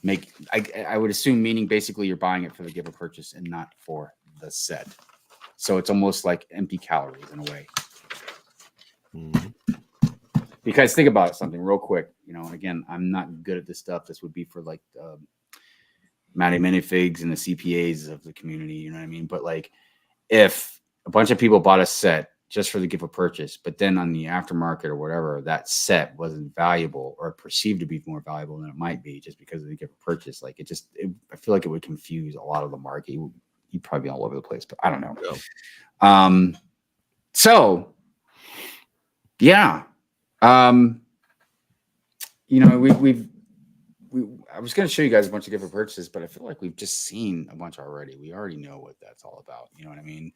I would assume meaning basically you're buying it for the gift of purchase and not for the set. So it's almost like empty calories in a way. Because think about something real quick, and again, I'm not good at this stuff. This would be for like Matty Minifigs and the CPAs of the community, you know what I mean? But like if a bunch of people bought a set just for the gift of purchase, but then on the aftermarket or whatever, that set wasn't valuable or perceived to be more valuable than it might be just because of the gift of purchase, like I feel like it would confuse a lot of the market. You'd probably be all over the place, but I don't know. Yeah. So yeah. I was going to show you guys a bunch of gift purchases, but I feel like we've just seen a bunch already. We already know what that's all about. You know what I mean?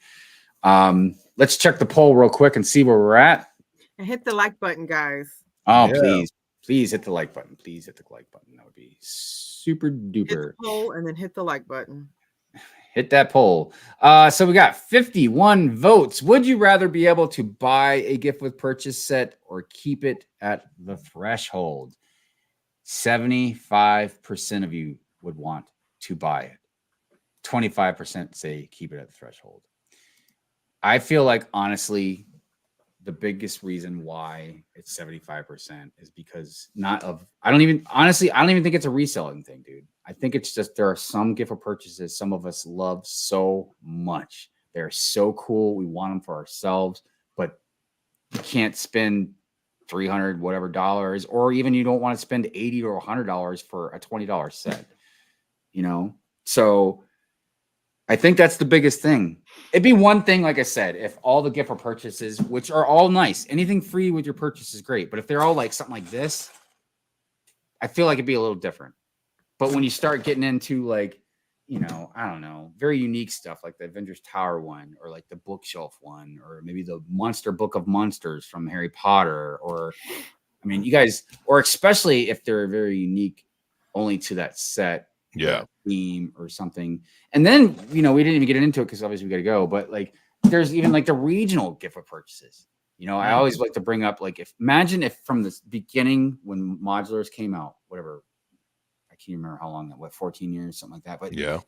Let's check the poll real quick and see where we're at. And hit the like button, guys. Oh, yeah. Please hit the like button. Please hit the like button. That would be super duper. Hit the poll and then hit the like button. Hit that poll. So we got 51 votes. Would you rather be able to buy a gift with purchase set or keep it at the threshold? 75% of you would want to buy it. 25% say keep it at the threshold. I feel like, honestly, the biggest reason why it's 75% is because I don't even think it's a reselling thing, dude. I think it's just there are some gift of purchases some of us love so much. They're so cool. We want them for ourselves, but you can't spend $300 whatever dollars, or even you don't want to spend $80 or $100 for a $20 set, you know? So I think that's the biggest thing. It'd be one thing, like I said, if all the gift for purchases, which are all nice, anything free with your purchase is great. But if they're all like something like this, I feel like it'd be a little different. But when you start getting into like, you know, I don't know, very unique stuff like the Avengers Tower one, or like the bookshelf one, or maybe the Monster Book of Monsters from Harry Potter, or I mean, you guys, or especially if they're very unique only to that set. Yeah. Theme or something. And then, you know, we didn't even get into it because obviously we got to go, but like there's even like the regional gift of purchases. You know, I always like to bring up, like, imagine if from the beginning when modulars came out, whatever, I can't remember how long that, 14 years, something like that. But yeah,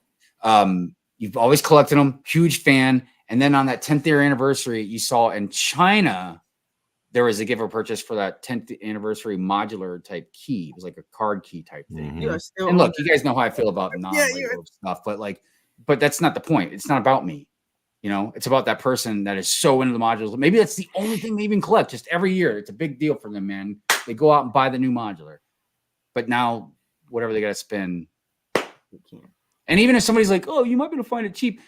you've always collected them, huge fan. And then on that 10th year anniversary, you saw in China, there was a gift or purchase for that 10th anniversary modular type key. It was like a card key type thing. Mm-hmm. And look, you guys know how I feel about non-Lego stuff, but that's not the point. It's not about me. You know, it's about that person that is so into the modules. Maybe that's the only thing they even collect just every year. It's a big deal for them, man. They go out and buy the new modular. But now, whatever they got to spend, they can't. And even if somebody's like, oh, you might be able to find it cheap,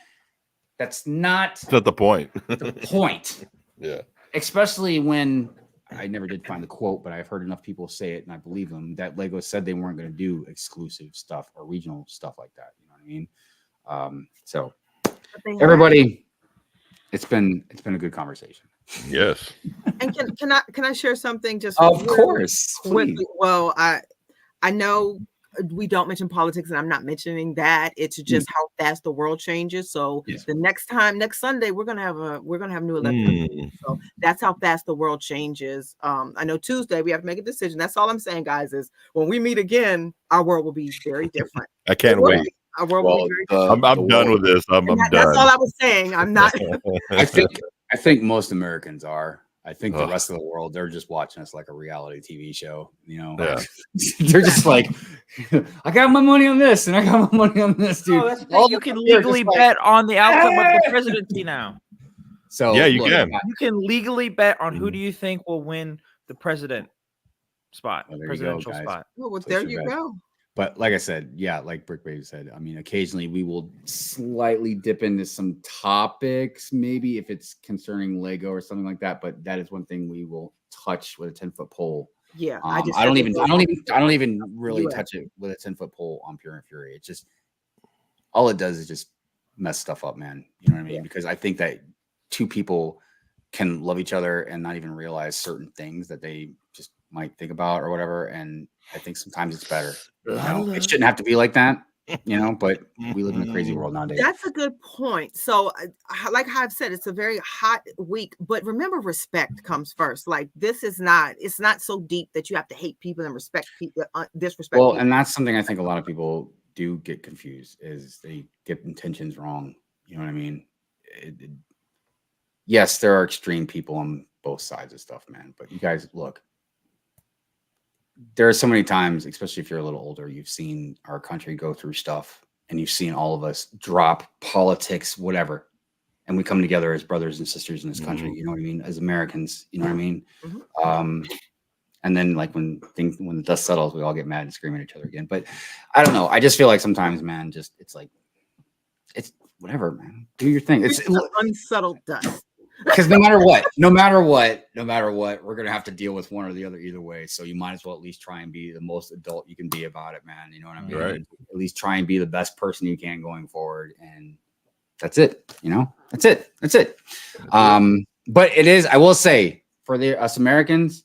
that's not the point. The point. Yeah. Especially when I never did find the quote, but I've heard enough people say it and I believe them, that Lego said they weren't going to do exclusive stuff or regional stuff like that. You know what I mean? So everybody, it's been a good conversation. Yes. And can I share something? Just of course. Quickly. Well, I know we don't mention politics, and I'm not mentioning that. It's just how fast the world changes. So the next Sunday, we're gonna have new elections. So that's how fast the world changes. I know Tuesday we have to make a decision. That's all I'm saying, guys. Is when we meet again, our world will be very different. I can't wait. Our world will be very different. I'm done with this. I'm done. That's all I was saying. I'm not. I think most Americans are. I think the rest of the world, they're just watching us like a reality TV show. You know, they're just like, I got my money on this and I got my money on this, dude. You can legally bet on the outcome of the presidency now. So yeah, you can. You can legally bet on who do you think will win the presidential spot. Well, there you go. But like I said, like Brick Babe said, I mean, occasionally we will slightly dip into some topics, maybe if it's concerning Lego or something like that. But that is one thing we will touch with a 10-foot pole. Yeah, I don't even really touch it with a 10-foot pole on Pure and Fury. It's just all it does is just mess stuff up, man. You know what I mean? Because I think that two people can love each other and not even realize certain things that they just might think about or whatever. And I think sometimes it's better. You know, it shouldn't have to be like that, you know, but we live in a crazy world nowadays. That's a good point. So like I've said, it's a very hot week, but remember, respect comes first. Like it's not so deep that you have to hate people and respect people, disrespect. Well, people. and that's something I think a lot of people do get confused, is they get intentions wrong. You know what I mean? Yes, there are extreme people on both sides of stuff, man. But you guys, look, there are so many times, especially if you're a little older, you've seen our country go through stuff, and you've seen all of us drop politics, whatever, and we come together as brothers and sisters in this country. You know what I mean? As Americans, you know what I mean? And then like when the dust settles, we all get mad and scream at each other again. But I don't know. I just feel like sometimes, man, it's whatever, man. Do your thing. It's unsettled dust. Because no matter what, we're gonna have to deal with one or the other either way. So you might as well at least try and be the most adult you can be about it, man. You know what I mean? Right. At least try and be the best person you can going forward, and that's it. You know, that's it. But it is. I will say, for us Americans,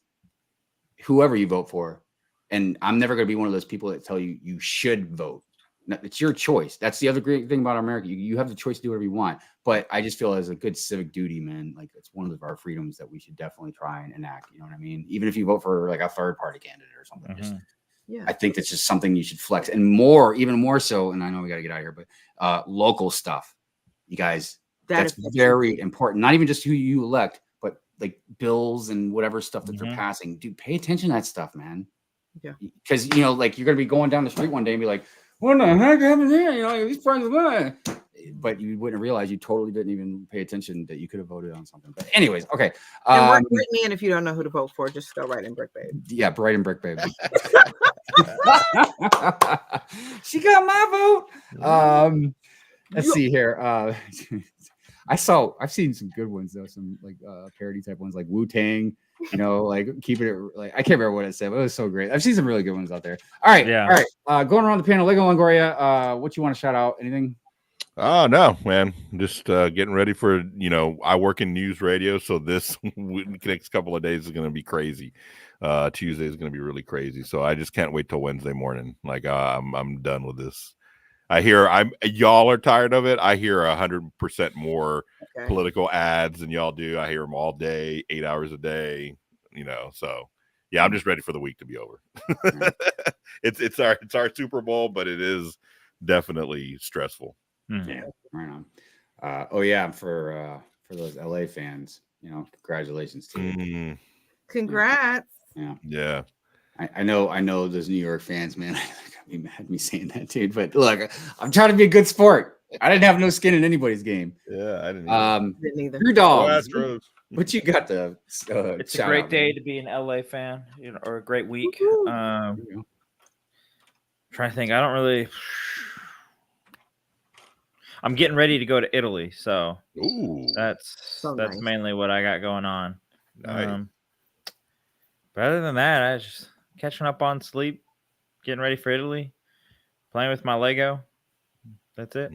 whoever you vote for, and I'm never gonna be one of those people that tell you you should vote. It's your choice. That's the other great thing about America. You have the choice to do whatever you want. But I just feel as a good civic duty, man, like it's one of our freedoms that we should definitely try and enact. You know what I mean? Even if you vote for like a third party candidate or something, I think that's just something you should flex, and even more so. And I know we got to get out of here, but local stuff, you guys, that's very important. Not even just who you elect, but like bills and whatever stuff that they're Mhm. passing. Dude, pay attention to that stuff, man. Yeah. Because you know, like you're gonna be going down the street one day and be like, what the heck happened here? You know, these friends of mine. But you wouldn't realize you totally didn't even pay attention that you could have voted on something. But anyways, okay. And write me in if you don't know who to vote for. Just go right in Brick Babe. Yeah, Bright and Brick Babe. She got my vote. Let's see here. I've seen some good ones though, some like parody type ones like Wu-Tang, you know, like keeping it like I can't remember what it said, but it was so great. I've seen some really good ones out there. All right, Yeah. all right. Going around the panel, Lego Longoria, what you want to shout out? Anything? Oh no, man! Just getting ready for, you know, I work in news radio, so this next couple of days is going to be crazy. Tuesday is going to be really crazy, so I just can't wait till Wednesday morning. Like I'm done with this. I hear y'all are tired of it. I hear 100% more political ads than y'all do. I hear them all day, 8 hours a day. You know, so yeah, I'm just ready for the week to be over. It's our Super Bowl, but it is definitely stressful. Yeah, right on. Oh yeah, for those LA fans, you know, congratulations to you. Congrats. Yeah. I know those New York fans, man. Be mad at me saying that, dude. But look, I'm trying to be a good sport. I didn't have no skin in anybody's game. Yeah, I didn't. Didn't either. DrewDawg. What you got to? It's a great day to be an LA fan, you know, or a great week. Trying to think. I don't really. I'm getting ready to go to Italy, so that's nice. mainly what I got going on. Nice. But other than that, I just catching up on sleep, getting ready for Italy, playing with my Lego. That's it.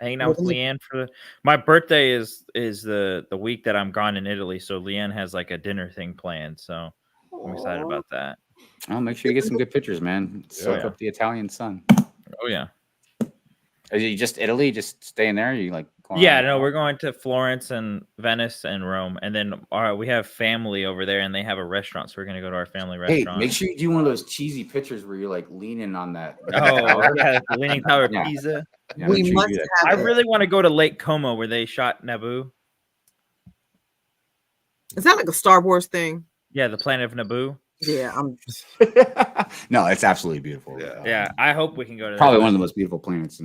Hanging out with Leanne for my birthday is the week that I'm gone in Italy, so Leanne has like a dinner thing planned. So I'm excited about that. I'll make sure you get some good pictures, man. Soak up the Italian sun. Oh yeah. Are you just Italy? Just staying there? Are you like? No, we're going to Florence and Venice and Rome, and then we have family over there, and they have a restaurant, so we're gonna go to our family restaurant. Hey, make sure you do one of those cheesy pictures where you're like leaning on that. Oh, yeah, the Leaning Tower of Pisa. Yeah, We must have I really want to go to Lake Como where they shot Naboo. Is that like a Star Wars thing? Yeah, the planet of Naboo. Yeah, I'm. No, it's absolutely beautiful. Yeah, I hope we can go to probably that. one of the most beautiful planets.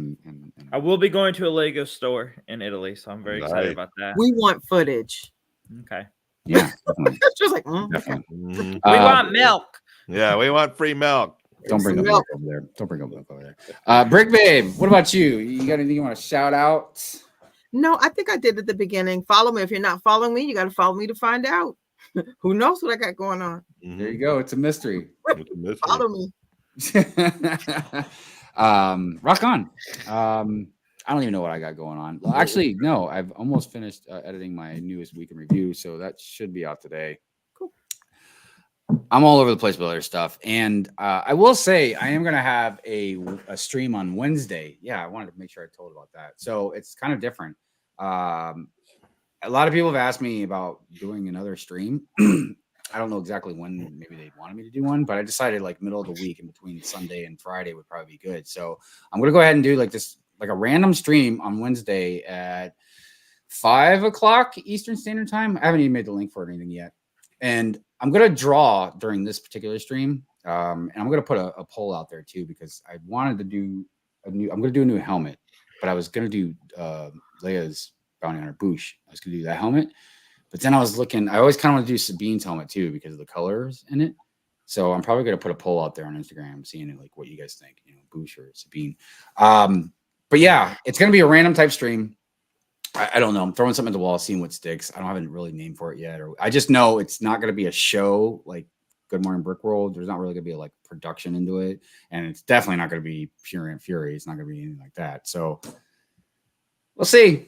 I will be going to a Lego store in Italy, so I'm very excited about that. We want footage. Okay. Yeah, It's just like definitely. We want milk. Yeah, we want free milk. Don't bring up milk over there. Don't bring up milk over there. Brick Babe, what about you? You got anything you want to shout out? No, I think I did at the beginning. Follow me. If you're not following me, you got to follow me to find out. Who knows what I got going on? There you go. It's a mystery. Follow me. Rock on. I don't even know what I got going on. Well, actually, no, I've almost finished editing my newest week in review, so that should be out today. Cool. I'm all over the place with other stuff, and I will say I am going to have a stream on Wednesday. Yeah, I wanted to make sure I told about that. So it's kind of different. A lot of people have asked me about doing another stream. I don't know exactly when maybe they wanted me to do one, but I decided like middle of the week in between Sunday and Friday would probably be good. So I'm going to go ahead and do like this, like a random stream on Wednesday at 5 o'clock Eastern Standard Time. I haven't even made the link for it or anything yet. And I'm going to draw during this particular stream. And I'm going to put a poll out there too, because I wanted to do I'm going to do a new helmet, but I was going to do Leia's Bounty Hunter Boosh. I was going to do that helmet. But then I was looking, I always kind of want to do Sabine's helmet too, because of the colors in it. So I'm probably going to put a poll out there on Instagram, seeing like what you guys think, you know, Boosh or Sabine. But yeah, it's going to be a random type stream. I don't know. I'm throwing something at the wall, seeing what sticks. I don't have a really name for it yet. Or I just know it's not going to be a show like Good Morning Brick World. There's not really going to be like production into it. And it's definitely not going to be Pure and Fury. It's not going to be anything like that. So we'll see.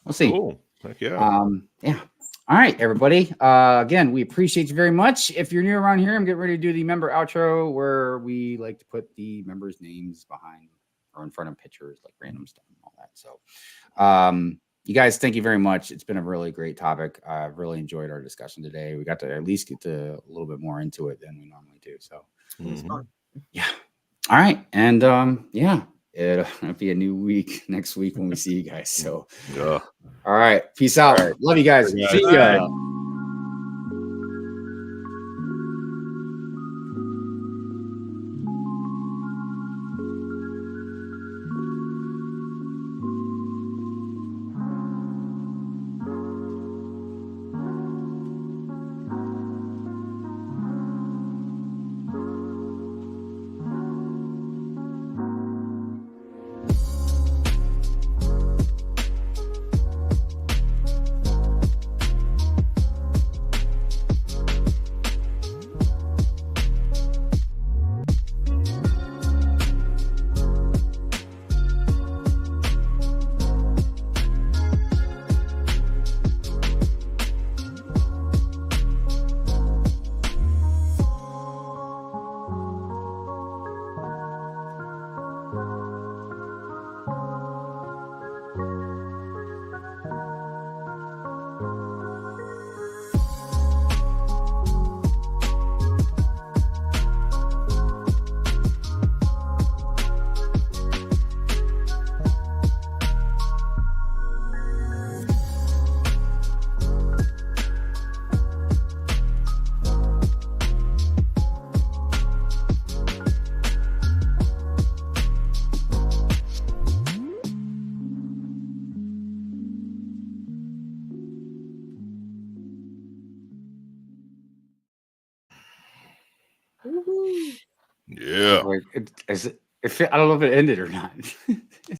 We'll see. Cool. Heck yeah. Yeah. All right, everybody. Again, we appreciate you very much. If you're new around here, I'm getting ready to do the member outro where we like to put the members' names behind or in front of pictures, like random stuff and all that. So you guys, thank you very much. It's been a really great topic. I've really enjoyed our discussion today. We got to at least get to a little bit more into it than we normally do. So yeah. All right. And yeah. It'll be a new week next week when we see you guys. So, all right. Peace out. Love you guys. See ya. Yeah. Like, I don't know if it ended or not.